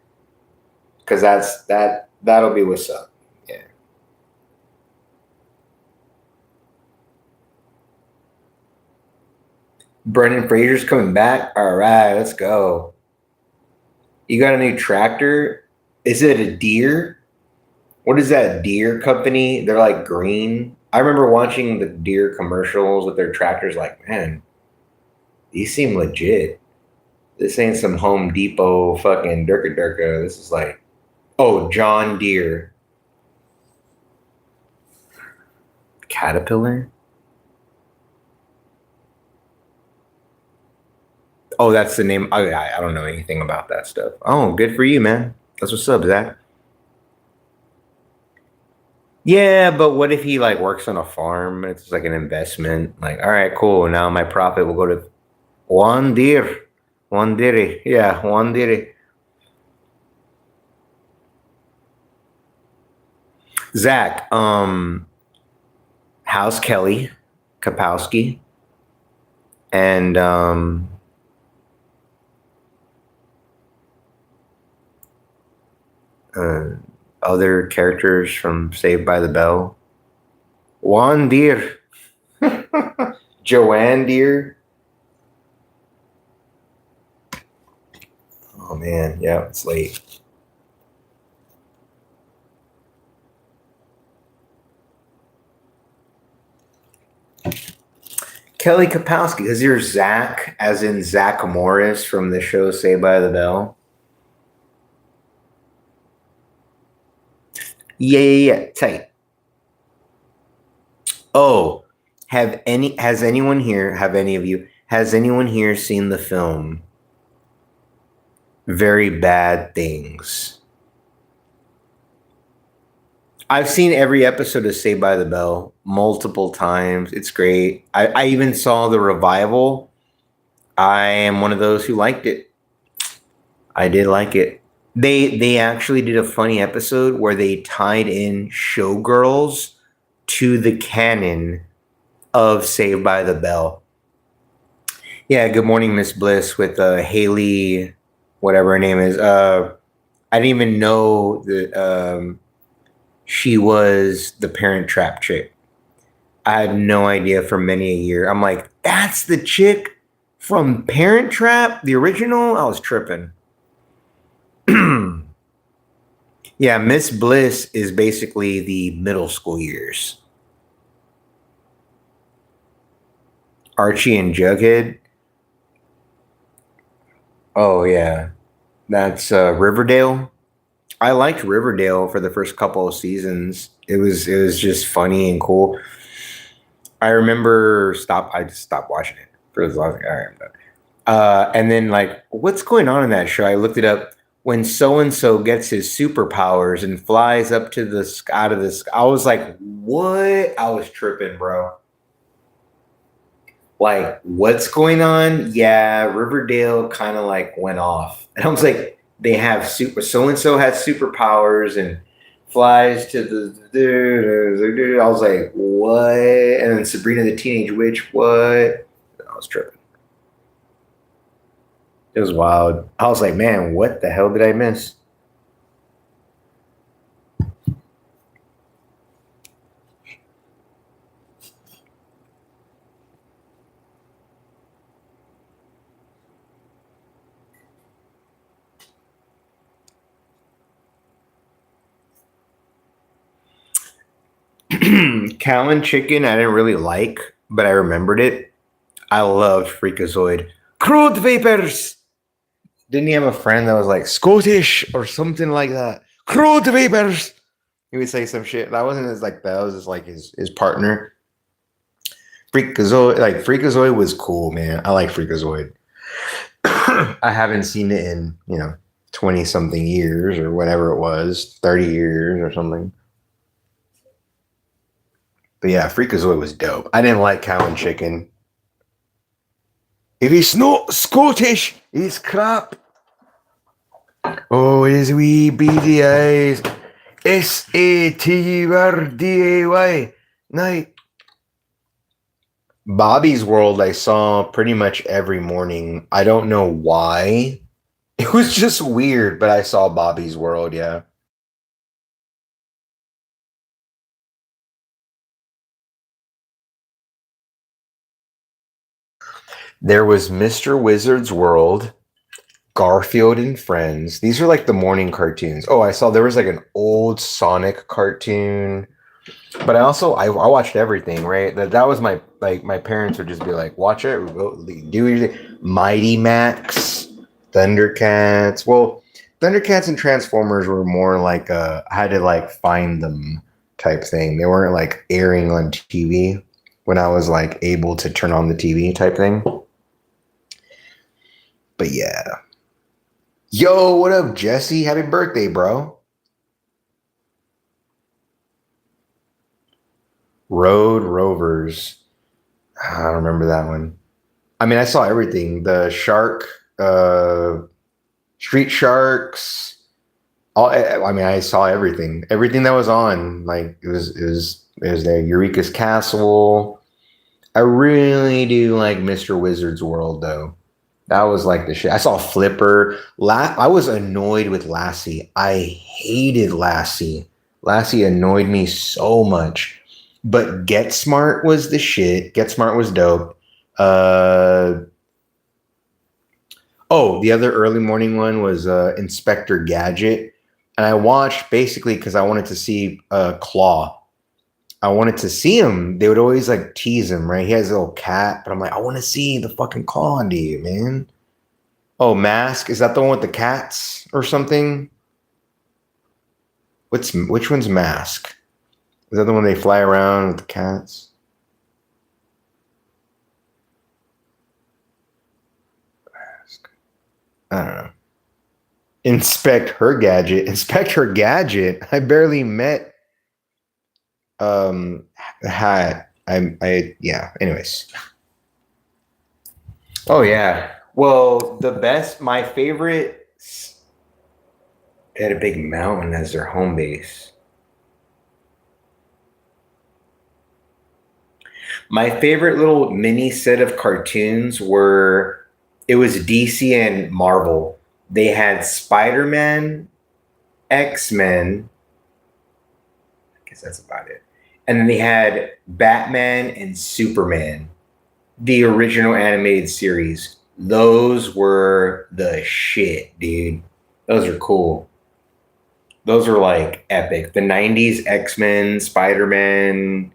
Cause that'll be what's up. Yeah. Brendan Fraser's coming back. All right, let's go. You got a new tractor? Is it a deer? What is that deer company? They're like green. I remember watching the deer commercials with their tractors. Like, man, these seem legit. This ain't some Home Depot fucking Durka Durka. This is like, oh, John Deere. Caterpillar? Oh, that's the name. I don't know anything about that stuff. Oh, good for you, man. That's what's up, Zach. Yeah, but what if he like works on a farm? It's like an investment. Like, all right, cool. Now my profit will go to one deer. One deer. Yeah, one deer. Zach, how's Kelly Kapowski? And uh, other characters from Saved by the Bell. Juan Deere. Joanne Deere. Oh man, yeah, it's late. Kelly Kapowski. Is your Zach, as in Zach Morris from the show Saved by the Bell? Yeah. Tight. Oh, has anyone here, have any of you, has anyone here seen the film Very Bad Things? I've seen every episode of Saved by the Bell multiple times. It's great. I even saw the revival. I am one of those who liked it. I did like it. They actually did a funny episode where they tied in Showgirls to the canon of Saved by the Bell. Yeah, good morning, Miss Bliss, with Haley, whatever her name is. I didn't even know that she was the Parent Trap chick. I had no idea for many a year. I'm like, that's the chick from Parent Trap, the original? I was tripping. Yeah, Miss Bliss is basically the middle school years. Archie and Jughead. Oh yeah, that's Riverdale. I liked Riverdale for the first couple of seasons. It was just funny and cool. I remember I just stopped watching it for as long as all right, I'm done. And then like, what's going on in that show? I looked it up. When so and so gets his superpowers and flies up to the out of the sky, I was like, what? I was tripping, bro. Like, what's going on? Yeah, Riverdale kind of like went off, and I was like, they have super. So and so has superpowers and flies to the. I was like, what? And then Sabrina the Teenage Witch, what? I was tripping. It was wild. I was like, man, what the hell did I miss? Cow and chicken, I didn't really like, but I remembered it. I loved Freakazoid. Crude vapors. Didn't he have a friend that was like Scottish or something like that? Crude vapors. He would say some shit. That wasn't his like that was just like his partner. Freakazoid was cool, man. I like Freakazoid. I haven't seen it in 20 something years or whatever it was, 30 years or something. But yeah, Freakazoid was dope. I didn't like Cow and Chicken. If he's not Scottish, he's crap. Oh, his wee beady eyes. SATURDAY. Night. Bobby's World, I saw pretty much every morning. I don't know why. It was just weird, but I saw Bobby's World, yeah. There was Mr. Wizard's World, Garfield and Friends. These are like the morning cartoons. Oh, I saw there was like an old Sonic cartoon. But I watched everything, right? That was my like my parents would just be like, watch it, do your thing. Mighty Max, Thundercats. Well, Thundercats and Transformers were more like I had to like find them type thing. They weren't like airing on TV when I was like able to turn on the TV type thing. But yeah. Yo, what up, Jesse? Happy birthday, bro. Road Rovers. I don't remember that one. I mean, I saw everything. The shark, Street Sharks. I mean, I saw everything. Everything that was on. Like it was there. Eureka's Castle. I really do like Mr. Wizard's World though. That was like the shit. I saw Flipper. I was annoyed with Lassie. I hated Lassie. Lassie annoyed me so much. But Get Smart was the shit. Get Smart was dope. Oh, the other early morning one was Inspector Gadget. And I watched basically because I wanted to see Claw. I wanted to see him. They would always like tease him, right? He has a little cat, but I'm like, I want to see the fucking Claw on you, man. Oh, Mask. Is that the one with the cats or something? Which one's Mask? Is that the one they fly around with the cats? Mask. I don't know. Inspect Her Gadget. Inspect Her Gadget. I barely met Hat. Yeah, anyways. Oh yeah. Well, my favorite had a big mountain as their home base. My favorite little mini set of cartoons it was DC and Marvel. They had Spider-Man, X-Men. I guess that's about it. And then they had Batman and Superman, the original animated series. Those were the shit, dude. Those are cool. Those are like epic. The 90s X-Men, Spider-Man,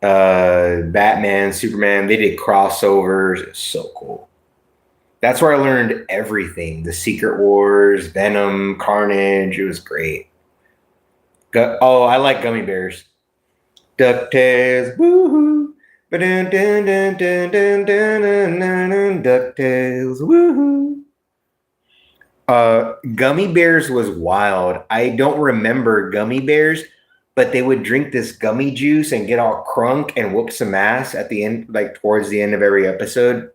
Batman, Superman, they did crossovers. It's so cool. That's where I learned everything. The Secret Wars, Venom, Carnage. It was great. Oh, I like gummy bears. DuckTales, woohoo. DuckTales, woohoo. Gummy bears was wild. I don't remember gummy bears, but they would drink this gummy juice and get all crunk and whoop some ass at the end, like towards the end of every episode.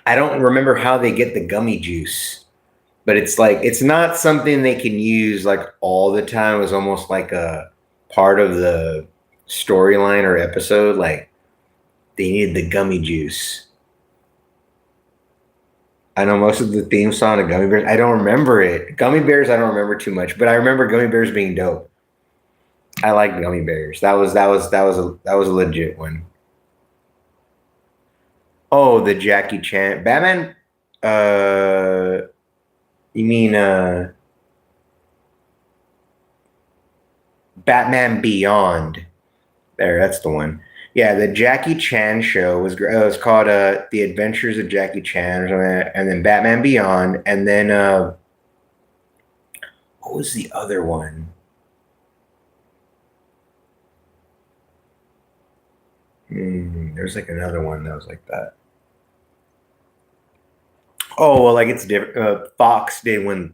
I don't remember how they get the gummy juice, but it's like it's not something they can use like all the time. It was almost like a part of the storyline or episode. Like they needed the gummy juice. I know most of the theme song of Gummy Bears. I don't remember it. Gummy Bears, I don't remember too much, but I remember Gummy Bears being dope. I like Gummy Bears. That was a legit one. Oh, the Jackie Chan Batman. You mean Batman Beyond? There, that's the one. Yeah, the Jackie Chan show was great. It was called The Adventures of Jackie Chan or something, and then Batman Beyond, and then what was the other one? There's like another one that was like that. Oh well, like it's different. Fox did when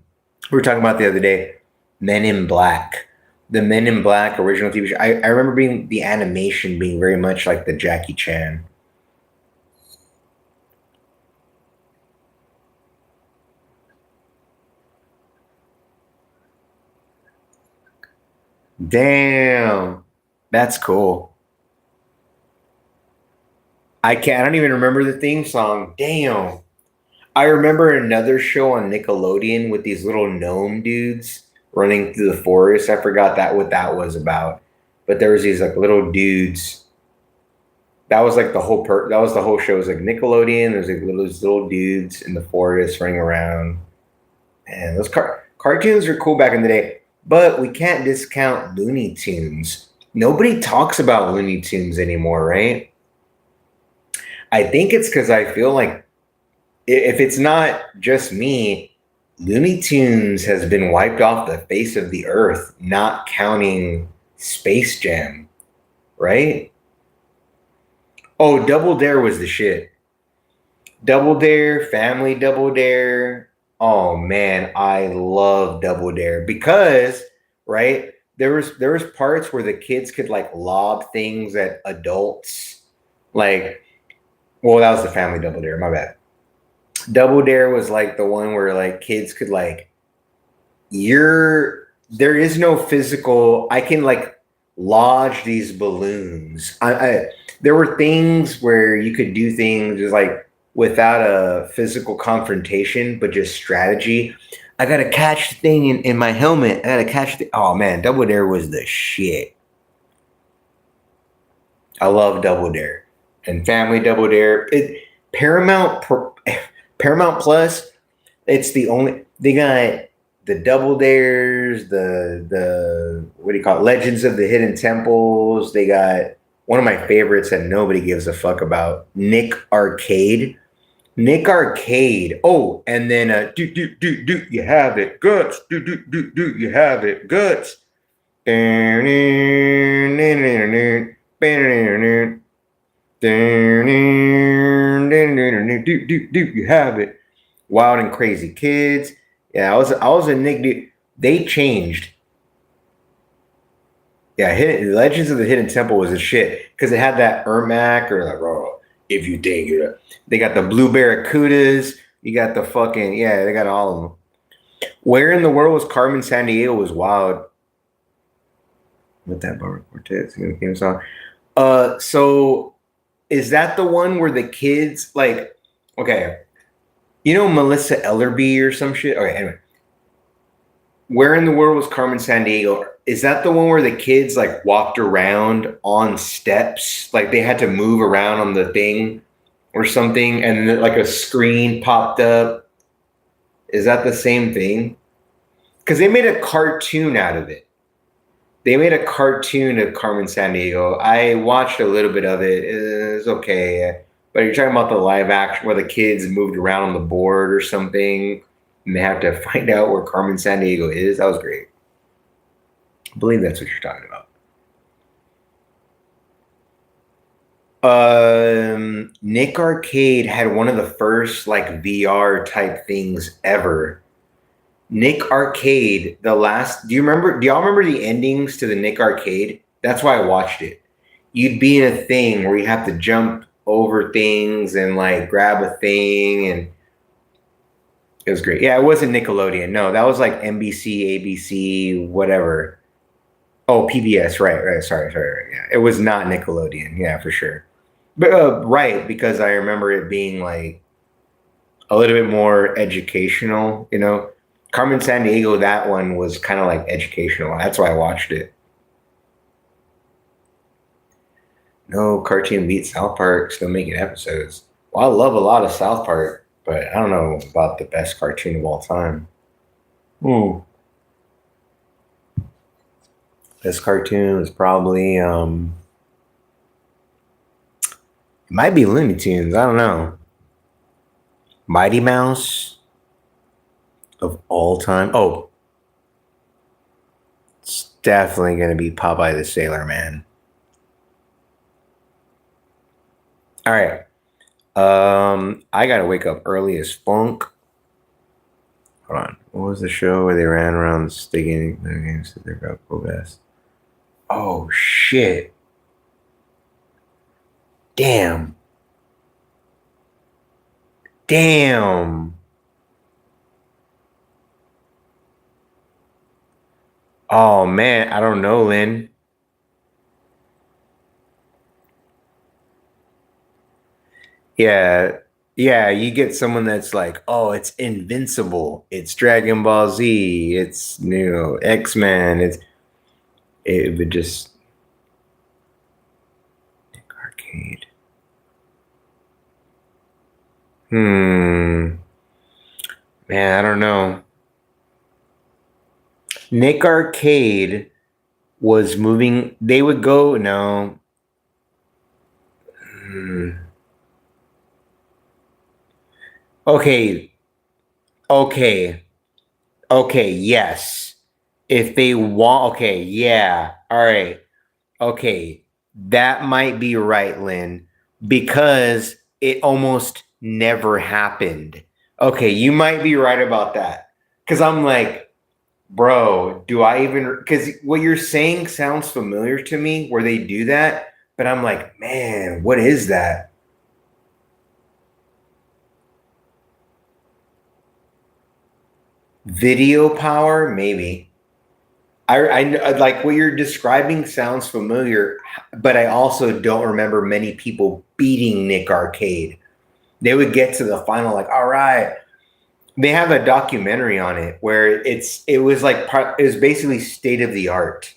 we were talking about the other day, Men in Black. The Men in Black original TV show. I remember being the animation being very much like the Jackie Chan. Damn, that's cool. I don't even remember the theme song. Damn. I remember another show on Nickelodeon with these little gnome dudes running through the forest. I forgot that what that was about. But there was these like little dudes. That was like the whole that was the whole show. It was like Nickelodeon. There's like those little dudes in the forest running around. And those cartoons are cool back in the day, but we can't discount Looney Tunes. Nobody talks about Looney Tunes anymore, right? I think it's because I feel like if it's not just me, Looney Tunes has been wiped off the face of the earth, not counting Space Jam, right? Oh, Double Dare was the shit. Double Dare, Family Double Dare. Oh man, I love Double Dare because right there was parts where the kids could like lob things at adults. Like, well, that was the Family Double Dare. My bad. Double Dare was like the one where like kids could like there is no physical. I can like lodge these balloons. There were things where you could do things just like without a physical confrontation, but just strategy. I gotta catch the thing in my helmet. I gotta catch the. Oh man, Double Dare was the shit. I love Double Dare and Family Double Dare. Paramount Paramount Plus. It's the only they got the Double Dares, the what do you call it? Legends of the Hidden Temples. They got one of my favorites that nobody gives a fuck about, Nick Arcade. Nick Arcade. Oh, and then do you have it guts? Do you have it guts? Do you have it? Wild and Crazy Kids. Yeah, I was a Nick dude. They changed. Yeah, Legends of the Hidden Temple was a shit because it had that Ermac or like, oh, if you think it. They got the Blue Barracudas. You got the fucking yeah. They got all of them. Where in the world was Carmen Sandiego was wild. With that Barbara Cortez theme song. So is that the one where the kids like? Okay, you know Melissa Ellerby or some shit. Okay, anyway. Where in the world was Carmen Sandiego? Is that the one where the kids like walked around on steps? Like they had to move around on the thing or something, and then, like a screen popped up. Is that the same thing? Because they made a cartoon out of it. They made a cartoon of Carmen Sandiego. I watched a little bit of it. It's okay. But you're talking about the live action where the kids moved around on the board or something, and they have to find out where Carmen Sandiego is. That was great. I believe that's what you're talking about. Nick Arcade had one of the first like VR type things ever. Nick Arcade, the last. Do y'all remember the endings to the Nick Arcade? That's why I watched it. You'd be in a thing where you have to jump over things and like grab a thing, and it was great. Yeah, it wasn't Nickelodeon. No, that was like NBC, ABC, whatever. Oh, PBS. Right. Sorry. Yeah, it was not Nickelodeon. Yeah, for sure. But right, because I remember it being like a little bit more educational. You know, Carmen Sandiego. That one was kind of like educational. That's why I watched it. No cartoon beats South Park. Still making episodes. Well, I love a lot of South Park, but I don't know about the best cartoon of all time. Hmm. This cartoon is probably it might be Looney Tunes. I don't know. Mighty Mouse of all time. Oh, it's definitely gonna be Popeye the Sailor Man. All right. I gotta wake up early as funk. Hold on. What was the show where they ran around sticking their games to their go best? Oh shit. Damn. Oh man, I don't know, Lynn. Yeah. Yeah, you get someone that's like, oh, it's Invincible, it's Dragon Ball Z, it's X-Men, it would just Arcade. Man, I don't know. Nick Arcade was moving. They would go no. Hmm. Okay, okay, okay. Yes, if they want. Okay, yeah. All right. Okay, that might be right, Lynn, because it almost never happened. Okay, you might be right about that. Because I'm like, bro, do I even? Because what you're saying sounds familiar to me where they do that, but I'm like, man, what is that? Video power? Maybe. I like what you're describing sounds familiar, but I also don't remember many people beating Nick Arcade. They would get to the final, like, all right. They have a documentary on it where it was like it was basically state of the art.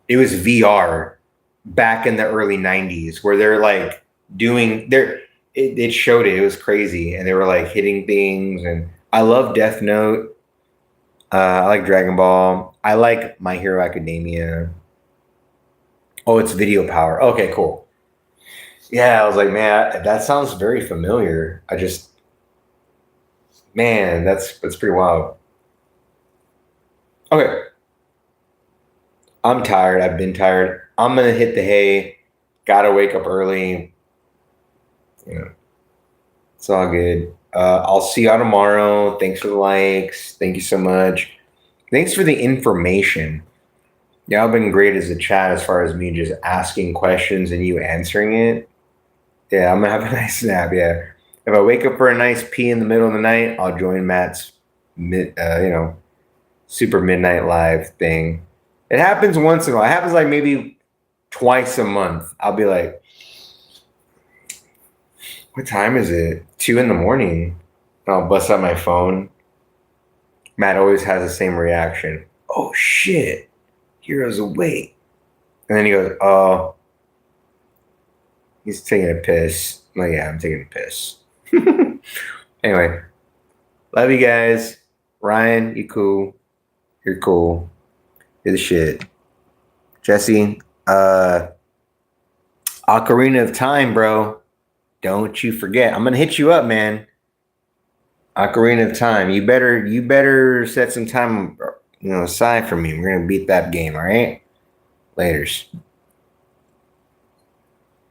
It was VR back in the early 90s where they're like doing it showed it. It was crazy. And they were like hitting things. And I love Death Note. I like Dragon Ball. I like My Hero Academia. Oh, it's video power. Okay, cool. Yeah, I was like, man, that sounds very familiar. Man, that's pretty wild. Okay, I'm tired. I've been tired. I'm gonna hit the hay. Gotta wake up early. You know, it's all good. I'll see y'all tomorrow. Thanks for the likes. Thank you so much. Thanks for the information. Y'all been great as a chat as far as me just asking questions and you answering it. Yeah, I'm gonna have a nice nap. Yeah. If I wake up for a nice pee in the middle of the night, I'll join Matt's super midnight live thing. It happens once in a while. It happens like maybe twice a month. I'll be like, what time is it? 2 in the morning. And I'll bust out my phone. Matt always has the same reaction. Oh shit, Hero's awake. And then he goes, oh, he's taking a piss. I'm like, yeah, I'm taking a piss. Anyway, love you guys. Ryan, you cool. You're cool. You're the shit. Jesse, Ocarina of Time, bro. Don't you forget. I'm gonna hit you up, man. Ocarina of Time. You better set some time, aside for me. We're gonna beat that game, all right? Laters.